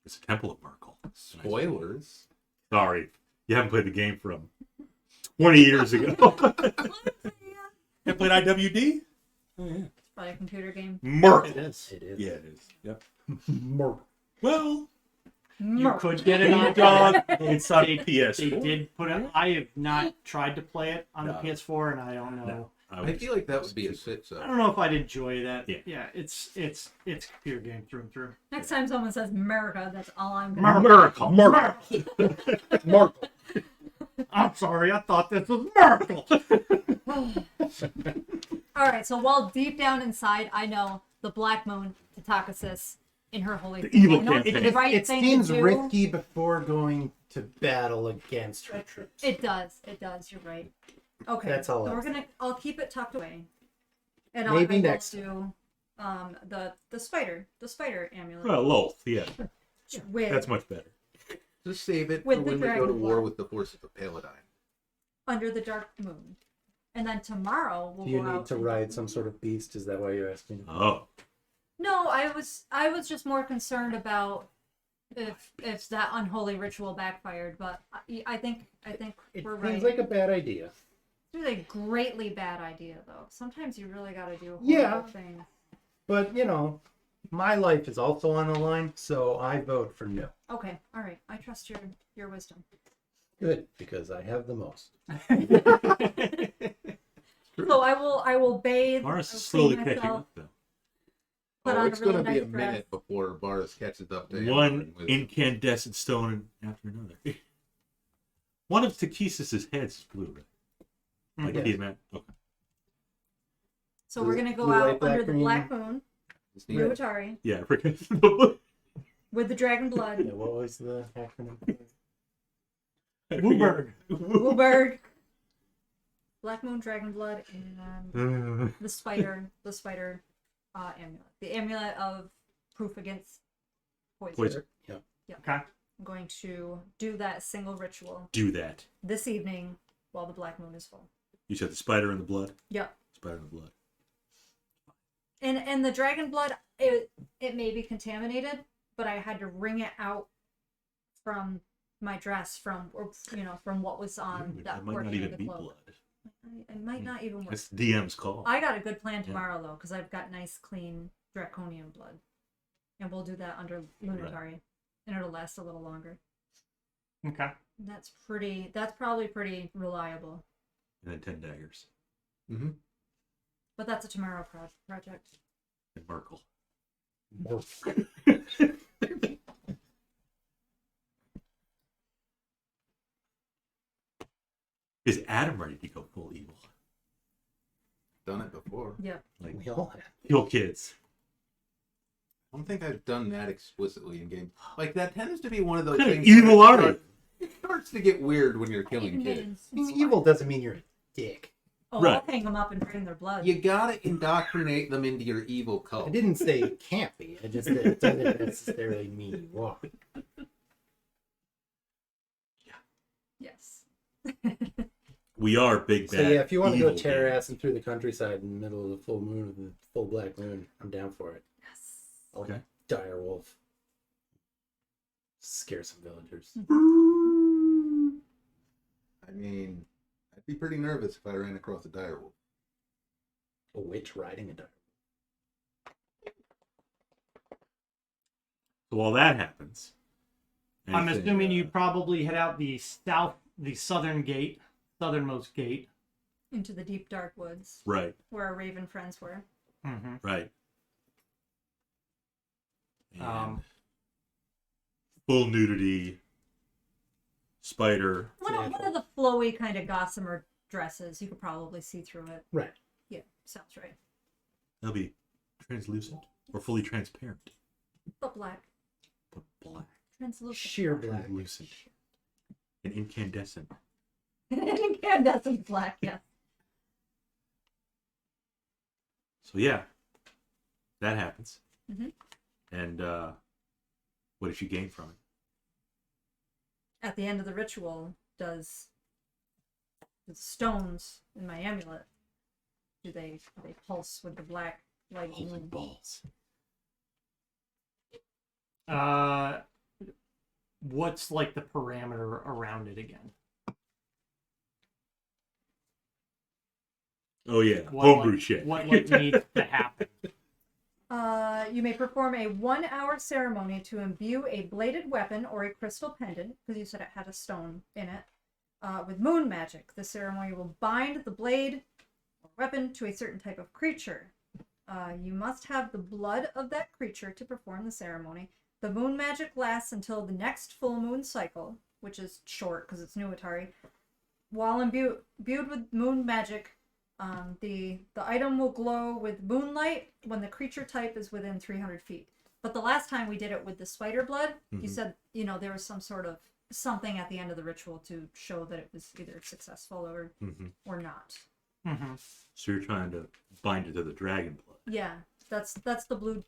It's a Temple of Merkel. Spoilers. Sorry, you haven't played the game from 20 years ago. You played IWD? Oh, yeah. It's probably a computer game. Merkel. It is. It is. Yeah, it is. Yep. Merc. Well, You could get it on dog. It's on They PS4. did put it. I have not tried to play it on No. the PS4, and I don't know. No, I feel like that would be a sit. I So don't know if I'd enjoy that. Yeah. It's a computer game through and through. Next time someone says America, that's all I'm gonna Miracle. Merc. I'm sorry, I thought this was Merkel. Alright, so while deep down inside I know the Black Moon, Tatacasis, in her holy The evil I know it's campaign. the right It thing seems to do. risky before going to battle against her troops. It does. You're right. Okay. That's all So I'm I'll keep it tucked away. And Maybe I will next do the spider amulet. Well, Lolth, yeah. with That's much better. just save it With for the when we go to dragon war blood. with the forces of Paladine. under the dark moon. And then tomorrow we'll Do you go need out to and- ride some sort of beast? Is that why you're asking? Oh. No, I was just more concerned if that unholy ritual backfired, but I think It we're seems right. like a bad idea. It's a greatly bad idea though. Sometimes you really gotta do Yeah. horrible things. But, you know, my life is also on the line, so I vote for no. Okay, all right. I trust your wisdom. Good, because I have the most. So I will bathe. Mars I'll is slowly clean catching myself, up, though. put Oh, on it's a really going to be a nice dress. minute before Boris catches up to him. One with- incandescent stone after another. One of Takisis's heads is blue, right? Like Yes. Tiamat. Okay. So we're gonna go Blue, out white, black, under the green. black moon, Just need- Ruatari, Yeah, I forget. with the dragon blood, Yeah, what was the acronym? Wooburg. Wooburg, Black Moon, Dragon Blood, and Uh, the spider amulet. The amulet of proof against poison. Poison. Yeah. Okay. I'm going to do that single ritual do that. this evening while the black moon is full. You said the spider in the blood? Yep. Spider in the blood. And the dragon blood, it may be contaminated, but I had to wring it out from my dress from what was on Ooh, that might portion not even of the be cloak. blood. It might not even work. That's DM's call. I got a good plan Yeah. tomorrow though, because I've got nice, clean draconian blood, and we'll do that under Lunatari, and it'll last a little longer. Okay. That's probably pretty reliable, And then 10 daggers. Mhm. but that's a tomorrow project. And Merkel. Is Adam ready to go full evil? Done it before. Yep. Like, We all have. kill kids. I don't think I've done that explicitly in game. Like, that tends to be one of those What kind of things. evil where are you? It starts to get weird when you're killing Even kids. mittens, Being it's fine. evil doesn't mean you're a dick. Oh, Right. I'll hang them up and drain their blood. You gotta indoctrinate them into your evil I cult. didn't say it can't be. I just said it doesn't necessarily mean you are. Yes. We are big bad. So yeah, if you want to go evil tear games. assing through the countryside in the middle of the full moon, the full black moon, I'm down for it. Yes. I'll Okay. dire wolf. Scare some villagers. I mean, I'd be pretty nervous if I ran across a direwolf. A witch riding a dire. So while that happens, I'm anything, assuming you probably head out the southernmost gate. Into the deep dark woods Right, where our raven friends were. Mm-hmm. right. And full nudity, spider. One of the flowy kind of gossamer dresses. You could probably see through it. Right. Yeah, sounds right. They'll be translucent or fully transparent, But black. but black. Translucent. Sheer black. Translucent. and incandescent. Incandescent black, yeah. So yeah, that happens. Mhm. And what did you gain from it? At the end of the ritual, does the stones in my amulet, do they pulse with the black light? Holy balls. What's like the parameter around it again? Oh yeah, What, homebrew like, shit. What like needs to happen? You may perform a 1-hour ceremony to imbue a bladed weapon or a crystal pendant, because you said it had a stone in it, with moon magic. The ceremony will bind the blade or weapon to a certain type of creature. You must have the blood of that creature to perform the ceremony. The moon magic lasts until the next full moon cycle, which is short because it's new Atari. While imbued with moon magic, the item will glow with moonlight when the creature type is within 300 feet. But the last time we did it with the spider blood, you said, there was some sort of something at the end of the ritual to show that it was either successful or not. Mm-hmm. So you're trying to bind it to the dragon blood. Yeah, that's the blue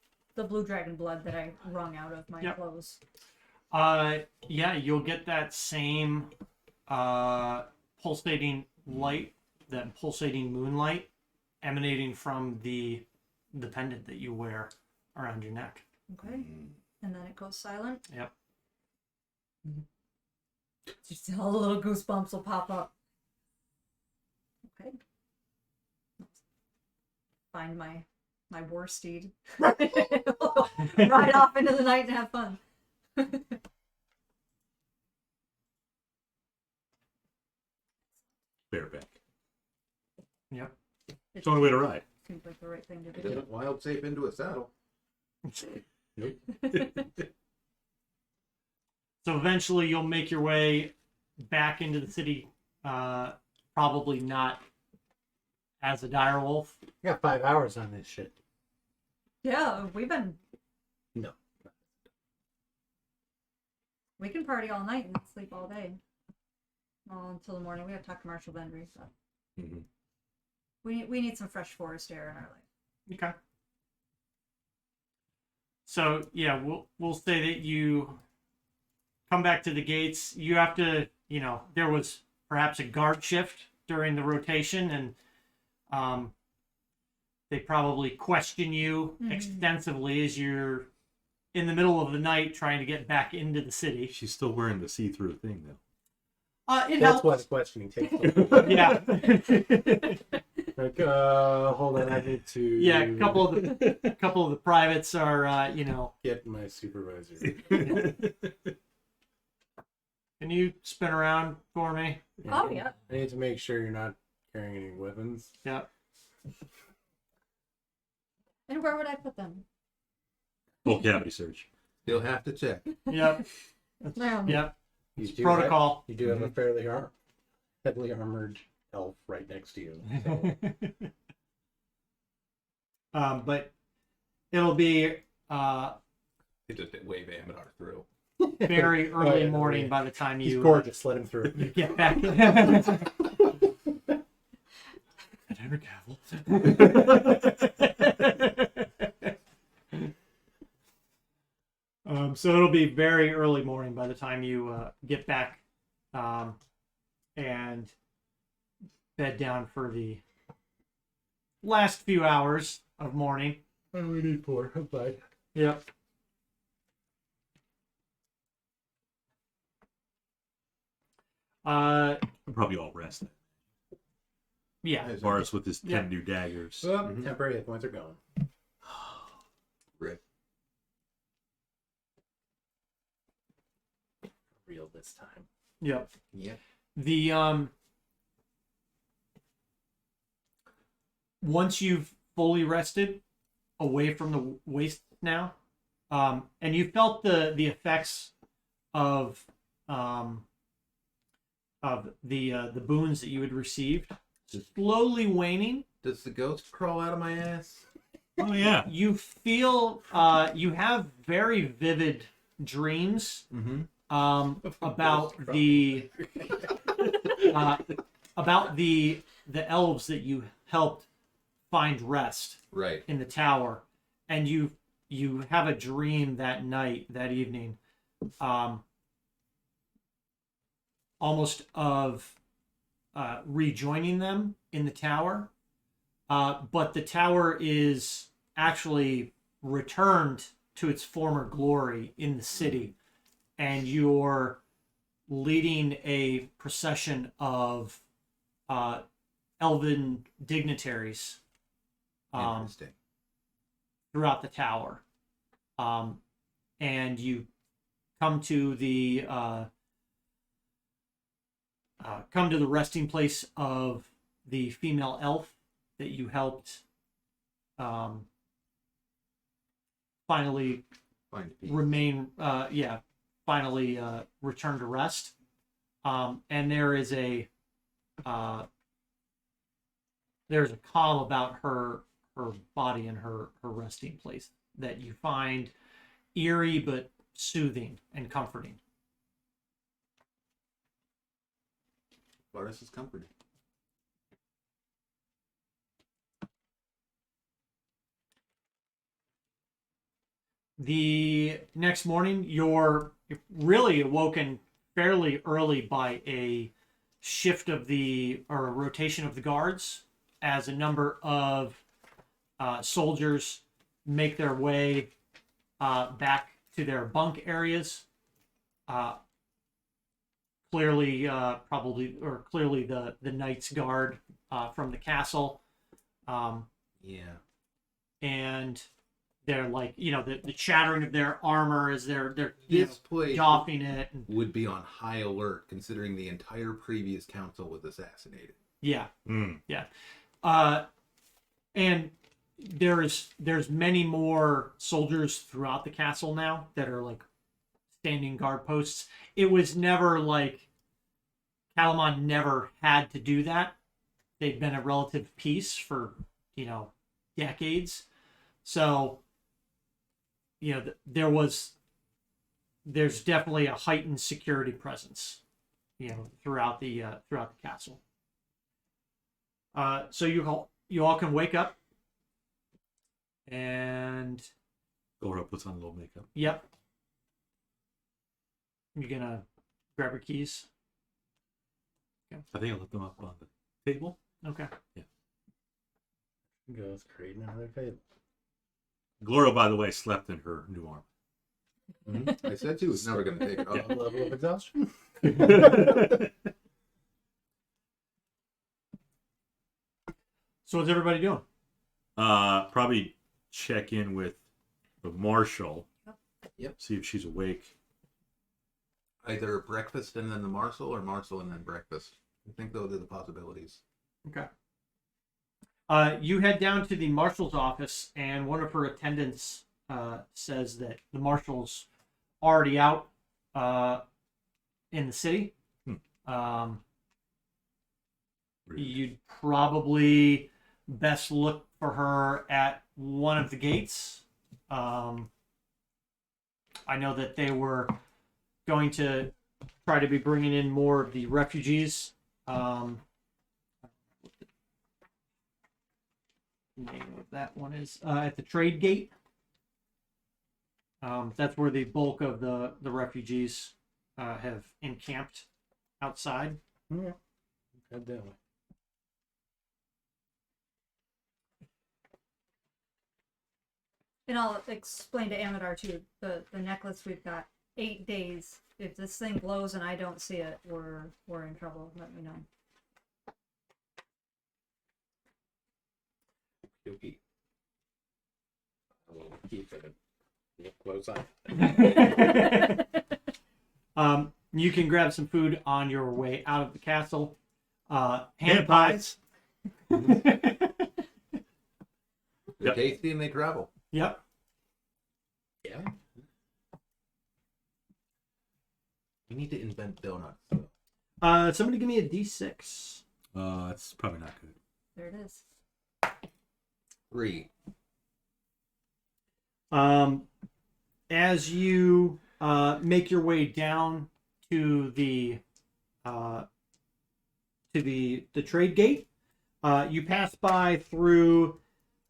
dragon blood that I wrung out of my clothes. Yeah, you'll get that same pulsating light, that pulsating moonlight emanating from the pendant that you wear around your neck. Okay. And then it goes silent. Yep. Just all the little goosebumps will pop up. Okay. Find my war steed. Ride off into the night and have fun. Bareback. Yep. It's the only way to ride. Seems like the right thing to He do. doesn't wild safe into a saddle. So eventually you'll make your way back into the city, probably not as a dire wolf. I got 5 hours on this shit. Yeah, we've been. No. We can party all night and sleep all day. Well, until the morning. We have to talk to Marshal Vendri. So. We need some fresh forest air in our life. Okay. So yeah, we'll say that you come back to the gates. You have to, there was perhaps a guard shift during the rotation, and they probably question you extensively as you're in the middle of the night trying to get back into the city. She's still wearing the see-through thing though. It That's helps. why the questioning takes so long. Yeah. Like, hold on, I need to. Yeah, a couple of the privates are, Get my supervisor. Can you spin around for me? Oh, yeah. I need to make sure you're not carrying any weapons. Yeah. And where would I put them? Full cavity search. He'll have to check. Yep. No. Yep. You It's do protocol. you do have a fairly heavily armored elf right next to you. So. But it'll be He just wave Amadar through. very Oh, early yeah, morning yeah. by the time He's you gorgeous. Let him through. you get back. So it'll be very early morning by the time you get back and bed down for the last few hours of morning. Oh, we need 4. I'm fine. Yep. I'm probably all rested. Yeah. Varus with his 10 Yeah. new daggers. Well, temporary hit points are gone. Rip. Real this time. Yep. Yeah. The once you've fully rested away from the waste now, and you felt the effects of the boons that you had received slowly waning. Does the ghost crawl out of my ass? Oh yeah. You feel you have very vivid dreams, about the the elves that you helped find rest Right. in the tower, and you have a dream that evening, almost of rejoining them in the tower, but the tower is actually returned to its former glory in the city, and you're leading a procession of elven dignitaries Interesting. throughout the tower, and you come to the resting place of the female elf that you helped finally Find peace. finally return to rest, and there's a calm about her body and her resting place that you find eerie but soothing and comforting. Varus is comforting. The next morning, you're really awoken fairly early by a rotation of the guards, as a number of soldiers make their way back to their bunk areas. Clearly the Knight's Guard from the castle. Yeah. And they're like, the chattering of their armor as they're This place doffing it. would be on high alert considering the entire previous council was assassinated. Yeah. Mm. Yeah. And there's many more soldiers throughout the castle now that are like standing guard posts. It was never like Kalaman never had to do that. They've been a relative peace for decades. So there's definitely a heightened security presence throughout the castle. So you all can wake up, and Gora puts on a little makeup. yep, you're gonna grab your keys. I think I left them up on the table. Okay. Goes creating another table. Gloria, by the way, slept in her new armor. I said she was never going to take it off. Some level of exhaustion. So what's everybody doing? Probably check in with the Marshal. Yep. See if she's awake. Either breakfast and then the Marshal, or Marshal and then breakfast. I think those are the possibilities. Okay. You head down to the Marshal's office, and one of her attendants says that the Marshal's already out in the city. You'd probably best look for her at one of the gates. I know that they were going to try to be bringing in more of the refugees. Name of that one is at the trade gate. That's where the bulk of the refugees have encamped outside. Yeah. Evidently. And I'll explain to Amadar too. The necklace we've got 8 days. If this thing glows and I don't see it, we're in trouble. Let me know. Yuki. I will keep it. Look close on. You can grab some food on your way out of the castle. Hand pies. They're tasty and they travel. Yep. Yeah. We need to invent donuts. So. Somebody give me a D6. That's probably not good. There it is. 3. As you make your way down to the trade gate. You pass by through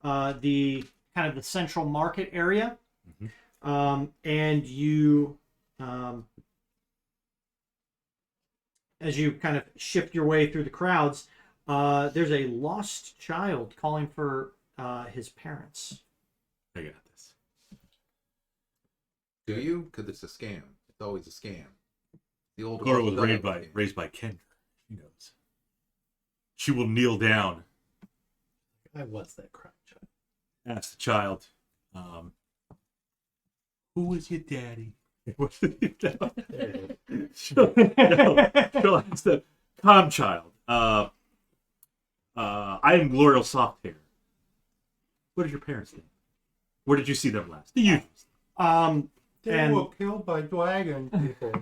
the kind of the central market area, and you, as you kind of shift your way through the crowds, there's a lost child calling for his parents. I got this. Do you? Because it's a scam. It's always a scam. The old Laura was raised by Kendra. She knows. She will kneel down. I was that crying child. Ask the child, who is your daddy? she'll ask the calm child. I am Glorial Softhair. What is your parents' name? Where did you see them last? The usual. They were killed by dragon people.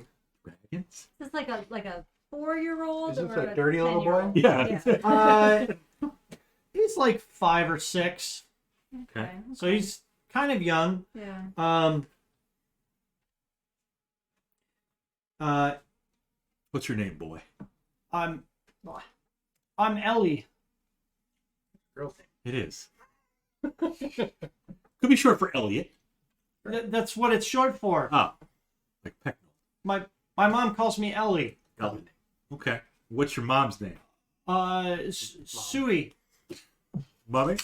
Dragons? Is this like a 4-year-old Is this or a dirty little boy? 10-year-old? Yeah. He's like 5 or 6, Okay. so he's kind of young. Yeah. What's your name, boy? I'm Ellie. Girl thing. It is. Could be short for Elliot. That's what it's short for. Ah, like Pecknell. My mom calls me Ellie. Elliot. Okay. What's your mom's name? Sui. Mommy?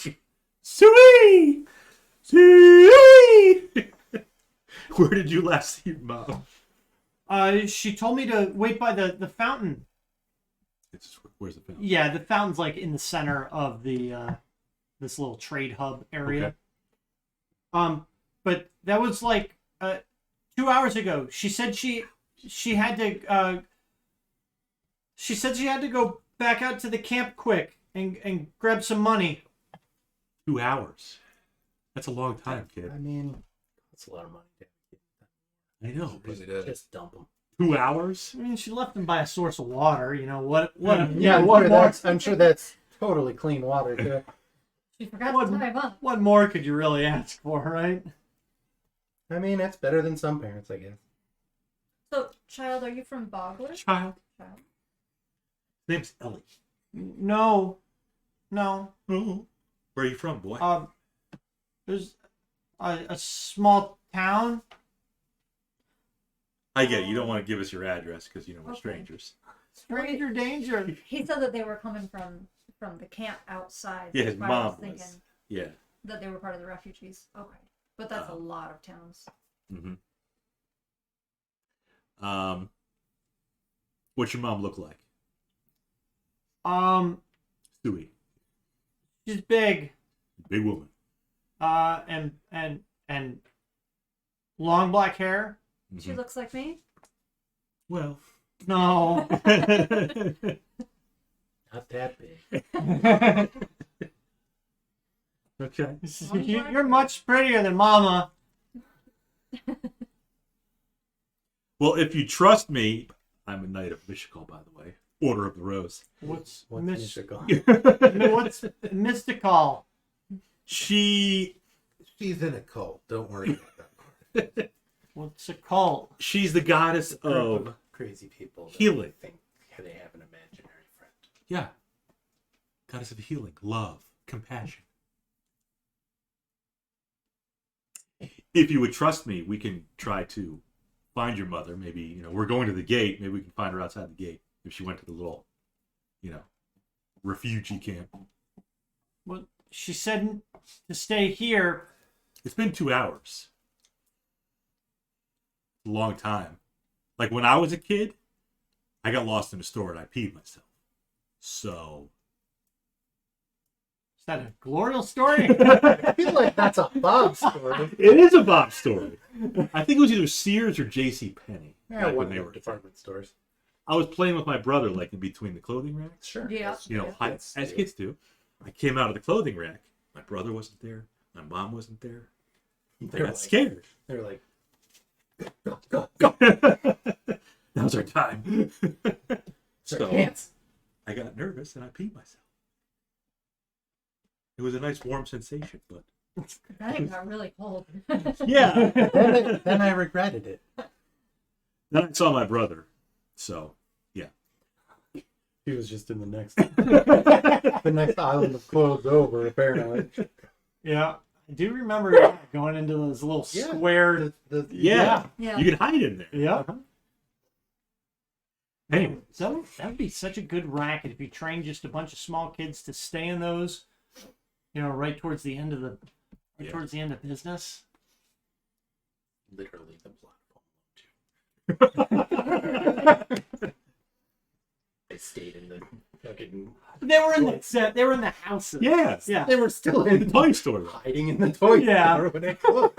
Sweet! Sweet! Where did you last see your mom? She told me to wait by the fountain. Where's the fountain? Yeah, the fountain's like in the center of the this little trade hub area. Okay. But that was like 2 hours ago. She said she had to she said she had to go back out to the camp quick and grab some money. 2 hours. That's a long time, kid. I mean, that's a lot of money. I know. But Just dump them. 2 hours? I mean, she left him by a source of water. You know what? Yeah, what more? I'm sure that's totally clean water too. She forgot What- to time up. What more could you really ask for, right? I mean, that's better than some parents, I guess. So, child, are you from Bogler? Child. Child. Name's Ellie. No. Oh. Where are you from, boy? There's a small town. I get it. You don't want to give us your address because, we're Okay. strangers. Stranger danger. He said that they were coming from the camp outside. Yeah, his That's why I mom thinking was. Yeah. that they were part of the refugees. Okay. But that's a lot of towns. Mm-hmm. What's your mom look like? Stewie. She's big. Big woman. And long black hair. She Mhm. looks like me. Well. No. Not that big. Okay. You're much prettier than Mama. Well, if you trust me, I'm a knight of Mishikal, by the way. Order of the Rose. What's Mystical? what's mystical? She's She's in a cult. Don't worry about that. What's a cult? the goddess Group of of crazy people that healing. think they have an imaginary friend. Yeah. Goddess of healing, love, compassion. If you would trust me, we can try to find your mother. Maybe, we're going to the gate. Maybe we can find her outside the gate if she went to the little, refugee camp. Well, she said to stay here. It's been 2 hours. A long time. Like when I was a kid, I got lost in a store and I peed myself. So. Is that a glorious story? I feel like that's a Bob story. It is a Bob story. I think it was either Sears or J.C. Penney. Yeah, back one when they of were the department stores. I was playing with my brother, like in between the clothing racks. Sure. Yeah. As kids do. I came out of the clothing rack. My brother wasn't there. My mom wasn't there. I They're got like- scared. They're like, Now's our time. so pants. I got nervous and I peed myself. It was a nice warm sensation, but That thing got really cold. yeah. Then I regretted it. Then I saw my brother. So, yeah. He was just in the next. The next island of clothes over, apparently. Yeah, I do remember going into those little Yeah. square. Yeah. Yeah. You could hide in there. Yeah. Anyway. So that would be such a good racket if you trained just a bunch of small kids to stay in those, right towards the end of towards the end of business. Literally the platform too. They stayed in the fucking. They were in the set. They were in the houses. Yes. Yeah. They were still In in the toy store. hiding in the toy Yeah. store when it closed.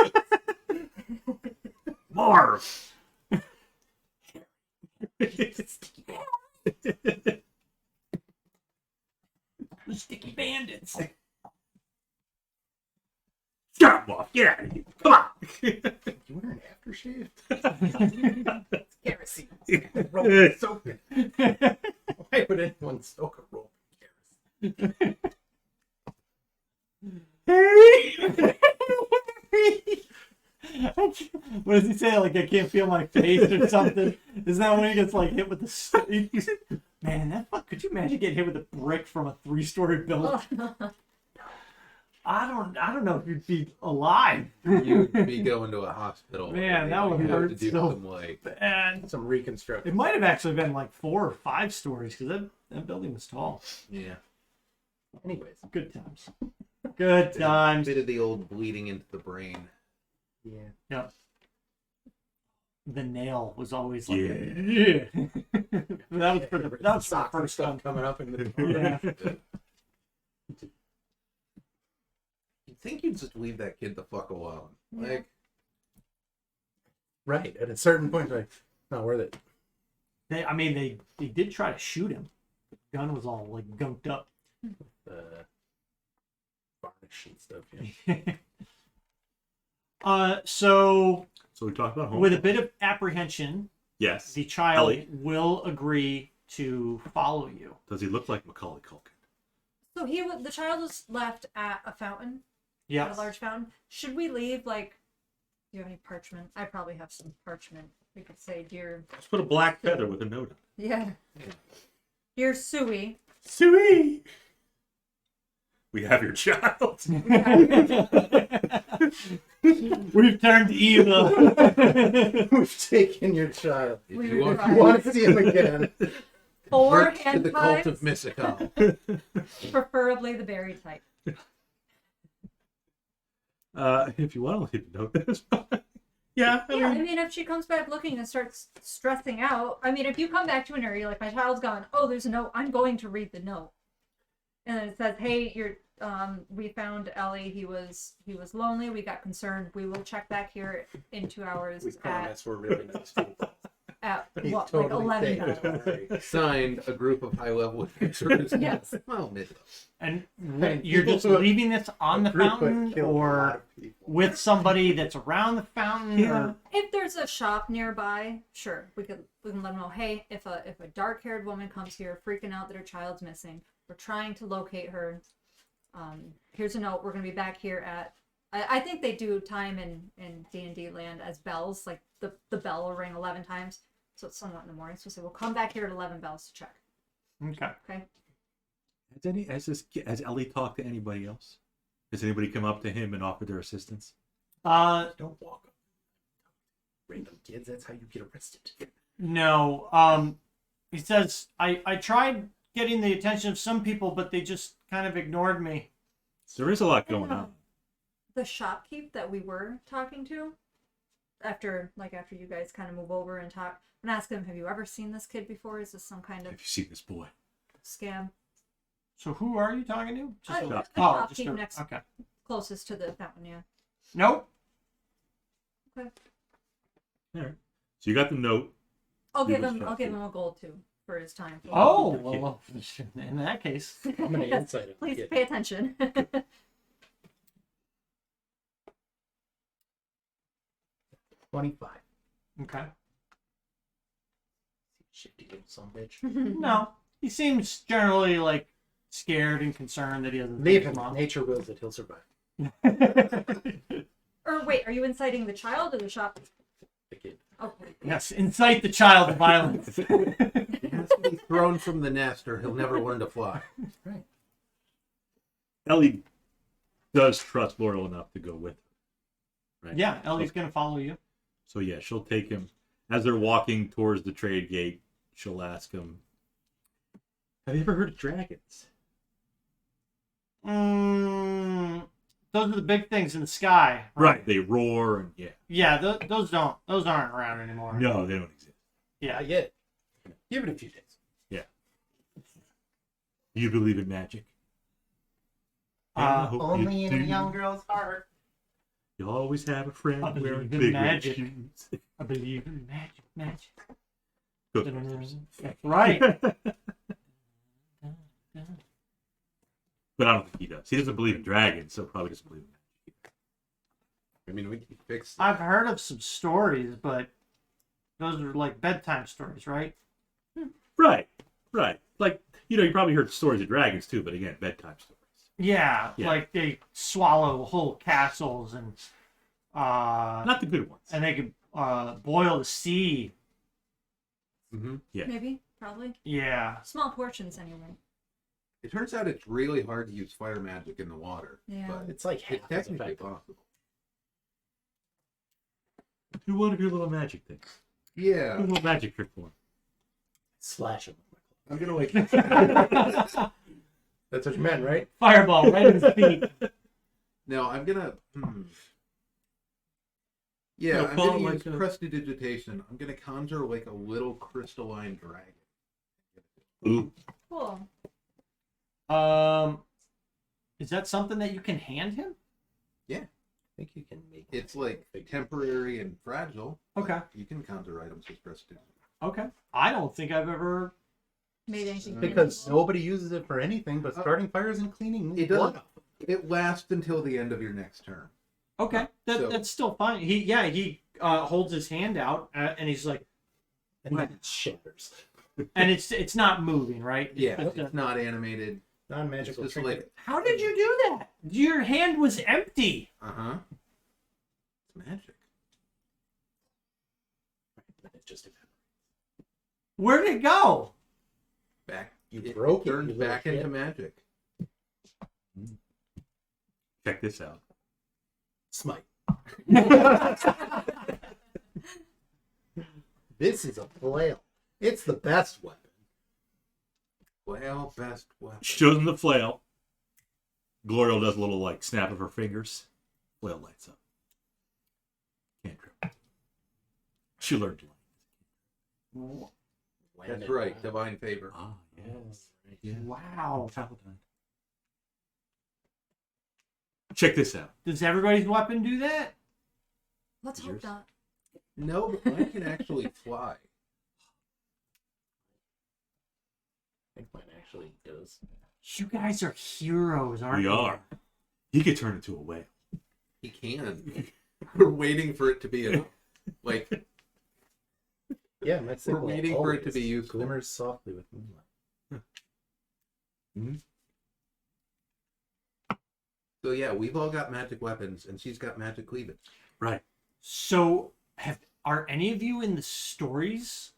Marv. The sticky bandits. Stop off. Get out of here. Come on. You wearing aftershave? Kerosene. Roll soap in. Why would anyone soak a roll in kerosene? What does he say? Like, I can't feel my face or something? Isn't that when he gets like hit with the man? Could you imagine getting hit with a brick from a 3-story building? I don't know if you'd be alive. You'd be going to a hospital. Man, that would You'd have hurt to do so some, like, And Some reconstruction. it might have actually been like 4 or 5 stories because that building was tall. yeah. Anyways. Good times. Good A times. bit of the old bleeding into the brain. Yeah. Yeah. The nail was always like, Yeah. that was for the soccer first stuff one. coming up in the Yeah. You'd think you'd just leave that kid the fuck alone. Yeah. Like, Right. At a certain point, like, not worth it. They did try to shoot him. The gun was all like gunked up. Varnish and stuff. Yeah. So So we talked about home. with a bit of apprehension, Yes. the child Ellie. will agree to follow you. Does he look like Macaulay Culkin? So the child was left at a fountain, at Yes. a large fountain. Should we leave, like, do you have any parchment? I probably have some parchment. We could say, dear, Let's put a black feather with a note on it. yeah, dear Sui. Sui! We have your child. We've turned evil. We've taken your child. if We you were want right. You want to see him again? 4 work to hand the cult ties, of Mystikal. preferably the berry type. If you want to leave a note, that's fine. Yeah, Yeah, I mean, if she comes back looking and starts stressing out, I mean, if you come back to an area like my child's gone, oh, there's a note, I'm going to read the note, and then it says, hey, we found Ellie. He was lonely. We got concerned. We will check back here in 2 hours We at promise we're really nice people. what, He's like totally 11 safe. hours. Don't worry. Signed, a group of high-level adventurers. Yes. Well, mid. And And you're people just who- leaving this on the A group that fountain killed a lot or of people. with somebody that's around the fountain? Yeah. Or... If there's a shop nearby, sure, we can let them know. Hey, if a dark-haired woman comes here freaking out that her child's missing, we're trying to locate her. Here's a note. We're gonna be back here at. I think they do time in D&D land as bells. Like the bell will ring 11 times, so it's somewhat in the morning. So say we'll come back here at 11 bells to check. Okay. Okay. Has Ellie talked to anybody else? Has anybody come up to him and offered their assistance? Don't walk up. Random kids. That's how you get arrested. No. He says, I tried getting the attention of some people, but they just kind of ignored me. There is a lot going on. The shopkeep that we were talking to, after you guys kind of move over and talk, and ask him, have you ever seen this kid before? Is this some kind of Have you seen this boy? scam? So who are you talking to? Just The shop- shopkeep next, Okay. closest to the fountain, yeah. Nope. Okay. All right. So you got the note. I'll He give was him shopkeep. a gold too for his time. Oh, well, in that case. I'm gonna insight him. Please Yeah. pay attention. 25. Okay. Shifty little son of a bitch. No. He seems generally like scared and concerned that he hasn't Leave seen him. his mom. Nature wills it. He'll survive. Or wait, are you inciting the child or the shop? The kid. Okay. Yes, incite the child to violence. He has to be thrown from the nest or he'll never learn to fly. Right. Ellie does trust Laurel enough to go with her. Right? Yeah, Ellie's gonna follow you. So yeah, she'll take him as they're walking towards the trade gate. She'll ask him, "Have you ever heard of dragons?" Those are the big things in the sky. Right. They roar and yeah. Yeah, those aren't around anymore. No, they don't exist. Yeah. Not yet. Give it a few days. Do you believe in magic? I hope Only you in a do. young girl's heart. You always have a friend I believe wearing in big red magic. shoes. I believe in magic. Good. That's right. But I don't think he does. He doesn't believe in dragons, so probably doesn't believe in magic. I mean, we can fix. I've heard of some stories, but those are like bedtime stories, right? Right. Like, you probably heard stories of dragons too, but again, bedtime stories. Yeah, Yeah. like they swallow whole castles and Not the good ones. and they could boil the sea. Mm-hmm. Yeah. Maybe, probably. Yeah. Small portions, anyway. It turns out it's really hard to use fire magic in the water. Yeah. But It's like half it's as technically effective. possible. Do one of your little magic things. Do a Yeah. little magic trick for him. Slash him. I'm gonna like. That's what you meant, right? Fireball right in his feet. No, I'm gonna. Yeah, No, I'm call gonna it use like a- prestidigitation. I'm gonna conjure like a little crystalline dragon. Ooh. Cool. Is that something that you can hand him? I think you can make It's like temporary and fragile. Okay. You can conjure items with prestidigitation. Okay. I don't think I've ever. Made anything Because nobody uses it for anything but starting fires and cleaning. It blood doesn't. off. It lasts until the end of your next turn. Okay, So- that's still fine. He holds his hand out and he's like, and then it shatters. and it's not moving, right? Yeah, It's it's not animated. It's Non-magical just trinket. like How did you do that? Your hand was empty. It's magic. But it just Where did it go? Back. You it broke it, turned you little back shit. into magic. Check this out. smite. This is a flail. It's the best weapon. Well, best weapon. She shows him the flail. Gloriel does a little like snap of her fingers. Flail lights up. Cantrip. She learned to like. That's right, divine favor. Ah, yes. Yeah. Wow. Paladin. Check this out. Does everybody's weapon do that? Let's hope Yours? not. No, but mine can actually fly. I think mine actually does. You guys are heroes, aren't We you? are. He could turn into a whale. He can. We're waiting for it to be a like. Yeah, my We're waiting for it to be useful. Glimmers softly with moonlight. So yeah, we've all got magic weapons, and she's got magic cleavage. Right. So, are any of you in the stories?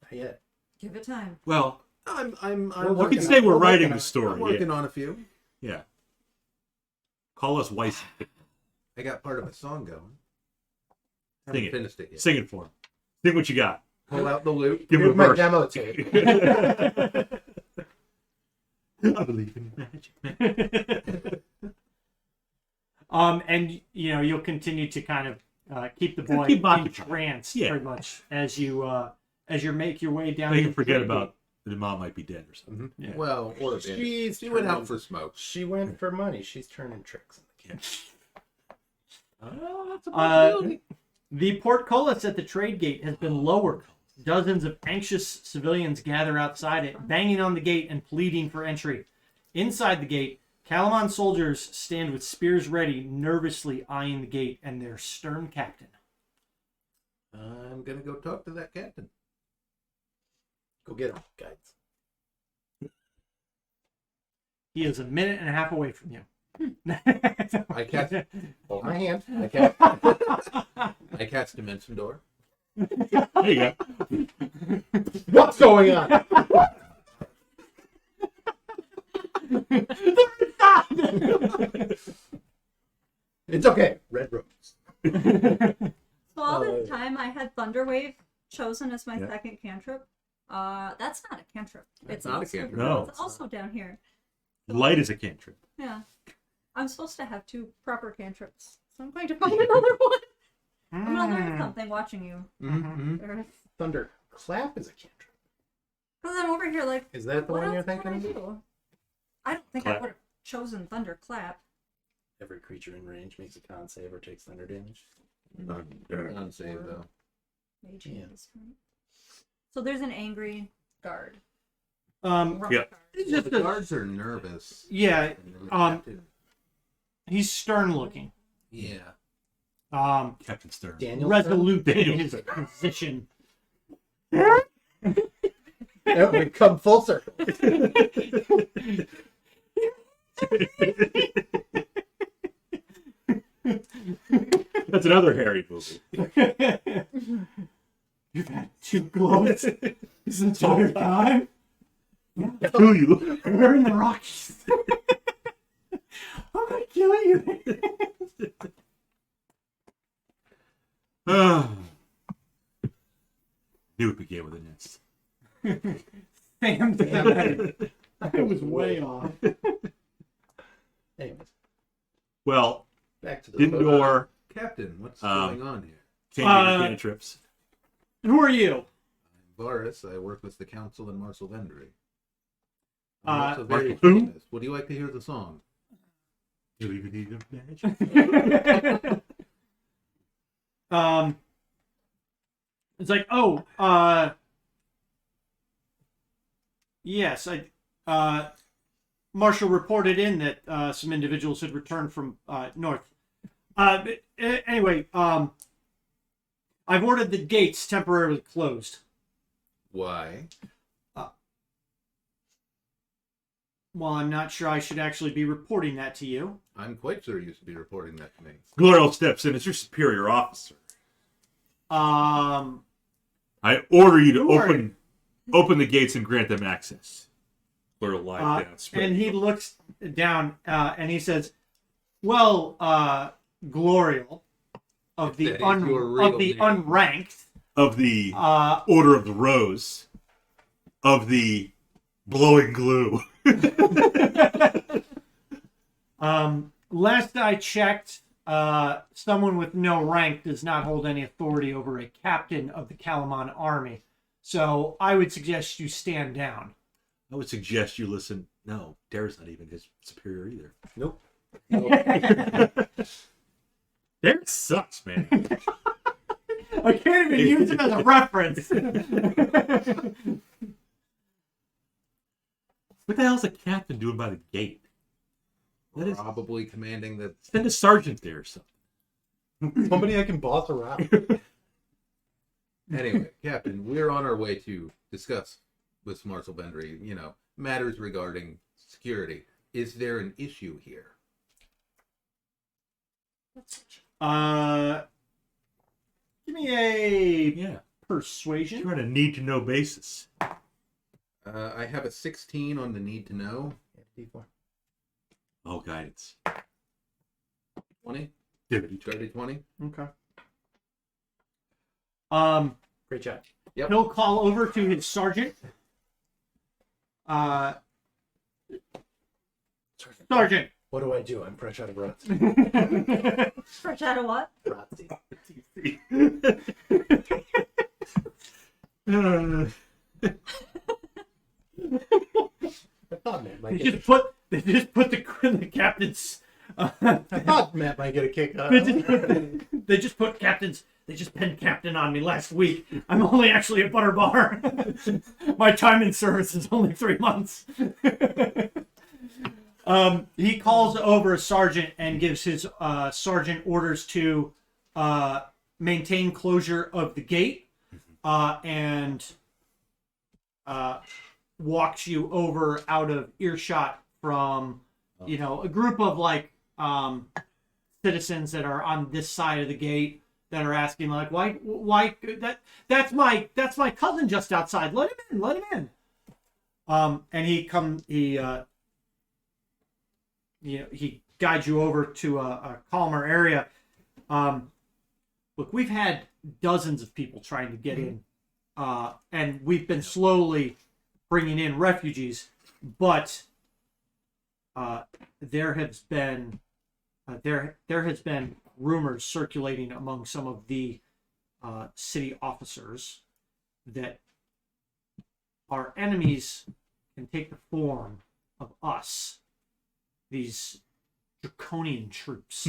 Not yet. Give it time. Well, I'm We're you working can say on- we're we're writing working the on- story. I'm working on a few. Yeah. Call us Weiss. I got part of a song going. Sing Haven't it. finished it yet. Sing it for him. Sing what you got. Pull out the loop. Give him Here's a my verse. demo tape. I believe in magic. And you'll continue to kind of keep the boy Keep occupied. entranced, Yeah. pretty much, as you make your way down. Make to him the forget trade about the mom might be dead or something. Mhm. Yeah. Well, or She's she went out turning- for smoke. She went for money. She's turning tricks in the camp. Oh, that's a gate. possibility. The portcullis at the trade gate has been lowered. Dozens of anxious civilians gather outside it, banging on the gate and pleading for entry. Inside the gate, Kalaman soldiers stand with spears ready, nervously eyeing the gate and their stern captain. I'm gonna go talk to that captain. Go get him, guys. He is a minute and a half away from you. I cast. Hold my hand. I cast Dimension Door. There you go. What's going on? It's okay. Red rose. So all this time I had Thunderwave chosen as my Yeah. second cantrip. That's not a cantrip. That's not a also, cantrip. No. It's also down here. Light is a cantrip. Yeah. I'm supposed to have 2 proper cantrips. So I'm going to find another one. I'm gonna learn something watching you. Mm-hmm. Thunder clap is a cantrip. Because I'm over here like, Is that the what one you're else would I thinking? do? I don't think I Clap. would have chosen Thunderclap. Every creature in range makes a con save or takes thunder damage. On save though. Mage Yeah. hand this turn. So there's an angry guard. Um, Yeah. it's Well, just the a, guards are nervous. yeah, and they're um, captive. he's stern looking. Yeah. Captain Stern. Daniel. Resolute in Daniel. his position. We come full circle. That's another Harry movie. You've had 2 gloves this entire time. Do you? We're in the Rockies. I'm gonna kill you. Knew it began with an S. Sam did. I was way off. Anyways, Well, back to the Dindor Captain, what's Um, going on here? changing the cantrips. Who are you? I'm Varus. I work with the council and Marshal Vendri. Uh, I'm also very Marshal who? famous. Would you like to hear the song? Do you even need a badge? It's like, yes, Marshall reported in that some individuals had returned from north. Anyway, I've ordered the gates temporarily closed. Why? Well, I'm not sure I should actually be reporting that to you. I'm quite sure you should be reporting that to me. Glorial steps in as your superior officer. Um, I order you to Who are open the gates and grant them access. Glorial lies down. spread and he eagle. looks down and he says, "Well, Glorial of the That is your real name. unranked, Of the uh, Order of the Rose. Of the Blowing Glue. last I checked, someone with no rank does not hold any authority over a captain of the Kalaman army. So I would suggest you stand down." I would suggest you listen. No, Darrett's not even his superior either. Nope. Darrett sucks, man. I can't even use him as a reference. What the hell's a captain doing by the gate? That is, Probably commanding the... send a sergeant there or something. Somebody I can boss around. Anyway, Captain, we're on our way to discuss with Marshal Vendri, matters regarding security. Is there an issue here? Give me a Yeah. persuasion. You're on a need-to-know basis. I have a 16 on the need to know. D4. Oh, guidance. 20? Divinity. Dirty 20? Okay. Great job. Yep. He'll call over to his sergeant. Sergeant. What do I do? I'm fresh out of rot. Fresh out of what? Rotzi. I thought Matt might They get. just put the captain's. I thought Matt might get a kick out. They just pinned captain on me last week. I'm only actually a butter bar. My time in service is only 3 months. He calls over a sergeant and gives his sergeant orders to maintain closure of the gate and walks you over out of earshot from a group of citizens that are on this side of the gate that are asking like, why that's my cousin just outside. Let him in. And he guides you over to a calmer area. Look, we've had dozens of people trying to get in, and we've been slowly bringing in refugees, but there has been rumors circulating among some of the city officers that our enemies can take the form of us, these draconian troops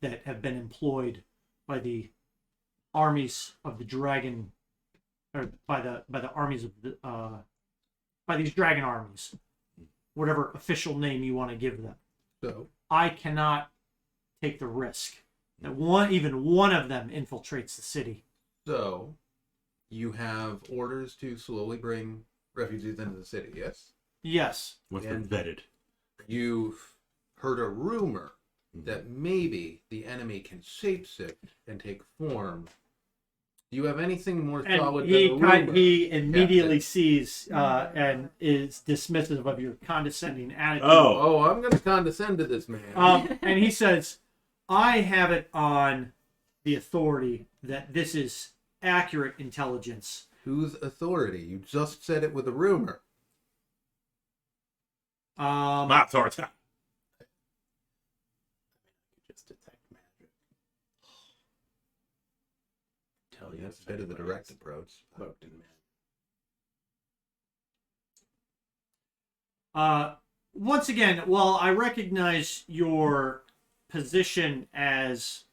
that have been employed by the armies of the dragon, or by the armies of the by these dragon armies, whatever official name you want to give them. So I cannot take the risk that even one of them infiltrates the city. So, you have orders to slowly bring refugees into the city, yes? Yes. Once they're And- vetted. You've heard a rumor that maybe the enemy can shapeshift and take form. Do you have anything more solid And than a rumor? he immediately Captain? sees and is dismissive of your condescending attitude. Oh, I'm going to condescend to this man. And he says, I have it on the authority that this is accurate intelligence. Whose authority? You just said it with a rumor. My authority. Just detect magic. Tell you That's a bit of the direct approach. cloaked in magic. Once again, while I recognize your position as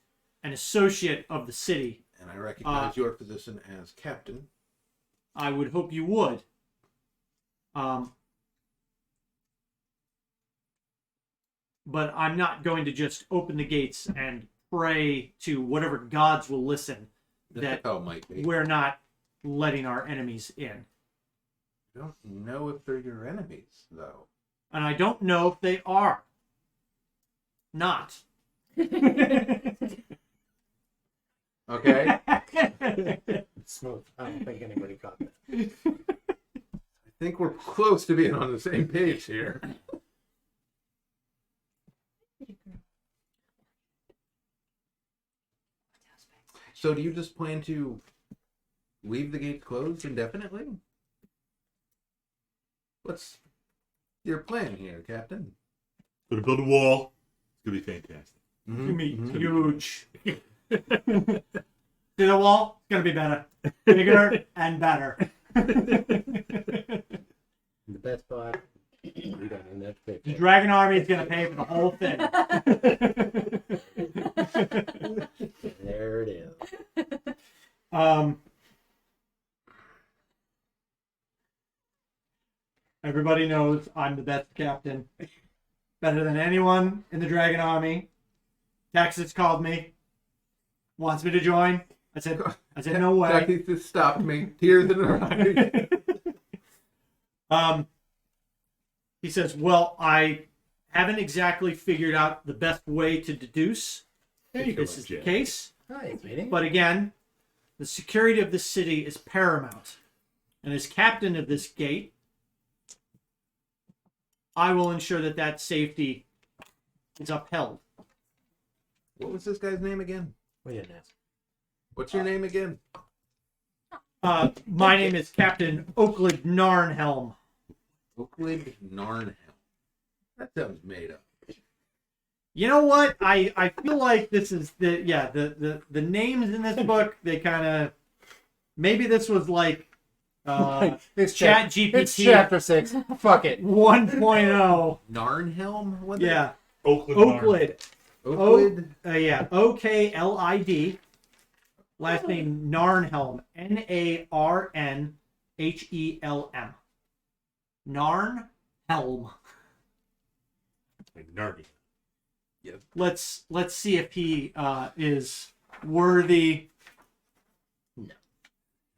an associate of the city, And I recognize your position as captain. I would hope you would. But I'm not going to just open the gates and pray to whatever gods will listen that How it might be. we're not letting our enemies in. I don't know if they're your enemies, though. And I don't know if they are. Not. Okay? Smooth. I don't think anybody caught that. I think we're close to being on the same page here. So do you just plan to leave the gates closed indefinitely? What's your plan here, Captain? Gonna build a wall. It's gonna be fantastic. It's gonna be huge. See the wall? It's gonna be better. Bigger and better. The best part, we don't even have to pay for The it. Dragon Army is gonna pay for the whole thing. There it is. Everybody knows I'm the best captain. Better than anyone in the Dragon Army. Texas called me. Wants me to join. I said no way. Jackie just stopped me. Tears in her eyes. He says, well, I haven't exactly figured out the best way to deduce this is the case. Hi, meeting. But again, the security of this city is paramount. And as captain of this gate, I will ensure that that safety is upheld. What was this guy's name again? We didn't ask. What's your name again? My name is Captain Oakland Narnhelm. Oakland Narnhelm. That sounds made up. You know what? I feel like this is the names in this book, they kind of, maybe this was like It's Chat It's GPT chapter 6. Fuck it. 1.0. Narnhelm? What Yeah. Oakland. Oakland. Oakland? OKLID. Last name Narnhelm. NARNHELM. Narnhelm. Like Narnia. Let's see if he is worthy.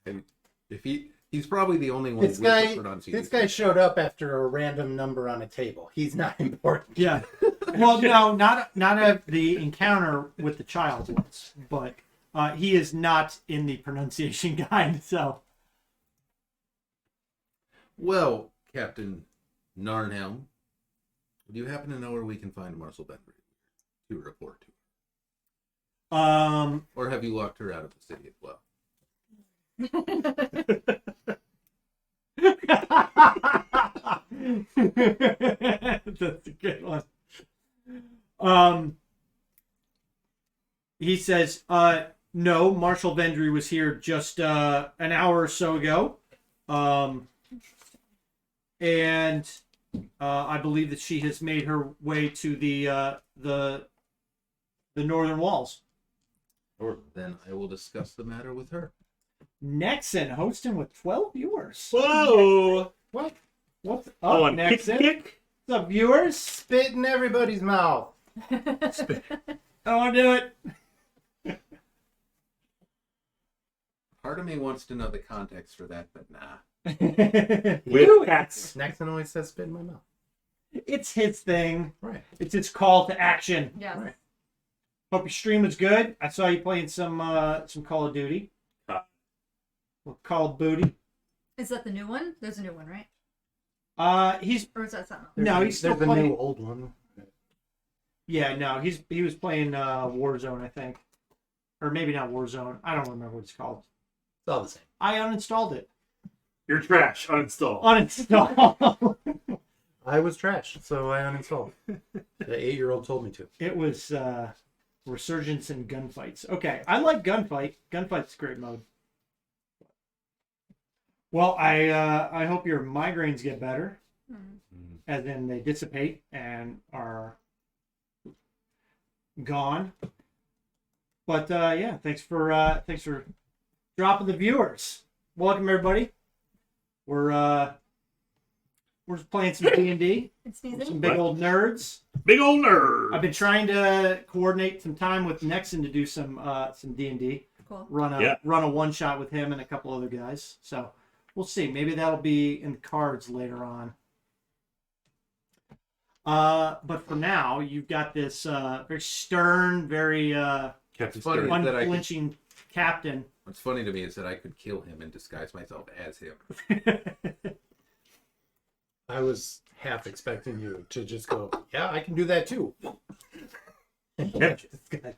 And if he's probably the only one This with guy, the pronunciation. this guy showed up after a random number on a table. He's not important. Yeah. Well, no, not of the encounter with the child once, but He is not in the pronunciation guide, so. Well, Captain Narnhelm, do you happen to know where we can find Marshal Vendri to report to? Or have you locked her out of the city as well? That's a good one. He says, no, Marshal Vendri was here just an hour or so ago. And I believe that she has made her way to the northern walls. Then I will discuss the matter with her. Nexon hosting with 12 viewers. Whoa! What? What's up, Oh, and Nexon? kick. What's up, viewers? Spit in everybody's mouth. I want to do it. Part of me wants to know the context for that, but nah. Do it. Nexon always says spit in my mouth. It's his thing. Right. It's his call to action. Yes. Right. Hope your stream was good. I saw you playing some Call of Duty. Call of Booty. Is that the new one? There's a new one, right? He's Or is that something else? no, he's still There's the playing. new old one. Yeah, no, he was playing Warzone, I think, or maybe not Warzone. I don't remember what it's called. It's all the same. I uninstalled it. You're trash. Uninstall. Uninstall. I was trash, so I uninstalled. The 8-year-old told me to. It was Resurgence in Gunfights. Okay, I like Gunfight. Gunfight's a great mode. Well, I hope your migraines get better, as in they dissipate and are gone. But yeah, thanks for dropping the viewers. Welcome everybody. We're just playing some D&D. It's Some sneezing. big old nerds. Big old nerd. I've been trying to coordinate some time with Nexon to do some D&D. Cool. Run a one shot with him and a couple other guys. So we'll see. Maybe that'll be in the cards later on. But for now, you've got this very stern, very Captain Funny Stern. that I could- unflinching captain. What's funny to me is that I could kill him and disguise myself as him. I was half expecting you to just go, yeah, I can do that too.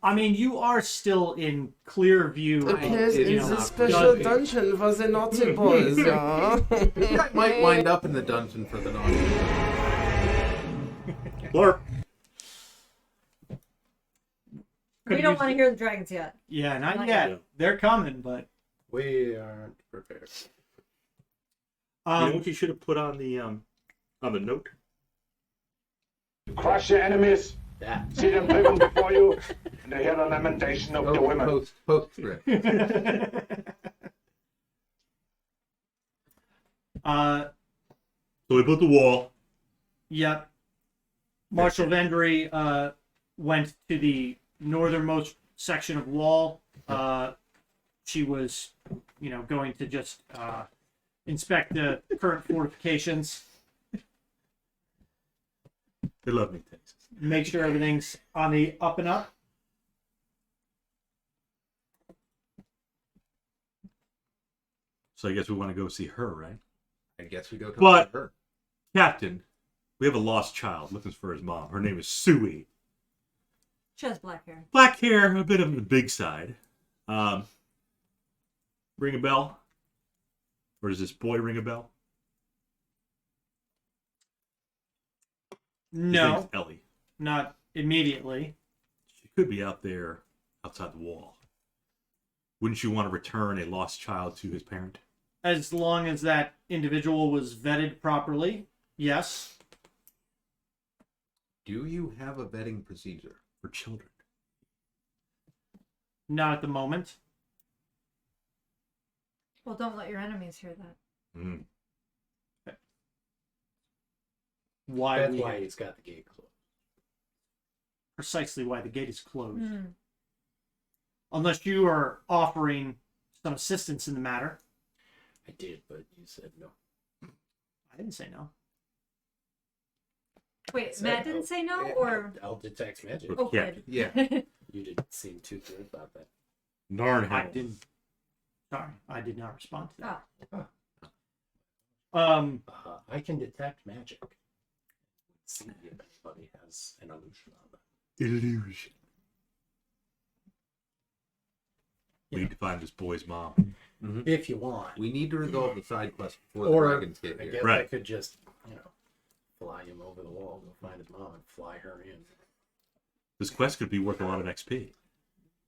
I mean, you are still in clear view. Appears you in know, the special Dudley. dungeon for the naughty boys, yeah. I might wind up in the dungeon for the naughty. Blurp. We don't want to hear the dragons yet. Yeah, not Not yet. yet. They're coming, but We aren't prepared. You know what you should have put on the note? Crush your enemies, That. see them driven before you, and to hear the lamentation of the women. Postscript. So we built the wall. Yep. Marshal Vendri went to the northernmost section of wall. She was, going to just inspect the current fortifications, They love me, Texas. make sure everything's on the up and up. So I guess we want to go see her, right? I guess we go talk But- to her. Captain, we have a lost child looking for his mom. Her name is Sui. She has black hair. Black hair, a bit on the big side. Ring a bell? Or does this boy ring a bell? His name's No, Ellie. not immediately. She could be out there outside the wall. Wouldn't you want to return a lost child to his parent? As long as that individual was vetted properly, yes. Do you have a vetting procedure? For children. Not at the moment. Well, don't let your enemies hear that. Mm. Why That's we why he's got the gate closed. precisely why the gate is closed. Mm. Unless you are offering some assistance in the matter. I did, but you said no. I didn't say no. Wait, Said Matt didn't say no, or I'll detect magic. oh, Yeah. good. Yeah. You didn't seem too good about that. I Narnhelm. didn't. Sorry, I did not respond to that. Oh. I can detect magic. See if anybody has an illusion on them. Illusion. We need to find this boy's mom. If you want. We need to resolve the side quest before Or the dragons get I here. guess I Right. could just, fly him over the wall, go find his mom, and fly her in. This quest could be worth a lot of XP.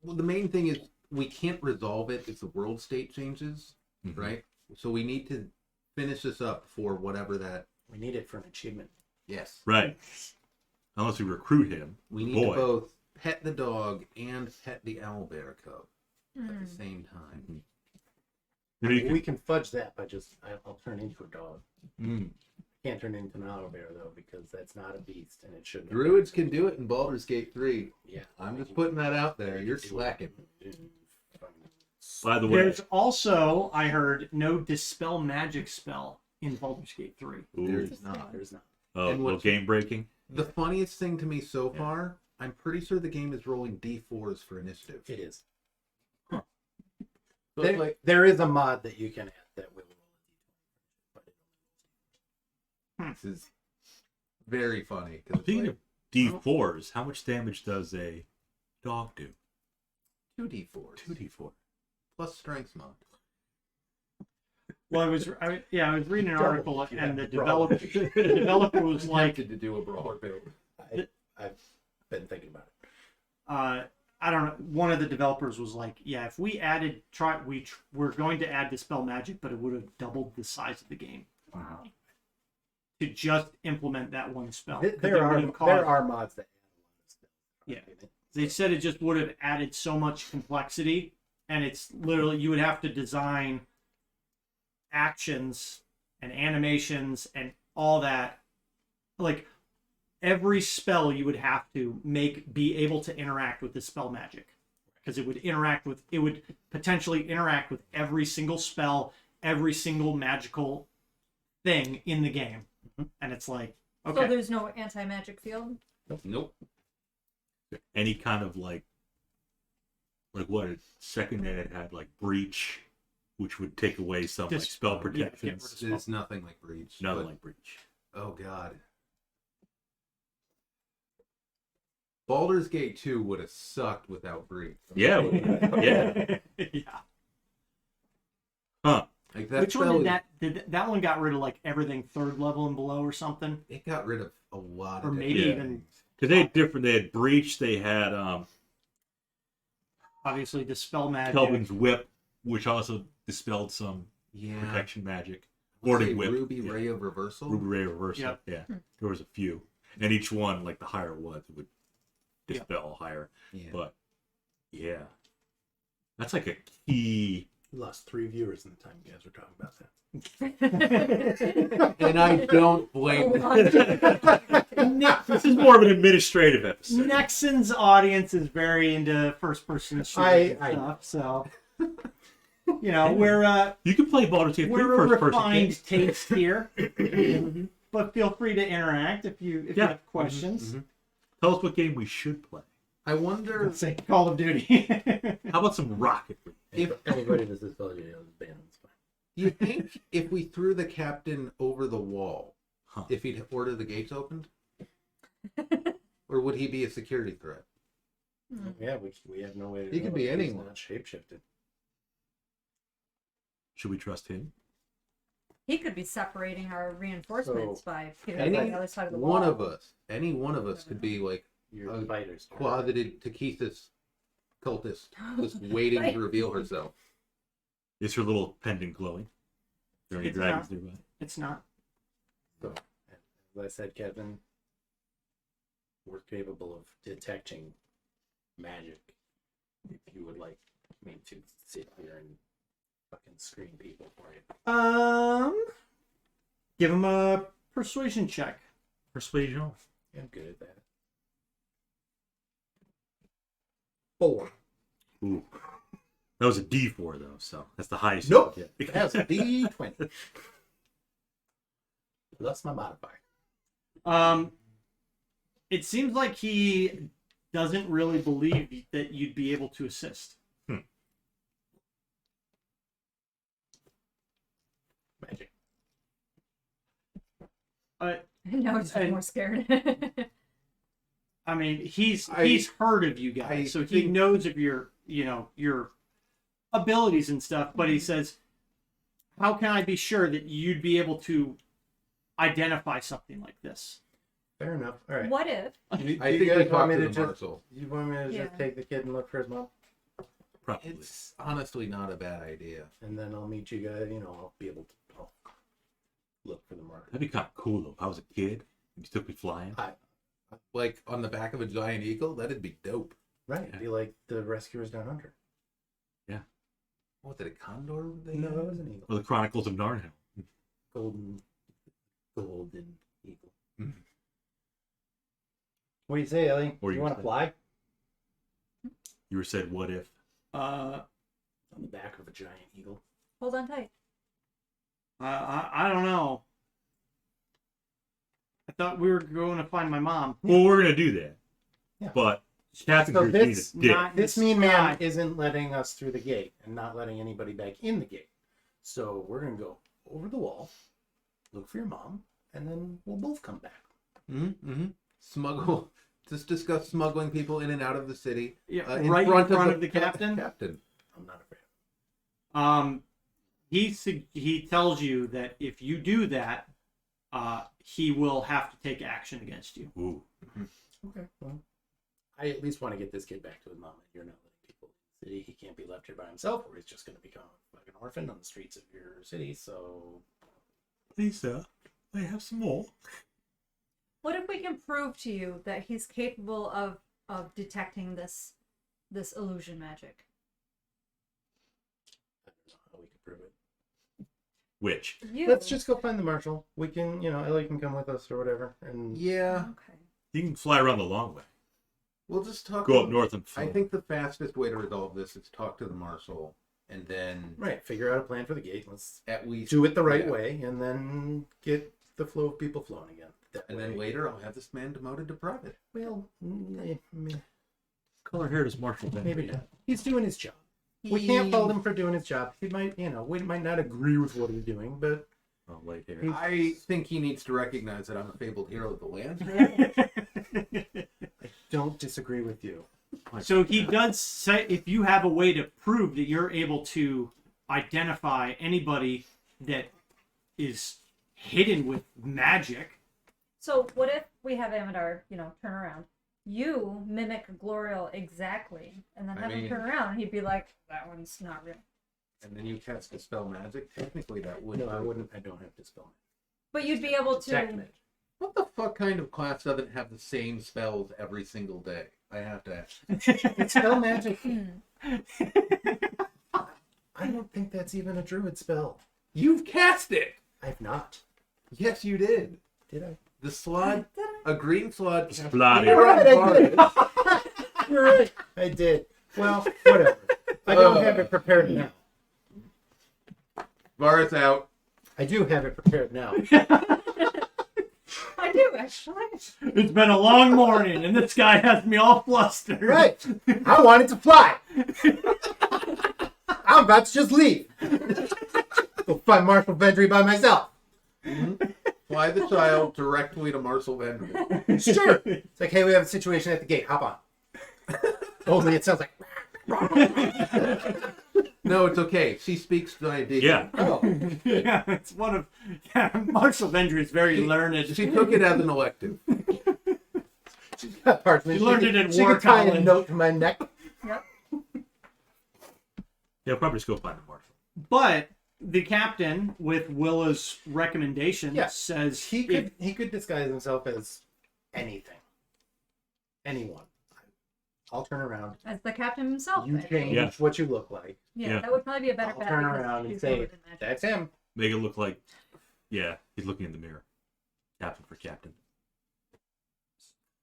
Well, the main thing is we can't resolve it if the world state changes, Mhm. right? So we need to finish this up for whatever that. We need it for an achievement. Yes. Right. Unless we recruit him. We need Boy. to both pet the dog and pet the owlbear cub at Hmm. the same time. You know, you We could, can fudge that by I'll turn into a dog. Mm. Can't turn into an owlbear though, because that's not a beast and it shouldn't. Druids can do it in Baldur's Gate 3. Yeah. I'm just putting that out there. You're slacking. by the way, There's also, I heard, no dispel magic spell in Baldur's Gate 3. ooh, There's not. There's not. oh, and little what's- game breaking. The funniest thing to me so Yeah. far, I'm pretty sure the game is rolling D4s for initiative. It is. So it's like, There is a mod that you can add that will roll a d20. this is very funny. 'cause it's Speaking like, of D4s, how much damage does a dog do? 2d4s 2D4. plus strength mod. Well, I was reading an article, and the Brawl. developer was like, Tempted to do a brawler build. I've been thinking about it. I don't know. One of the developers was like, yeah, if we added, we're going to add dispel magic, but it would have doubled the size of the game. Wow. To just implement that one spell. 'Cause it There would are have caused- mods that add a lot of stuff. Yeah. They said it just would have added so much complexity, and it's literally, you would have to design actions and animations and all that. Like every spell you would have to be able to interact with the spell magic, because it would potentially interact with every single spell, every single magical thing in the game. And it's like, okay. So there's no anti-magic field? Nope. Any kind of like what? Second ed had like breach, which would take away some like spell Yeah, get rid of protections. It's nothing like Breach. Nothing but- like breach. Oh god. Baldur's Gate 2 would have sucked without Breach. Yeah, yeah. Yeah. Huh. Like that Which one spell, did that one got rid of like everything third level and below or something? it got rid of a lot Or of maybe different even- things. Because they had different. They had breach. They had Obviously, dispel magic. Kelvin's whip, which also dispelled some Yeah. protection magic. Say Warding whip. Ruby yeah. Ray of Reversal. Ruby Ray Reversal. Yep. Yeah. There was a few, and each one, like the higher ones, would dispel higher. Yeah. But yeah, that's like a key. We lost 3 viewers in the time you guys were talking about that. And I don't blame them. This is more of an administrative episode. Nexon's audience is very into first-person shooting I- stuff, so you know we're You can play Baldur's Gate 3 we're a first person. refined taste here, but feel free to interact if you Yeah. have questions. Tell us what game we should play. I wonder Say Call of Duty. How about some Rocket League? if Anybody that's this village is banned. It's fine. you think if we threw the captain over the wall, Huh. if he'd order the gates opened, or would he be a security threat? Yeah, we have no way to He could know be if he's anyone. not shapeshifted. Should we trust him? He could be separating our reinforcements by getting Any on the other side of the wall. one of us, any one of us could be like Your fighters. closeted Takithis cultist, just waiting Right. to reveal herself. Is her little pendant glowing? Are there any It's dragons not. nearby? It's not. So, as I said, Kevin, we're capable of detecting magic. If you would like me to sit here and fucking screen people for you. Give him a persuasion check. Persuasion. Yeah, I'm good at that. 4. Ooh. That was a D4 though, so that's the highest. Nope. You can get. That's a D20. Plus my modifier. It seems like he doesn't really believe that you'd be able to assist. No, he's just And- more scared. I mean, he's I- heard of you guys, I so he think- knows of your, your abilities and stuff. But he says, "How can I be sure that you'd be able to identify something like this?" Fair enough. All right. What if? I Do think you we guys want talked me to to the just? Marshal. You want me to Yeah. just take the kid and look for his mom, Probably. It's honestly not a bad idea. and then I'll meet you guys. I'll be able to look for the mark. That'd be kind of cool though. If I was a kid, and you took me flying. Like on the back of a giant eagle, that'd be dope. Right. Be like the rescuers down under. What, was it a condor? No, it was an eagle. Or the Chronicles of Narnham. Golden eagle. Mhm. What do you say, Ellie? Or you you want to say- fly You were said, what if? on the back of a giant eagle? Hold on tight. I don't know. I thought we were going to find my mom. Well, we're gonna do that. Yeah. But Captain So Krux this- needs a dick. not- This in the mean man sky. isn't letting us through the gate and not letting anybody back in the gate. So we're gonna go over the wall, look for your mom, and then we'll both come back. Mm-hmm. Smuggle. Just discuss smuggling people in and out of the city. Yeah, In right front in front of the captain. Captain. I'm not afraid. He tells you that if you do that, he will have to take action against you. Ooh. Okay. Well, I at least want to get this kid back to his mom. And you're not letting people in the city. He can't be left here by himself, or he's just going to become like an orphan on the streets of your city. So Please, sir, I have some more. What if we can prove to you that he's capable of detecting this illusion magic? I don't know how we can prove it. Which? You. Let's just go find the marshal. We can, Ellie can come with us or whatever. And Yeah. Okay. You can fly around the long way. We'll just talk. Go up north and I think the fastest way to resolve this is talk to the Marshal, and then right, figure out a plan for the gate. Let's at least do it the right yeah. way, and then get the flow of people flowing again. That And way. then later, I'll have this man demoted to private. Well, color hair does Marshal Vendri. maybe not. He's doing his job. We can't fault him for doing his job. He might, we might not agree with what he's doing, but Oh, light hair. I think he needs to recognize that I'm a fabled hero of the land. I don't disagree with you. So he does say, if you have a way to prove that you're able to identify anybody that is hidden with magic. So what if we have Amadar, turn around? You mimic Gloriel exactly, and then I have him mean- turn around, and he'd be like, "That one's not real." And then you cast Dispel Magic. Technically, that would. No, I wouldn't. I don't have dispel. But you'd be able Detect to. magic. What the fuck kind of class doesn't have the same spells every single day? I have to ask. It's spell magic. Hmm. I don't think that's even a druid spell. You've cast it. I've not. Yes, you did. Did I? The slot, a green slot. Splotted. You're right, I did. You're right. I did. Well, whatever. I don't have it prepared now. Varus out. I do have it prepared now. I do actually. It's been a long morning, and this guy has me all flustered. Right. I wanted to fly. I'm about to just leave. Go find Marshal Vendri by myself. Fly the child directly to Marshal Vendri. Sure. It's like, hey, we have a situation at the gate. Hop on. Only it sounds like. No, it's okay. She speaks giant. Yeah. Oh. Yeah, it's one of Marshal Vendri is very learned. She took it as an elective. Parchment. You learned it at She war could tie a college. note to my neck. Yep. Yeah, probably just go find the Marshal. But the captain, with Willa's recommendation, Yeah. says He could disguise himself as anything. Anyone. I'll turn around. As the captain himself. You I think. change Yeah. what you look like. Yeah, Yeah. that would probably be a better I'll bet. turn because around and he's say, good at magic. that's him. Make it look like, yeah, he's looking in the mirror. Captain for captain.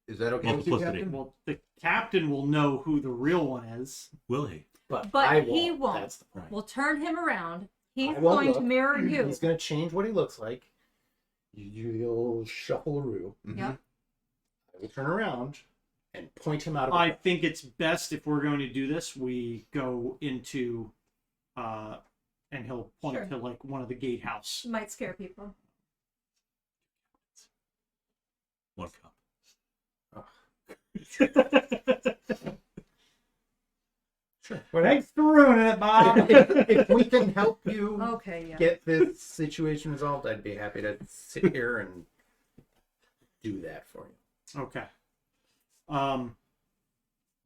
Is that okay with you, Multiplicity. Captain? well, the captain will know who the real one is. Will he? But But I he won't. won't. That's the point. We'll turn him around. He's I won't going to look. mirror you. He's going to change what he looks like. You'll shuffle-a-roo. Mhm. Yep. I will turn around and point him out of I the think it's best if we're going to do this, we go into, and he'll point Sure. to like one of the gatehouse. Might scare people. 1 cup. Sure. Thanks for ruining it, Bob. If we can help you Okay, yeah. get this situation resolved, I'd be happy to sit here and do that for you. Okay.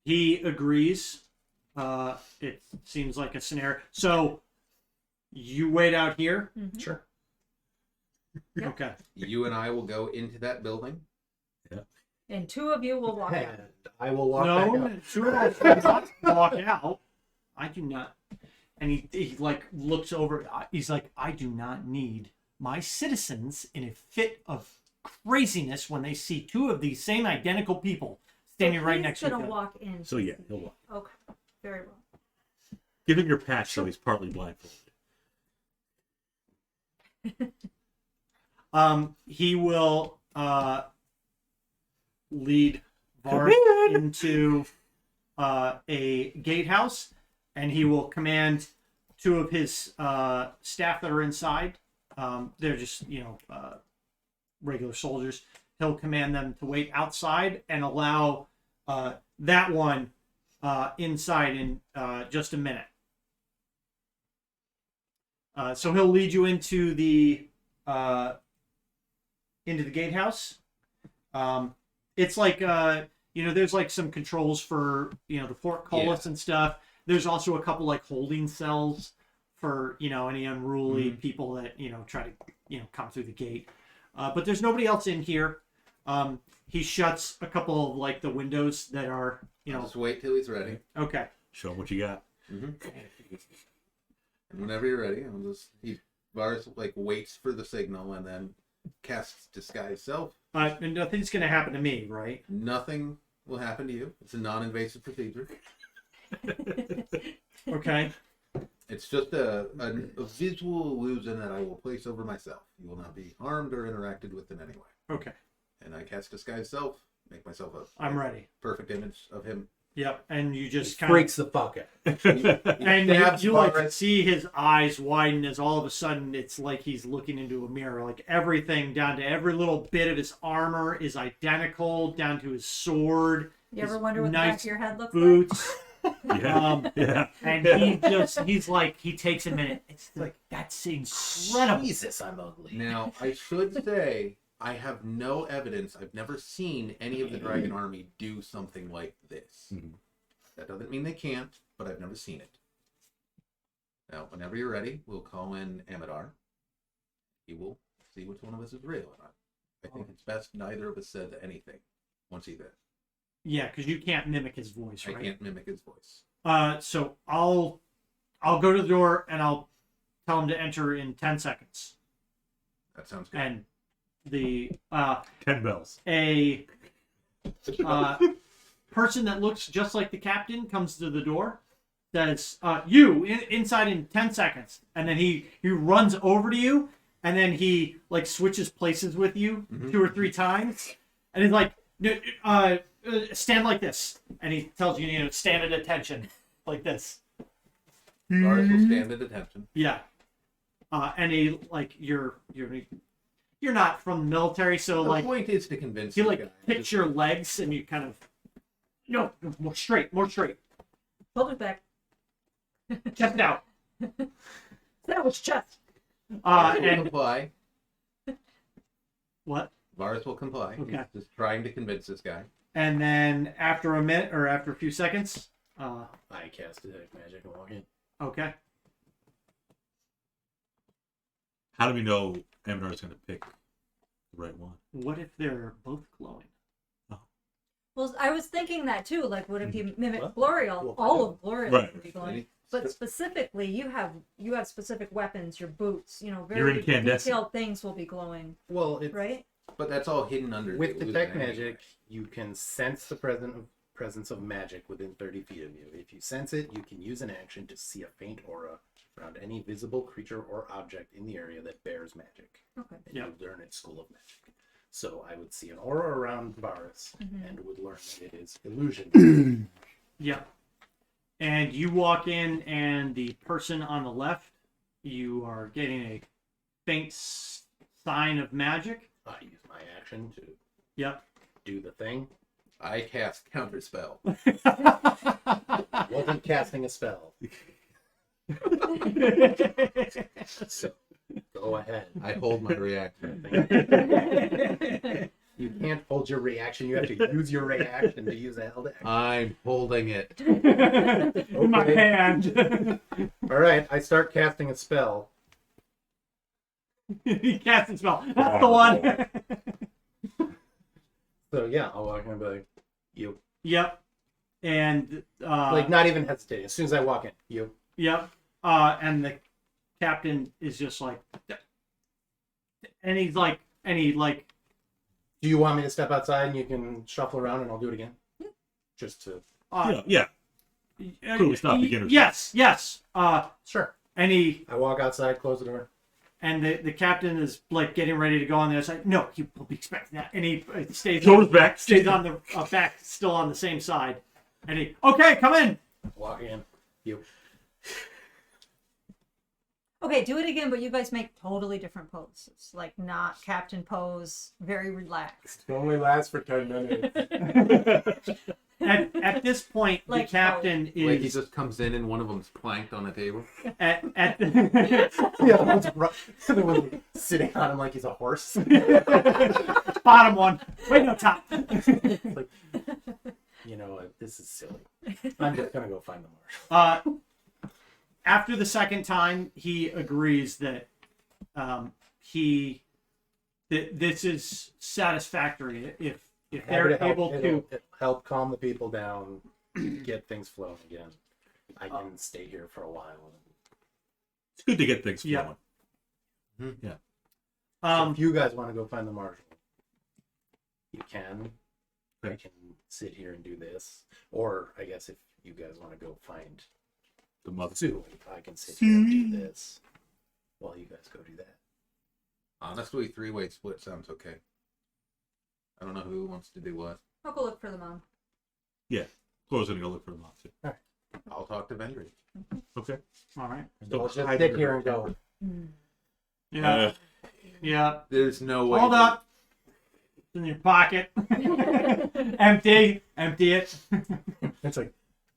He agrees. It seems like a scenario. So you wait out here. Mhm. Sure. Yep. Okay. You and I will go into that building. And 2 of you will walk out. And I will walk back No, up. two of us will not walk out. I do not. And he like looks over. He's like, I do not need my citizens in a fit of craziness when they see 2 of these same identical people standing right next to He's each gonna other. walk in. So yeah, he'll walk. Okay, very well. Give him your patch so he's partly blindfolded. He will lead Varth into a gatehouse, and he will command 2 of his staff that are inside. They're just, regular soldiers. He'll command them to wait outside and allow that one inside in just a minute. So he'll lead you into the gatehouse. It's like there's like some controls for the portcullis and stuff. There's also a couple like holding cells for any unruly people that try to come through the gate. But there's nobody else in here. He shuts a couple of like the windows that are I'll just wait till he's ready. Okay. Show him what you got. And whenever you're ready, Varus like waits for the signal and then casts disguise self. And nothing's gonna happen to me, right? Nothing will happen to you. It's a non-invasive procedure. Okay. It's just a visual illusion that I will place over myself. You will not be harmed or interacted with in any way. Okay. And I cast disguise self, make myself a I'm ready. perfect image of him. Yep. And you just kind Freaks the fuck out. and stabs you like Varus. see his eyes widen as all of a sudden it's like he's looking into a mirror. Like everything down to every little bit of his armor is identical, down to his sword. You ever his wonder what the back nice of your head looks boots. Yeah. Yeah. And he's like, he takes a minute. It's like, that's incredible. Jesus, I'm ugly. Now, I should say, I have no evidence. I've never seen any of the Dragon Army do something like this. Mhm. That doesn't mean they can't, but I've never seen it. Now, whenever you're ready, we'll call in Amadar. He will see which one of us is real or not. I think it's best neither of us said anything once he's there. Yeah, because you can't mimic his voice, I right? can't mimic his voice. So I'll go to the door and I'll tell him to enter in 10 seconds. That sounds good. And the 10 bells. a person that looks just like the captain comes to the door, says, inside in 10 seconds. And then he runs over to you, and then he like switches places with you 2 or 3 times. And he's like, stand like this. And he tells you, stand at attention like this. Varus will stand at attention. Yeah. And he like you're not from the military, so The like point is to convince you the like guy. pitch your legs and you kind of more straight. Shoulders back. Chest out. That was chest. Varus will And comply. what? Varus will comply. Okay. He's just trying to convince this guy. And then after a minute or after a few seconds, I cast detect magic and walk in. okay. How do we know Amadar's going to pick the right one? What if they're both glowing? Well, I was thinking that too. Like, what if you mimic What? Glorial? Well, All of Glorial Right. would be glowing. But specifically, you have specific weapons, your boots. You're Very incandescent. detailed things will be glowing, Well, it's, right? But that's all hidden under with the detect illusion anyway. magic, you can sense the presence of magic within 30 feet of you. If you sense it, you can use an action to see a faint aura around any visible creature or object in the area that bears magic. Okay. And Yep. you learn its school of magic. So I would see an aura around Varus Mhm. and would learn that it is illusion. Yeah. And you walk in, and the person on the left, you are getting a faint sign of magic. I use my action to Yep. Do the thing. I cast counterspell. Wasn't casting a spell. So go ahead. I hold my reaction. You can't hold your reaction. You have to use your reaction to use a held action. I'm holding it. In my hand. All right, I start casting a spell. He casts a spell. That's the one. So yeah, I'll walk in and be like, you. Yep. And Like not even hesitating. As soon as I walk in, you. Yep. And the captain is just like, and he Do you want me to step outside and you can shuffle around and I'll do it again? Just to. Yeah. Cool, it's not beginner's Yes. Sure. And I walk outside, close the door. And the captain is like getting ready to go on there. It's like, no, he will be expecting that. And he stays Shoulders back. stays on the back, still on the same side. And he, okay, come in. Walk in. You. Okay, do it again, but you guys make totally different poses. Like not captain pose, very relaxed. It only lasts for 10 minutes. At this point, Like the captain Like he is just comes in and one of them's planked on a table. at The other one's the other one's sitting on him like he's a horse. bottom one. Wait, no, top. Like, you know what? This is silly. I'm just gonna go find the marshal. After the second time, he agrees that this is satisfactory. If they're able to, it'll help calm the people down, get things flowing again. I can stay here for a while. It's good to get things Yeah. flowing. Yeah. So if you guys want to go find the marshal, you can. I Okay. can sit here and do this, or I guess if you guys want to go find The mother. Sue, I can sit here and do this while you guys go do that. Honestly, 3-way split sounds okay. I don't know who wants to do what. I'll go look for the mom. Yeah. Chloe's gonna go look for the mom too. I'll talk to Vendri. Okay. all right. So I'll just sit here and go. Yeah. Yeah. There's no way. Hold up. It's in your pocket. Empty it. It's like,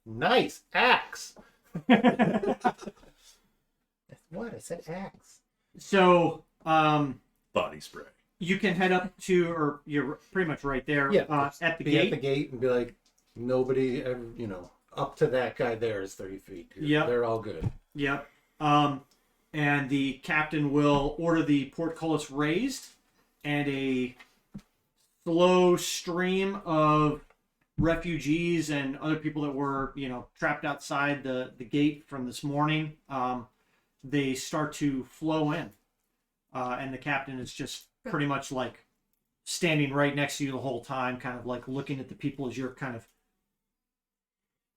nice axe. What? I said axe. So, Body spray. you can head up to, or you're pretty much right there. Yeah. At the Be gate. at the gate and be like, nobody, ever, up to that guy there is 30 feet. Yep. They're all good. Yep. And the captain will order the portcullis raised, and a slow stream of refugees and other people that were, trapped outside the gate from this morning, they start to flow in. And the captain is just pretty much like standing right next to you the whole time, kind of like looking at the people as you're kind of.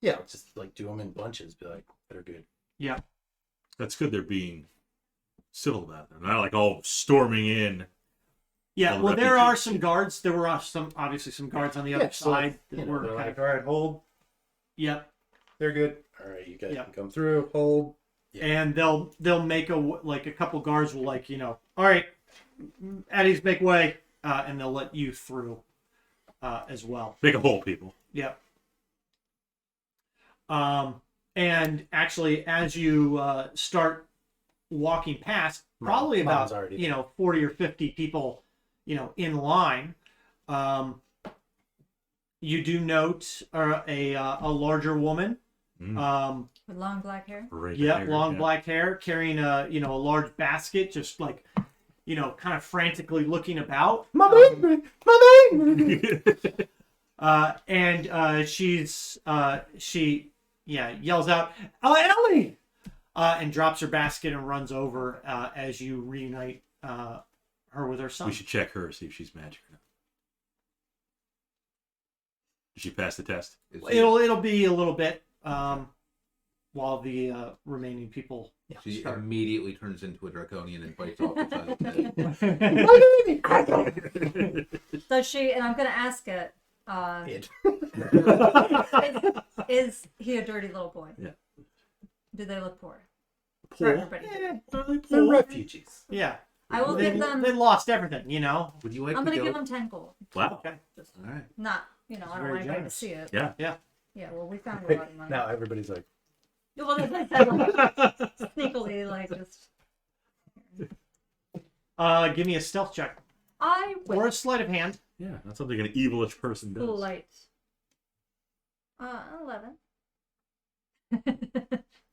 Yeah, just like do them in bunches. Be like, they're good. Yeah. That's good. They're being civil about it. They're not like all storming in. Yeah, All well, there are refugees. some guards. There were obviously some guards on the other so, side that were they're kind like, of. all right, hold. Yep. They're good. All right, you guys Yeah. can come through. Hold. Yeah. And they'll make a couple guards will all right, Eddie's make way, and they'll let you through as well. Make a hole, people. Yep. And actually, as you start walking past, probably Mom's about already 40 or 50 people, in line, you do note a larger woman. With long black hair. Right Yeah, there, long yeah. black hair, carrying a large basket, just like kind of frantically looking about. My baby! My baby! And she yells out, "Oh, Ellie!" And drops her basket and runs over as you reunite her with her son. We should check her, see if she's magic or not. Did she pass the test? It'll be a little bit while the remaining people. She start. immediately turns into a draconian and bites off the head. Does she? And I'm gonna ask it. It. Is he a dirty little boy? Yeah. Do they look poor? Poor. For everybody. They're refugees. Yeah. I will give them. They lost everything, you know. Would you like I'm to gonna go? give them 10 gold. Wow. Okay. Just All right. not, I don't very want anybody to generous. see it. Yeah. Yeah. Yeah, well, we found a lot of money. Now everybody's like, Well, that's what I said, like, sneakily, like, just. Give me a stealth check I or will. a sleight of hand. Yeah, that's something an evilish person does. Light. 11.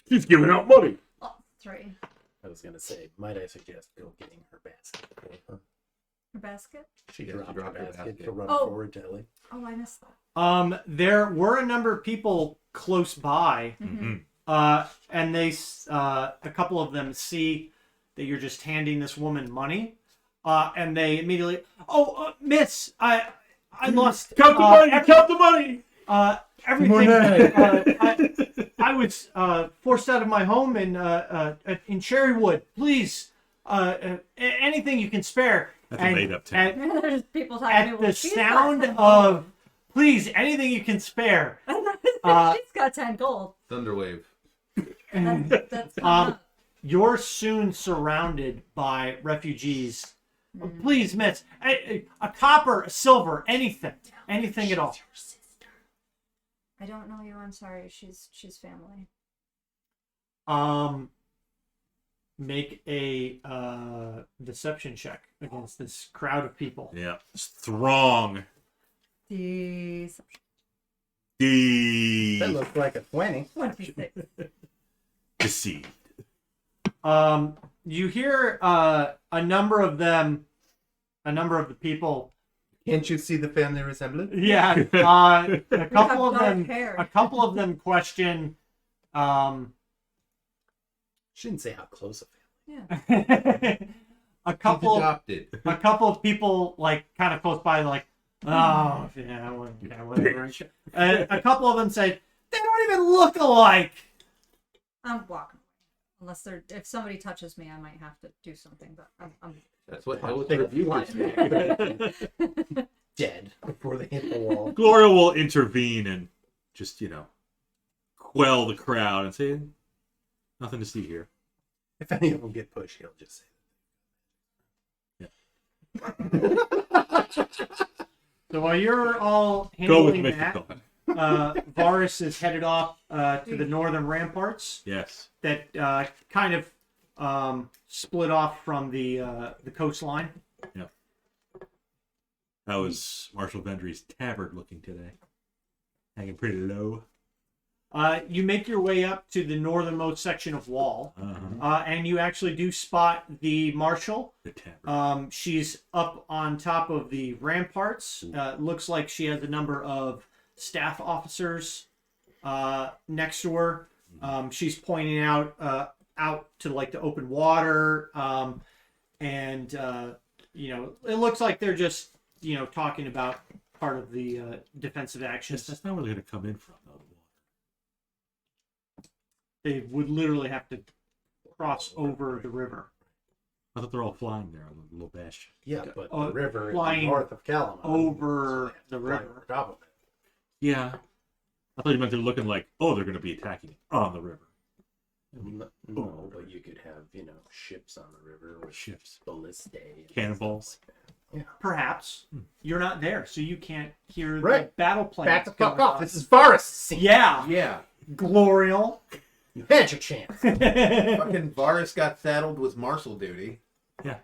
She's giving out money. Oh, 3. I was gonna say, might I suggest Bill getting her basket for her? Her basket? She Yeah, dropped she dropped her her basket basket. to run Oh. forward, Telly. Oh, I missed that. There were a number of people close by, Mm-hmm. and a couple of them see that you're just handing this woman money, and they immediately, miss, I lost. Count the money! Count the money! Everything. I was forced out of my home in Cherrywood. Please, anything you can spare. That's a made-up town. There's people talking At to the me. She's got sound 10 of, please, anything you can spare. gold. She's got 10 gold. Thunderwave. That's coming up. You're soon surrounded by refugees. Please, miss, a copper, a silver, anything at all. I don't know you. I'm sorry. She's family. Make a deception check against this crowd of people. Yeah. It's throng. Deception. That looks like a 20. 26. Deceived. You hear a number of the people. Can't you see the family resemblance? Yeah, a couple of dark them. hair. A couple of them question. Shouldn't say how close a family. Yeah. a He's couple. adopted. A couple of people like kind of close by, like, oh yeah, whatever. A couple of them say they don't even look alike. I'm walking. Unless if somebody touches me, I might have to do something. But I'm That's what hell They with go review flying dead before they hit the wall. Gloria will intervene and just, quell the crowd and say, nothing to see here. If any of them get pushed, he'll just say, So while you're all Go with handling that, Mythical. Varus is headed off to the northern ramparts Yes. that kind of split off from the coastline. How is Marshal Vendri's tabard looking today? Hanging pretty low. You make your way up to the northernmost section of wall, Uh-huh. and you actually do spot the marshal. The tabard. She's up on top of the ramparts. Looks like she has a number of staff officers next to her. She's pointing out to like the open water, and it looks like they're just talking about part of the defensive actions. That's not where they're going to come in from, though. They would literally have to cross over the river. I thought they're all flying there on the little bastion. yeah, but Oh, the river is flying north of Kalaman. over so the they have to fly river. over top of it. Yeah. I thought you meant they're looking like, they're going to be attacking on the river. No, but you could have, ships on the river with Ships. ballistae. and Cannonballs. stuff like that. Perhaps you're not there, so you can't hear the Right. battle plans. Back the fuck going off. on. This is Varus' scene. Yeah, Yeah. Glorial. You had your chance. Fucking Varus got saddled with marshal duty. Yeah.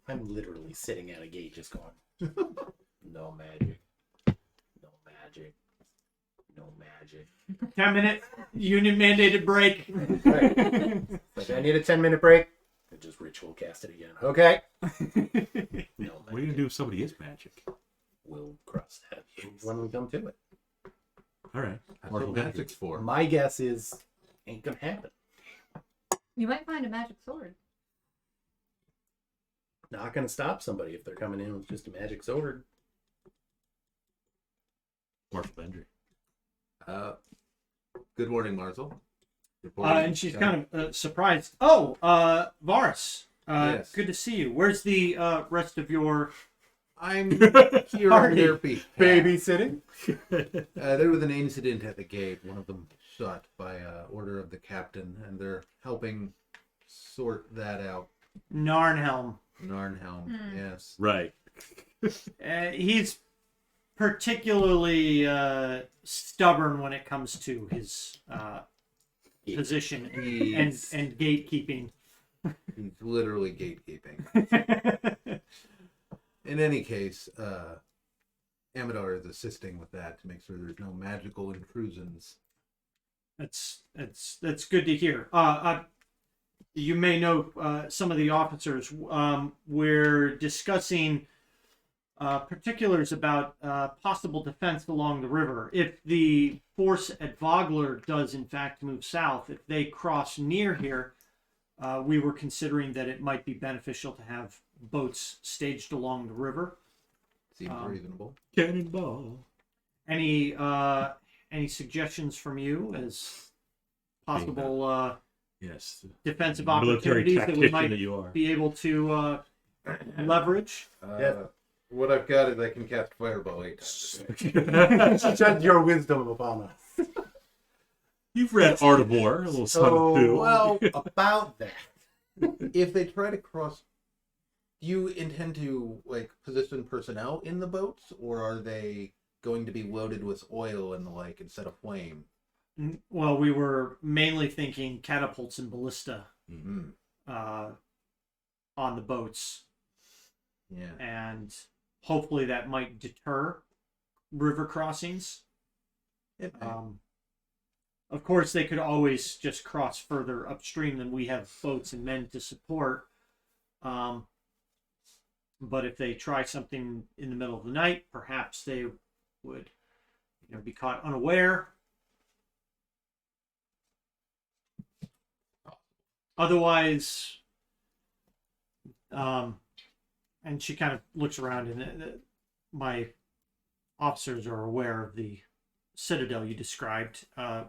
I'm literally sitting at a gate just going, no magic. No magic. No magic. 10-minute union mandated break. Right. Like, I need a 10-minute break. I just ritual cast it again. Okay. No What are you magic. going to do if somebody is magic? We'll cross that when we come to it. All right. That's Marshal what Vendri. magic's for. My guess is ain't gonna happen. You might find a magic sword. Not gonna stop somebody if they're coming in with just a magic sword. Marshal Vendri. Good morning, Marshal. And she's kind of surprised. Oh, Varus. Yes. Good to see you. Where's the rest of your... I'm here on their behalf. Babysitting? There was an incident at the gate. One of them shot by order of the captain, and they're helping sort that out Narnhelm. Narnhelm, yes. Right. He's particularly stubborn when it comes to his position and gatekeeping. He's literally gatekeeping. In any case, Amadar is assisting with that to make sure there's no magical intrusions. That's good to hear. You may know some of the officers. We're discussing particulars about possible defense along the river. If the force at Vogler does in fact move south, if they cross near here, we were considering that it might be beneficial to have boats staged along the river. Seems reasonable. Cannonball. Any suggestions from you as possible Yes. defensive Military opportunities that we tactician might that you are. be able to leverage? What I've got is I can cast Fireball 8 times. Shed your wisdom upon us. You've read Art of War, a little son of Boo. Well, about that. If they try to cross, do you intend to like position personnel in the boats, or are they going to be loaded with oil and the like instead of flame? Well, we were mainly thinking catapults and ballista Mm-hmm. on the boats, Yeah. and hopefully that might deter river crossings. It may. Of course, they could always just cross further upstream than we have boats and men to support. But if they try something in the middle of the night, perhaps they would, be caught unaware. Otherwise, and she kind of looks around, and my officers are aware of the citadel you described.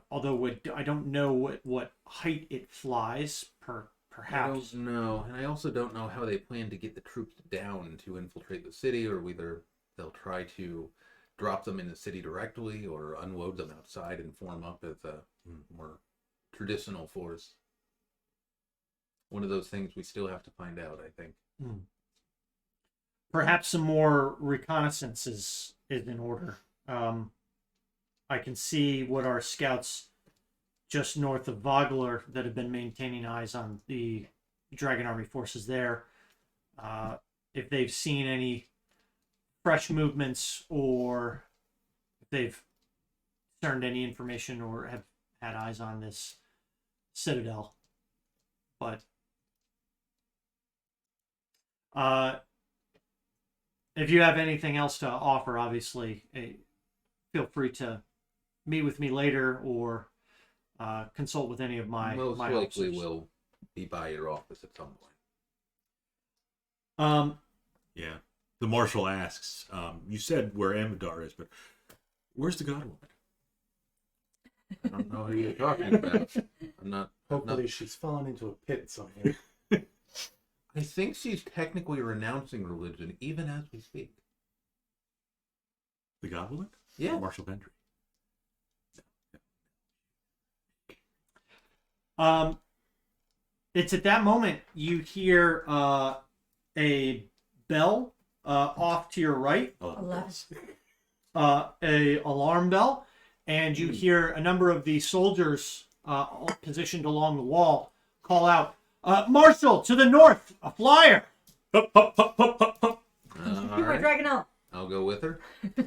Although I don't know what height it flies. Perhaps. I don't know, and I also don't know how they plan to get the troops down to infiltrate the city, or whether they'll try to drop them in the city directly, or unload them outside and form up as a more traditional force. One of those things we still have to find out, I think. Perhaps some more reconnaissance is in order. I can see what our scouts just north of Vogler that have been maintaining eyes on the Dragon Army forces there. If they've seen any fresh movements, or if they've discerned any information or have had eyes on this citadel. But if you have anything else to offer, obviously, feel free to meet with me later or consult with any of my Most my likely officers. will be by your office at some point. Yeah. The Marshal asks, you said where Amadar is, but where's the God Woman? I don't know who you're talking about. Hopefully she's fallen into a pit somewhere. I think she's technically renouncing religion even as we speak. The God Woman? Yeah. Marshal Vendri. It's at that moment you hear a bell off to your right, 11. a alarm bell, and you hear a number of the soldiers positioned along the wall call out, "Marshal, to the north, a flyer!" Hup, hup, hup, hup, hup, hup. You are dragging out. I'll go with her.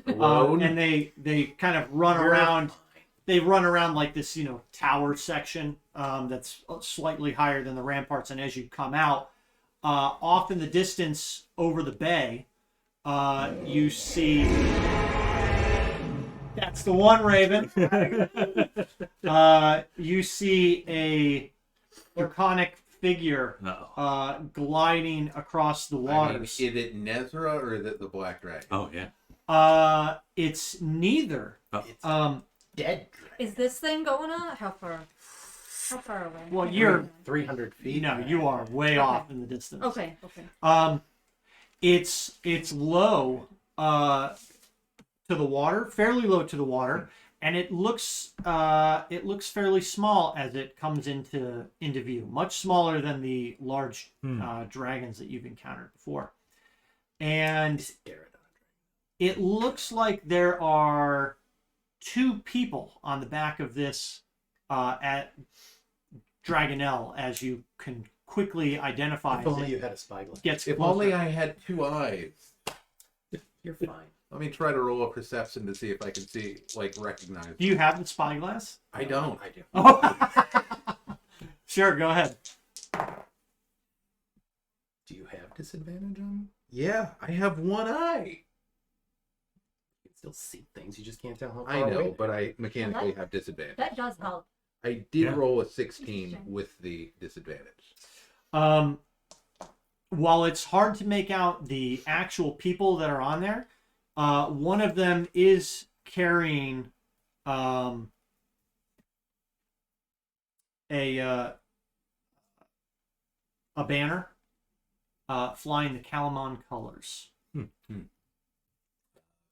Alone. And they kind of run around. They run around like this, tower section that's slightly higher than the ramparts. And as you come out, off in the distance over the bay, you see. That's the one, Raven. You see a draconic figure gliding across the waters. I mean, is it Nezra or is it the Black Dragon? Oh, yeah. It's neither. Dead. Is this thing going on? How far away? Well, you're 300 feet. you are way off in the distance. Okay. It's low to the water, fairly low to the water, and it looks fairly small as it comes into view, much smaller than the large dragons that you've encountered before. And it looks like there are 2 people on the back of this at Dragonelle, as you can quickly identify. If only you had a spyglass. If only I had 2 eyes. You're fine. Let me try to roll a perception to see if I can see, recognize. Do you have the spyglass? I don't. I do. Oh. Sure, go ahead. Do you have disadvantage on? Yeah, I have 1 eye. You can still see things. You just can't tell how far I know, away. but I mechanically have disadvantage. That does help. I did Yeah. roll a 16 with the disadvantage. While it's hard to make out the actual people that are on there, one of them is carrying a banner flying the Kalaman colors.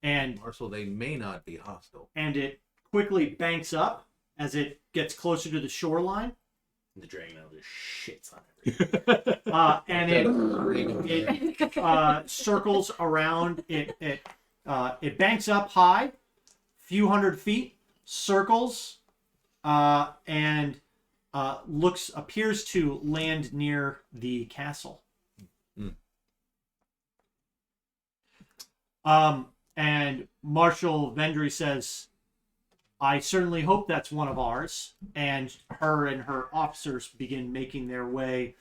And Marshal, they may not be hostile. and it quickly banks up as it gets closer to the shoreline, The dragon just shits on it. and it circles around. It banks up high, few hundred feet, circles, and appears to land near the castle. And Marshal Vendri says, I certainly hope that's one of ours. And her officers begin making their way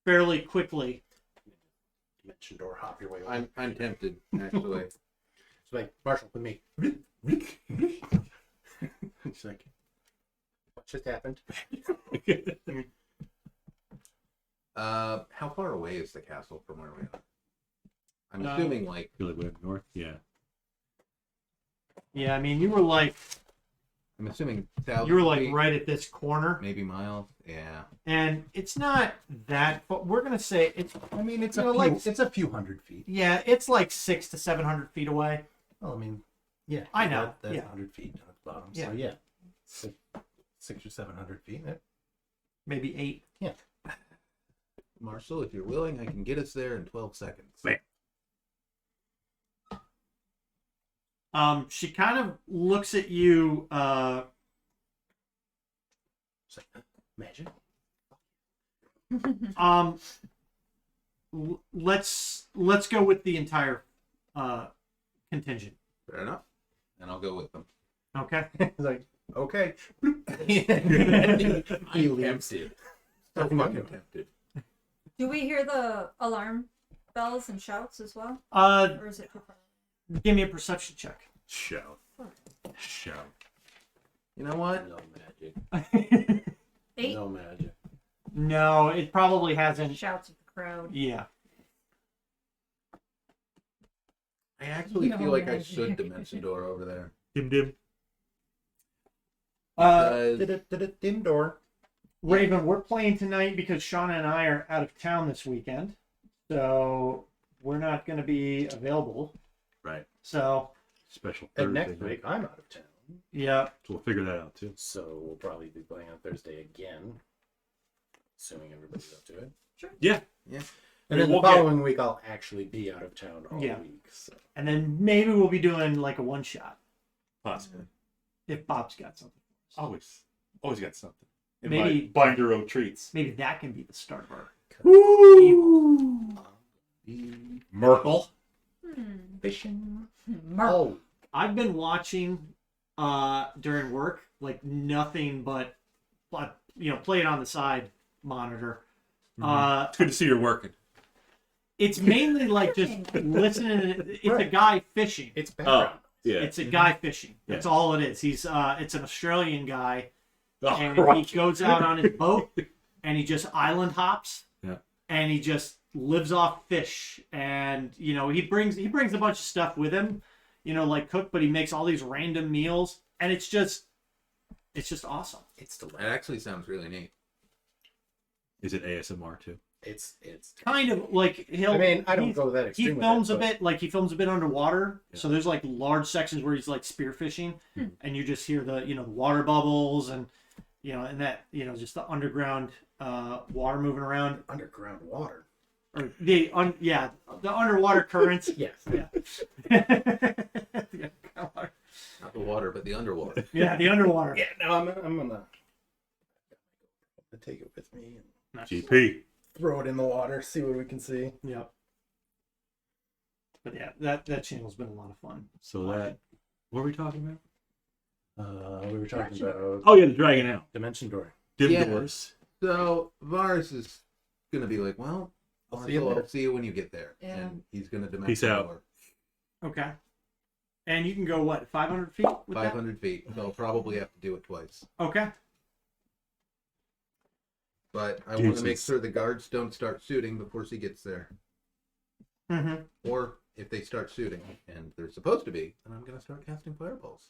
fairly quickly. Dimension door, hop your way over. I'm tempted, actually. It's like, Marshall, with me. It's like, what just happened? How far away is the castle from where we are? I'm assuming You live way up north? Yeah. Yeah, I mean, you were like 1,000 feet, right at this corner, maybe miles. Yeah. and it's not that. But we're gonna say it's. I mean, it's You a know, few, like- it's a few hundred feet. Yeah, it's like 600 to 700 feet away. Well, I mean, yeah. I know, That's yeah. 100 feet down at the bottom. Yeah. So, yeah. 600 or 700 feet. Maybe 8. Marshal, if you're willing, I can get us there in 12 seconds. Bam. She kind of looks at you. It's like, magic. Let's go with the entire contingent. Fair enough. And I'll go with them. Okay. It's like, okay. I'm tempted. So fucking tempted. Do we hear the alarm bells and shouts as well? Uh, Or is it too far? give me a perception check. Shout. Shout. You know what? No magic. 8 No magic. No, it probably hasn't. shouts of the crowd. Yeah. I actually No feel like I magic. should dimension door over there. Dim dim. Because Dim door. Raven, we're playing tonight because Shauna and I are out of town this weekend, so we're not going to be available. Right. So Special And Thursday. next week, I'm out of town. yeah, So we'll figure that out too. So we'll probably be playing on Thursday again. Assuming everybody's up to it. Yeah. And then We'll the get- following week, I'll actually be out of town all Yeah. week. So. and then maybe we'll be doing like a one shot Possibly. if Bob's got something. Always got something. In Maybe- my binder of treats. Maybe that can be the start of our. Merkel. Fishing. Mark. Oh, I've been watching during work like nothing but play it on the side monitor. It's good to see you're working. It's mainly like just listening. It's a guy fishing. it's background. Yeah. It's a guy fishing. That's Yeah. all it is. He's it's an Australian guy, Oh, and right. he goes out on his boat and he just island hops. Yeah. And he just lives off fish, and he brings a bunch of stuff with him, like cook, but he makes all these random meals, and it's just awesome. It's that delightful. actually sounds really neat. Is it ASMR too? It's kind of like he'll. I mean, I don't he- go that extreme. He with films it, a bit, like he films a bit underwater. Yeah. So there's like large sections where he's like spearfishing, and you just hear the the water bubbles and and that just the underground water moving around, underground water. or the underwater currents. Yes. Yeah. Not the water, but the underwater. Yeah, the underwater. Yeah. No, I'm gonna take it with me and GP. throw it in the water, see what we can see. Yep. But yeah, that channel's been a lot of fun. So that, what were we talking about? We were talking about Oh yeah, the Dragon Out. Dimension Door. Dim Yeah. doors. So Varus is gonna be like, well, I'll see you later. I'll see you when you get there. Yeah. And he's gonna demand Peace out. more. Okay. And you can go what, 500 feet with 500 feet. They'll probably have to do it twice. that? Okay. But I want to make Jesus. sure the guards don't start shooting before she gets there. Mm-hmm. Or if they start shooting, and they're supposed to be, then I'm gonna start casting fireballs.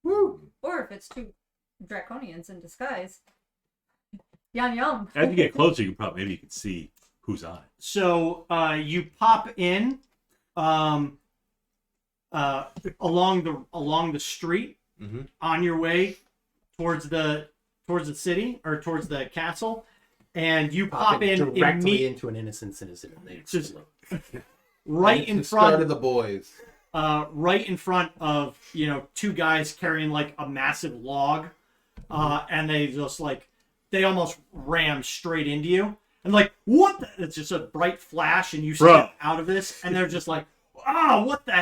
Woo! Or if it's two draconians in disguise. Yum yum. As you get closer, you can maybe you can see who's on it. So you pop in along the street Mm-hmm. on your way towards the city or towards the castle, and you pop in directly immediately into an innocent citizen. And they Just- explode. right It's in the start front of the boys. right in front of two guys carrying like a massive log, and they just they almost ram straight into you, and what it's just a bright flash, and you step out of this, and they're just like, what the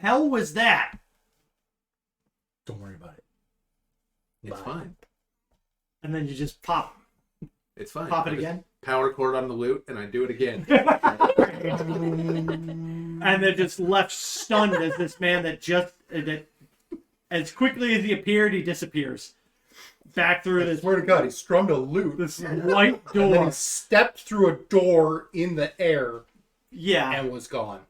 hell was that? Don't worry about it. It's Bye. fine. And then you just pop It's fine. it I just again, Power cord on the loot, and I do it again. and they're just left stunned as this man that as quickly as he appeared, he disappears back through I this swear to God, he strummed a lute. this white And then door. he stepped through a door in the air Yeah. And was gone.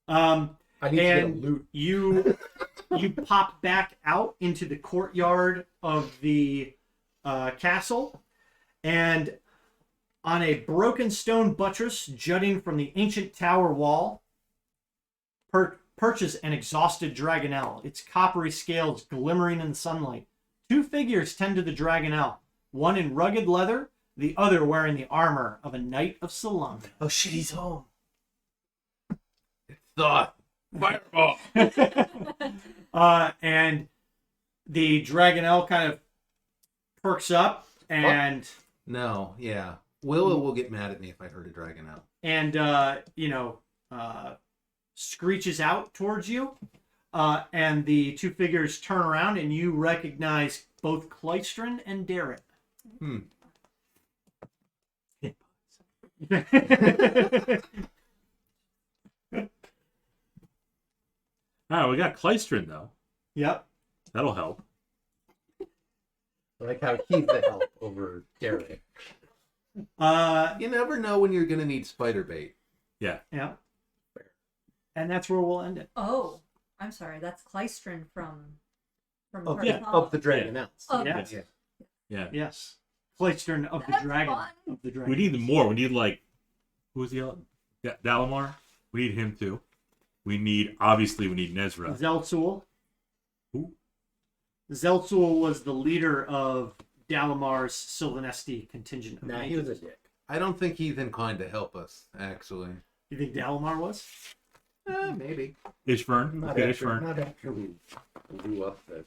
I need to get a And loot. you pop back out into the courtyard of the castle, and on a broken stone buttress jutting from the ancient tower wall perches an exhausted dragonelle, its coppery scales glimmering in the sunlight. Two figures tend to the dragonelle, one in rugged leather, the other wearing the armor of a knight of Salon. Oh shit, he's home. Thought. Fireball. And the dragonelle kind of perks up and No, yeah. Willow will get mad at me if I hurt a dragon out. and screeches out towards you, and the two figures turn around, and you recognize both Clystron and Darrett. All right, we got Clystron though. Yep. That'll help. I like how he's the help over Darrett. You never know when you're gonna need spider bait. Yeah. And that's where we'll end it. Oh, I'm sorry. That's Clystron from Of, Heart of the Dragon Else. Oh, Yeah. Yeah. Yes. Clystron of the That's dragon. fun. Of the dragon. We need more. We need who's the other? Yeah, Dalamar. We need him too. We need Nezra. Zeltsul. Who? Zeltsul was the leader of Dalamar's Sylvanesti contingent. Of Nah, he was a dick. I don't think he's inclined to help us, actually. You think Dalamar was? Maybe. Ishvern. Not Okay, after, Ishvern. not after we blew up the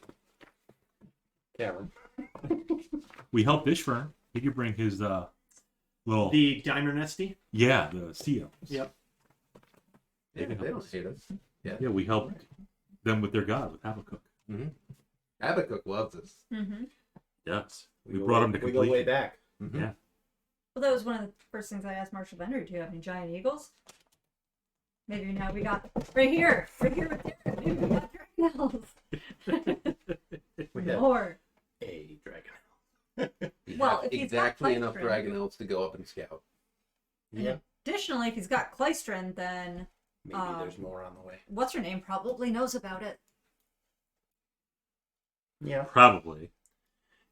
cavern. We helped Ishvern. He could bring his little The Dimernesti? the seal. Yep. Yeah, they don't hate us. Yeah, we helped them with their god, with Habakkuk. Mm-hmm. Habakkuk loves us. Mm-hmm. Yes. We go brought way- him to We go way completion. back. Mm-hmm. Yeah. Well, that was one of the first things I asked Marshal Vendri. Do you have any giant eagles? Maybe now we got right here with Darrett. Maybe we got dragonelles. We have Or a dragon. We Well, have if he's got exactly enough Clystron. dragon elves to go up and scout. Yeah. additionally, if he's got Clystron, then Maybe there's more on the way. what's her name probably knows about it. Yeah. Probably.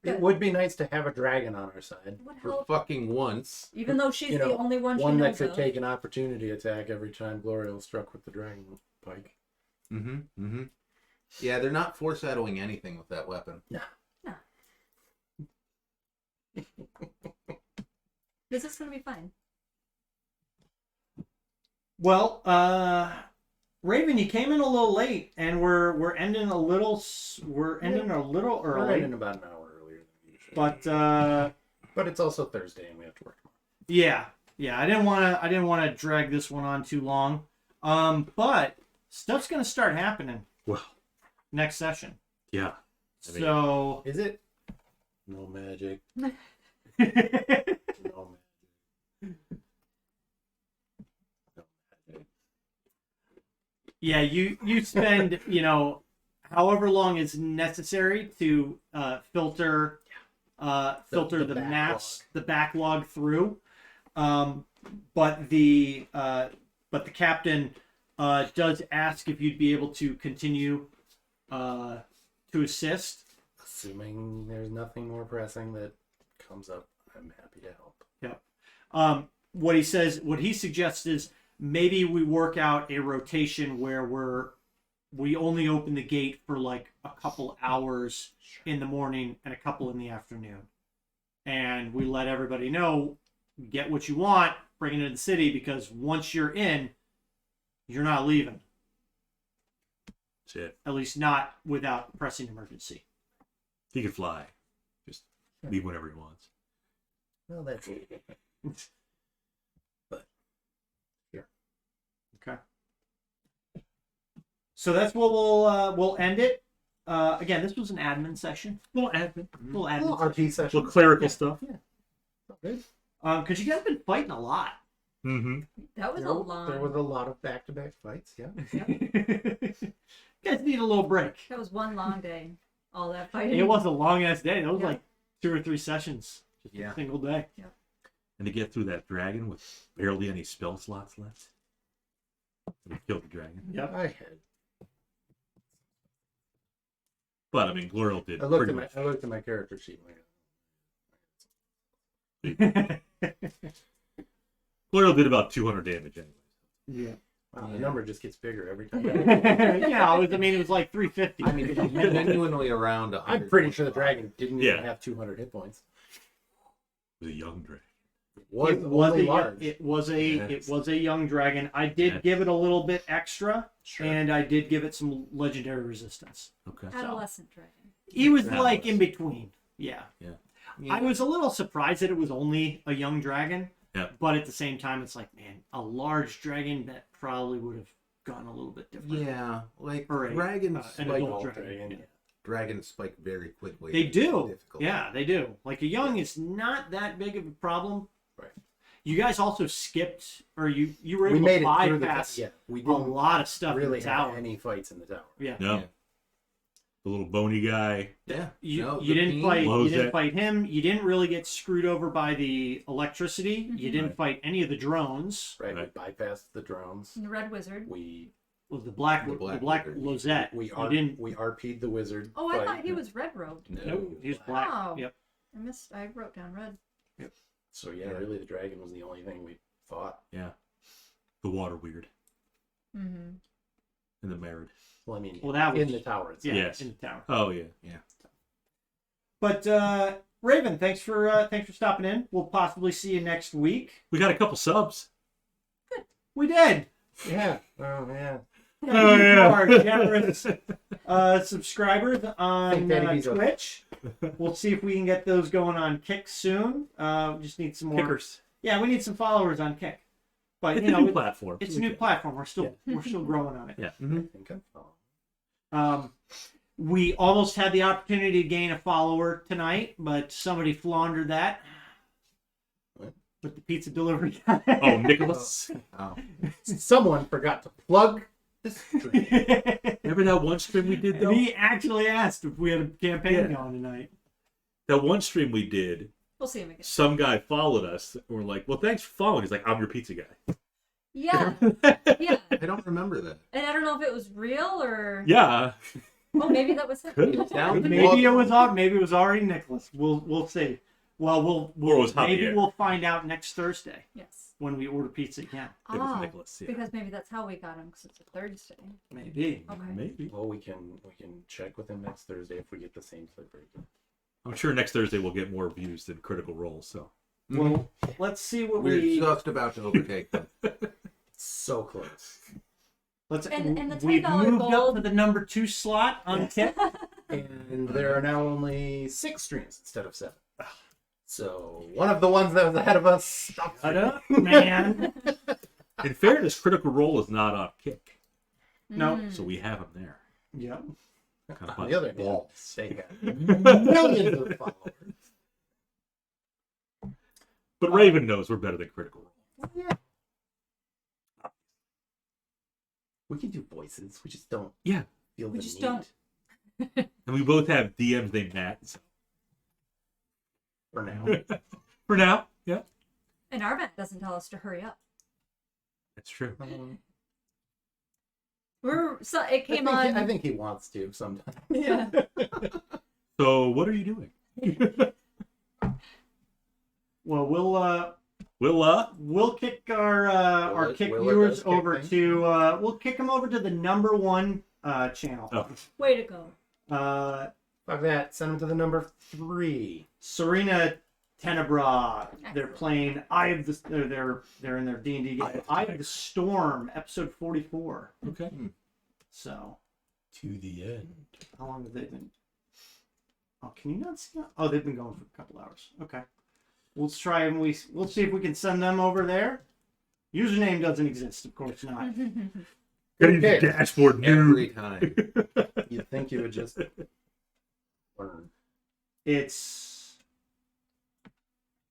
It would be nice to have a dragon on our side. It would For help. fucking once. Even though she's You know, the only one she One that knows could of. take an opportunity attack every time Gloriel struck with the dragon pike. Yeah, they're not foreshadowing anything with that weapon. No. This is gonna be fine. Well, Raven, you came in a little late, and we're ending a little We're early. in about an hour earlier than usual. But it's also Thursday and we have to work tomorrow. yeah, I didn't want to drag this one on too long. But stuff's gonna start happening Well, next session. yeah. I mean, So Is it? No magic. yeah, No magic. No magic. you spend however long is necessary to filter the mass, the backlog through. But the captain does ask if you'd be able to continue to assist. Assuming there's nothing more pressing that comes up, I'm happy to help. Yep. What he suggests is maybe we work out a rotation where we only open the gate for like a couple hours in the morning and a couple in the afternoon. And we let everybody know, get what you want, bring it into the city, because once you're in, you're not leaving. That's it. At least not without pressing emergency. He can fly. Just leave whenever he wants. Well, that's it. But here. Okay. So that's what we'll end it. Again, this was an admin session. Little admin. Little admin Little session. RP session. Little clerical stuff. Good. Because you guys have been fighting a lot. Mm-hmm. That was a long. There was a lot of back-to-back fights, yeah. You guys need a little break. That was one long day. All that fighting. It was a long ass day. That was Yeah. like 2 or 3 sessions. Just Yeah. a single day. And to get through that dragon with barely any spell slots left. We killed the dragon. Yep. I had. But I mean, Gloriel did I looked pretty at my character sheet. Gloriel did about 200 damage anyway. Yeah. Wow, the number just gets bigger every time. Yeah, it was like 350. I mean, genuinely around 100. I'm pretty sure the dragon didn't even Yeah. have 200 hit points. It was a young dragon. It was only large. It was a young dragon. I did Yeah. give it a little bit extra, Sure. and I did give it some legendary resistance. Okay. Adolescent dragon. He was That like was- in between. Yeah. Yeah. I was a little surprised that it was only a young dragon. Yeah. But at the same time, it's like, man, a large dragon that probably would have gone a little bit different. Yeah, like Or a, dragons an spike. adult adult dragon. dragon. Yeah. Dragons spike very quickly. They It's do. difficult. Yeah, they do. Like a young is not that big of a problem. Right. You guys also skipped, or you were able We made to it through the bypass yeah. We a didn't lot of stuff really in the have tower. any fights in the tower. Yeah. No. Yeah. The little bony guy. Yeah. You, No, you the didn't pain fight. You blows didn't it. fight him. You didn't really get screwed over by the electricity. You didn't Right. fight any of the drones. Right. Right. We bypassed the drones. And the red wizard. We Well, the black The black wizard. Lozette. we You didn't. RP'd the wizard. Oh, I fight. thought he was red robed. No, No, he was black. Wow. Yep. I wrote down red. So yeah, really, the dragon was the only thing we fought. Yeah. The water weird. Mm-hmm. And the married. Well, I mean, Well, that was in the tower itself. yeah, Yes. in the tower. Oh, yeah. But Raven, thanks for stopping in. We'll possibly see you next week. We got a couple subs. We did. Yeah. Oh yeah. Oh, You yeah. are generous subscribers on Think Daddy Bees Twitch. We'll see if we can get those going on Kick soon. We just need some more. Kickers. Yeah, we need some followers on Kick. But It's you a know, new platform. it's a new platform. We're still growing on it. Yeah. I think I'm We almost had the opportunity to gain a follower tonight, but somebody floundered that What? with the pizza delivery guy. Oh, Nicholas. Oh. Someone forgot to plug this stream. Remember that one stream we did, And though? he actually asked if we had a campaign Yeah. going tonight. That one stream we did, We'll see him again. some guy followed us. And we're like, well, thanks for following. He's like, I'm your pizza guy. Yeah. Yeah. I don't remember that. And I don't know if it was real or. Yeah. Oh, maybe that was it. Could. Down Maybe it was maybe it was already Nicholas. We'll see. Well, Or it was maybe Javier. we'll find out next Thursday Yes. when we order pizza again. It was Nicholas, yeah. Because maybe that's how we got him, because it's a Thursday. Maybe. Okay. Maybe. Well, we can check with him next Thursday if we get the same flavor again. I'm sure next Thursday we'll get more views than Critical Role. So Well, let's see what We're we. just about to overtake them. So close. Let's. And the we've $10 moved up gold- to the number 2 slot on tip. And there are now only 6 streams instead of 7. So one of the ones that was ahead of us stopped. Shut up, man. in fairness, Critical Role is not on Kick, No. so we have him there. Yep. Kind of On fun. the other hand, they have millions of followers. But Raven knows we're better than Critical Role. Yeah. We can do voices. We just don't Yeah, feel We the just need. don't. and we both have DMs named Matt. So. For now. For now, yeah, And our Matt doesn't tell us to hurry up. that's true. It came on. I think he wants to sometimes. Yeah. So what are you doing? Well, We'll we'll kick our kick Willa viewers does kick over things. to we'll kick them over to the number 1 channel. Oh. Way to go. Fuck that. Send him to the number 3. Serena Tenebra. They're Excellent. playing Eye of the. They're in their D&D game. Eye of the Storm, episode 44. Okay. So, To the end. how long have they been? Oh, can you not see that? Oh, they've been going for a couple hours. Okay. We'll try and we'll see if we can send them over there. Username doesn't exist, of course not. Gotta use Okay. the dashboard, Every dude. time. You'd think you would just learn. I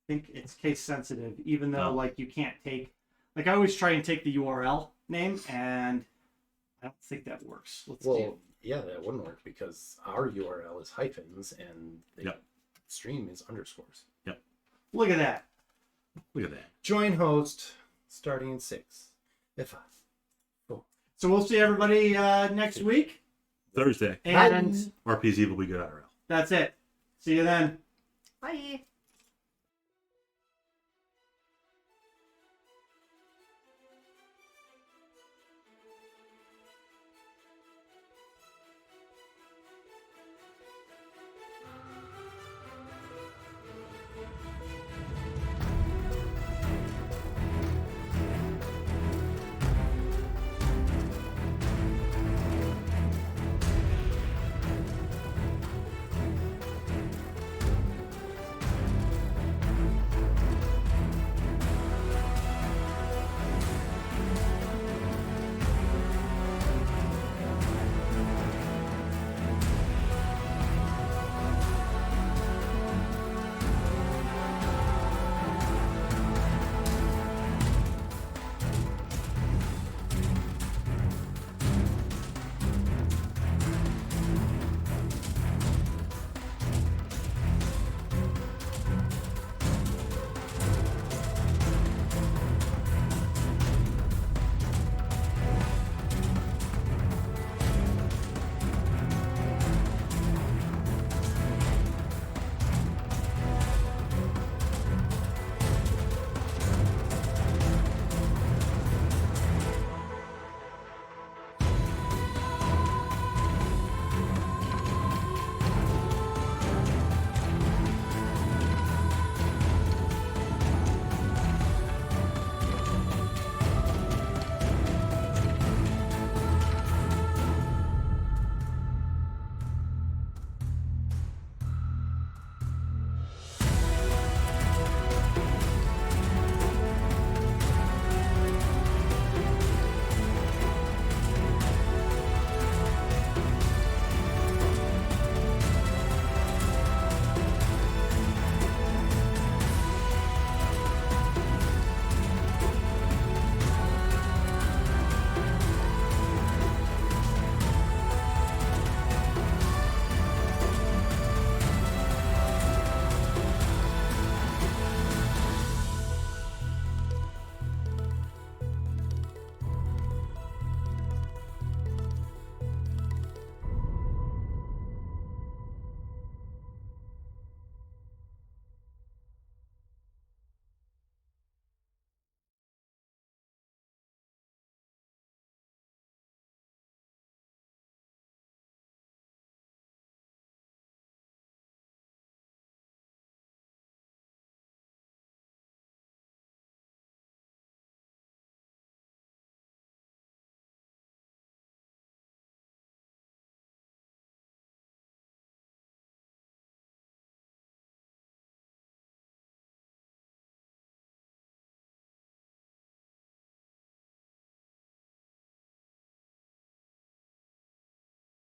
think it's case sensitive, even though Oh. like you can't take, like I always try and take the URL name, and I don't think that works. Let's see. Well, yeah, that wouldn't work because our URL is hyphens and the Yep. stream is underscores. Look at that. Look at that. Join host starting in 6. If So we'll see everybody next week, Thursday. and RP's Evil We Good IRL. that's it. See you then. Bye.